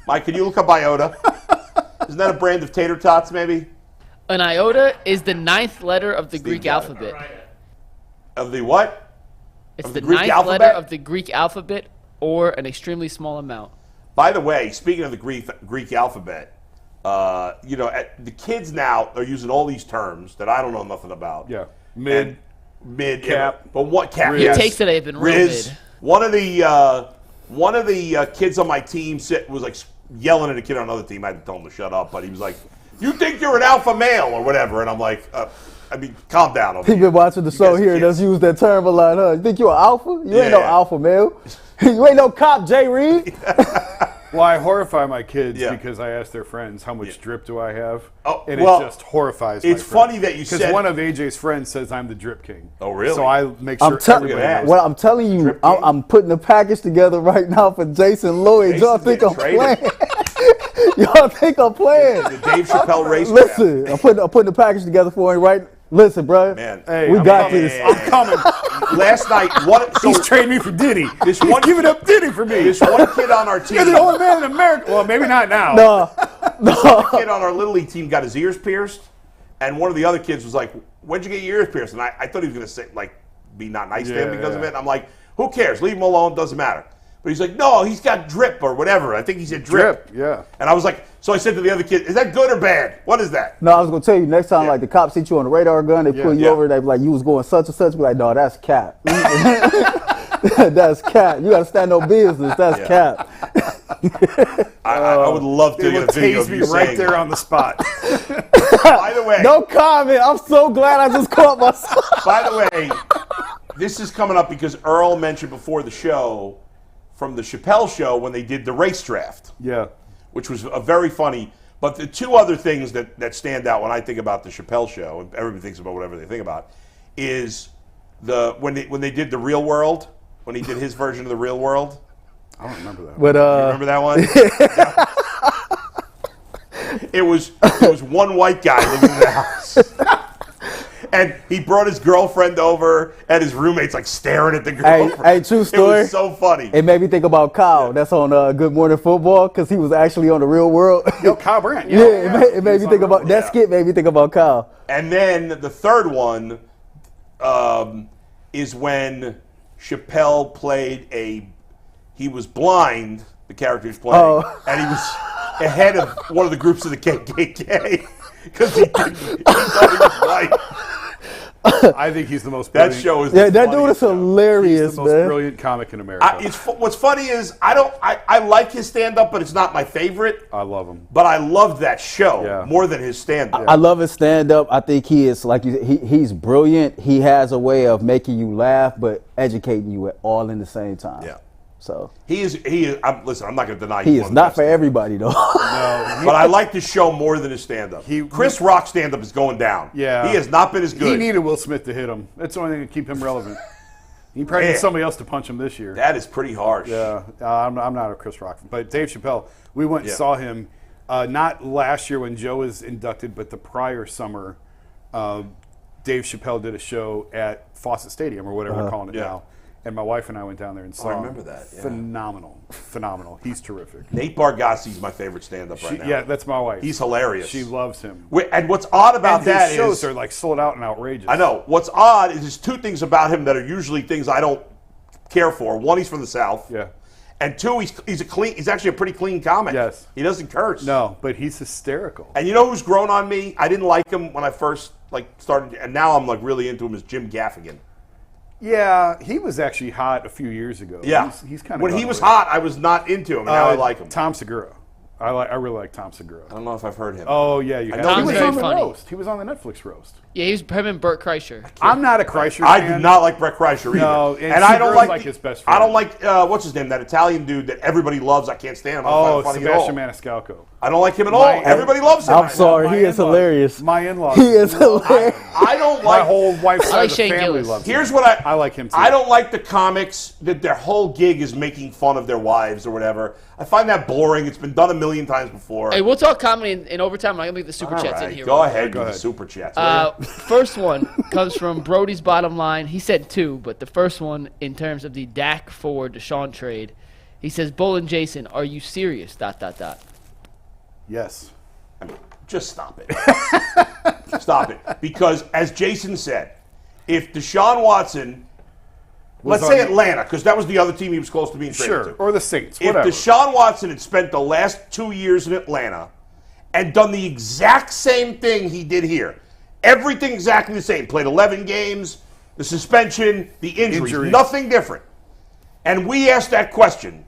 Mike, can you look up iota? Isn't that a brand of tater tots, maybe? An iota is the 9th letter of the Greek alphabet. Of the what? It's the 9th letter of the Greek alphabet, or an extremely small amount. By the way, speaking of the Greek alphabet, the kids now are using all these terms that I don't know nothing about. Yeah, mid, cap, but what cap? Your takes today have been real mid. One of the kids on my team was like yelling at a kid on another team. I had to tell him to shut up, but he was like, "You think you're an alpha male or whatever?" And I'm like, calm down. He's been watching the show here. Does use that term a lot, huh? You think you're an alpha? You ain't no alpha male. You ain't no cop, Jay Reed. Well, I horrify my kids because I ask their friends, how much drip do I have? And it just horrifies my friends. It's funny that you said... Because one of AJ's friends says I'm the drip king. Oh, really? So I make sure everybody knows. Well, I'm telling you, I'm putting a package together right now for Jason Lloyd. Y'all think I'm playing? Y'all think I'm playing? The Dave Chappelle race. Listen, I'm putting a package together for him right. Listen, bro. Man, we got this. I'm coming. Last night, he's trading me for Diddy. He's giving up Diddy for me. This one kid on our team. You're the only man in America. Well, maybe not now. No. One kid on our Little League team got his ears pierced, and one of the other kids was like, "When'd you get your ears pierced?" And I thought he was going to say, be not nice to him because of it. And I'm like, "Who cares? Leave him alone. Doesn't matter." But he's like, "No, he's got drip or whatever." I think he said drip. Yeah. And I was like, so I said to the other kid, "Is that good or bad? What is that?" No, I was gonna tell you next time, like the cops hit you on the radar gun, they pull you over, they be like, "You was going such and such." Be like, "No, that's cap. That's cap. You gotta stand on business. That's cap." I would love to They get will a video tase of me you right saying there on the spot. By the way, No comment. I'm so glad I just caught myself. by the way, this is coming up because Earl mentioned before the show from the Chappelle show when they did the race draft, Yeah. which was a very funny. But the two other things that stand out when I think about the Chappelle show, and everybody thinks about whatever they think about, is when they did the Real World, when he did his version of the Real World. I don't remember that. But You remember that one? It was one white guy living in the house. And he brought his girlfriend over, and his roommate's like staring at the girlfriend. Hey, true story. It was so funny. It made me think about Kyle. That's on Good Morning Football because he was actually on the Real World. Yo, Kyle Brandt. Yeah, it made me think about that skit. Made me think about Kyle. And then the third one is when Chappelle played he was blind, the character he was playing, and he was ahead of one of the groups of the KKK because he thought he was white. I think he's the most That brilliant. show is Yeah, the that dude funniest is show. hilarious, He's the most man. brilliant comic in America. What's funny is I like his stand-up, but it's not my favorite. I love him. But I loved that show Yeah. more than his stand-up. I love his stand-up. I think he is he's brilliant. He has a way of making you laugh, but educating you all in the same time. Yeah. So He is. Listen, I'm not going to deny he he's is one of the not best for everybody though. But I like the show more than his stand-up. Chris Rock's stand-up is going down. Yeah. He has not been as good. He needed Will Smith to hit him. That's the only thing to keep him relevant. He probably needs somebody else to punch him this year. That is pretty harsh. Yeah, I'm not a Chris Rock fan. But Dave Chappelle, we went and saw him not last year when Joe was inducted, but the prior summer. Dave Chappelle did a show at Fawcett Stadium or whatever they're calling it now. And my wife and I went down there and saw him. I remember that, yeah. Phenomenal. He's terrific. Nate Bargatze's my favorite stand-up right now. Yeah, that's my wife. He's hilarious. She loves him. And what's odd about And that his shows is are like sold out and outrageous. I know. What's odd is there's two things about him that are usually things I don't care for. One, he's from the South. Yeah. And two, he's actually a pretty clean comic. Yes. He doesn't curse. No, but he's hysterical. And you know who's grown on me? I didn't like him when I first started, and now I'm really into him. Is Jim Gaffigan. Yeah, he was actually hot a few years ago. Yeah. He's kind of when he was hot, I was not into him, and now I like him. Tom Segura. I really like Tom Segura. I don't know if I've heard him. Oh yeah, you have. know He he's was very on the funny. roast. He was on the Netflix roast. Yeah, he was him and Burt Kreischer. I'm not a Kreischer I fan. do not like Brett Kreischer either. No, and I don't Segura's like his best I friend. don't like what's his name? That Italian dude that everybody loves. I can't stand him. I don't Oh, find him funny at all. Sebastian Maniscalco. I don't like him at all. My- Everybody loves him. I'm sorry, My he is in-laws- hilarious. My in-laws. He is hilarious. I don't My like. whole wife's I side like of the Shane family Gillis. loves him. Here's what I like him too. I don't like the comics that their whole gig is making fun of their wives or whatever. I find that boring. It's been done a million times before. Hey, we'll talk comedy in overtime. I'm going to make the super All chats in right, here. go ahead. Go with the ahead. super chats. will you? First one comes from Brody's Bottom Line. He said two, but the first one in terms of the Dak for Deshaun trade. He says, Bull and Jason, are you serious? ... Yes. Just stop it. Stop it. Because, as Jason said, if Deshaun Watson, let's say on- Atlanta, because that was the other team he was close to being traded Sure. to. Or the Saints. If Whatever. Deshaun Watson had spent the last 2 years in Atlanta and done the exact same thing he did here, everything exactly the same, played 11 games, the suspension, the injuries, Injury. nothing different, and we asked that question,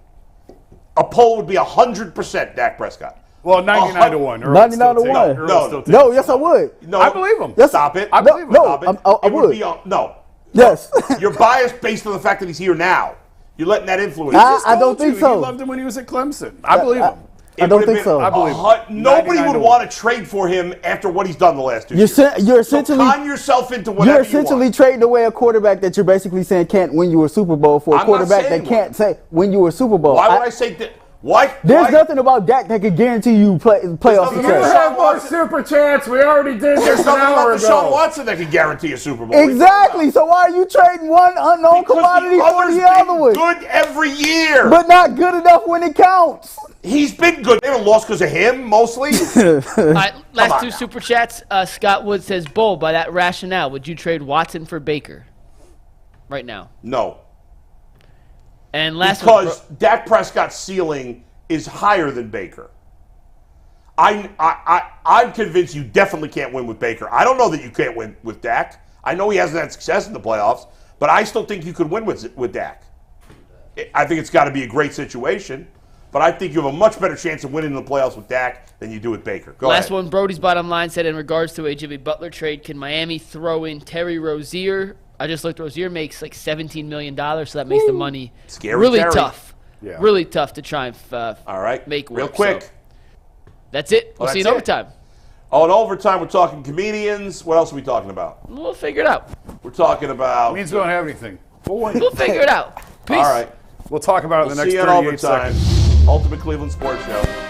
a poll would be 100% Dak Prescott. Well, 99 to 1. 99 to 1. No, yes, I would. No, I believe him. Yes, Stop it. I believe him. No, Stop it. I It would. be no. Yes. You're biased based on the fact that he's here now. You're letting that influence I- you. Just I don't told think you so. He loved him when he was at Clemson. I believe him. I don't think so. I believe Nobody 99 would to want to trade for him after what he's done the last 2 You're years. you're essentially So con yourself into whatever you're essentially you want. trading away a quarterback that you're basically saying can't win you a Super Bowl for a I'm not quarterback that saying can't say win you a Super Bowl. Why would I say that? Why? There's why? nothing about Dak that could guarantee you playoff nothing success. about have more super chats. We already did There's this an nothing hour about Deshaun ago. Watson that can guarantee a Super Bowl. Exactly. So why are you trading one unknown Because commodity the for other's the been other one? good every year. But not good enough when it counts. He's been good. They haven't lost because of him, mostly. All right, last on two now. super chats. Scott Wood says, Bull, by that rationale, would you trade Watson for Baker right now? No. And last one, Because Dak Prescott's ceiling is higher than Baker. I'm convinced you definitely can't win with Baker. I don't know that you can't win with Dak. I know he hasn't had success in the playoffs, but I still think you could win with Dak. I think it's got to be a great situation, but but I think you have a much better chance of winning in the playoffs with Dak than you do with Baker. Go Last ahead. one, Brody's bottom line said in regards to a Jimmy Butler trade, can Miami throw in Terry Rozier? I just looked. Rozier makes like $17 million, so that makes the money Scary really Terry. tough. Yeah. Really tough to try and All right. make work. Real quick. So that's it. We'll see you in that's it. overtime. Oh, in overtime, we're talking comedians. What else are we talking about? We'll figure it out. We're talking about. Means we don't have anything. We'll wait. We'll figure it out. Peace. All right. We'll talk about it in We'll the next see you in 38 overtime. seconds. Ultimate Cleveland Sports Show.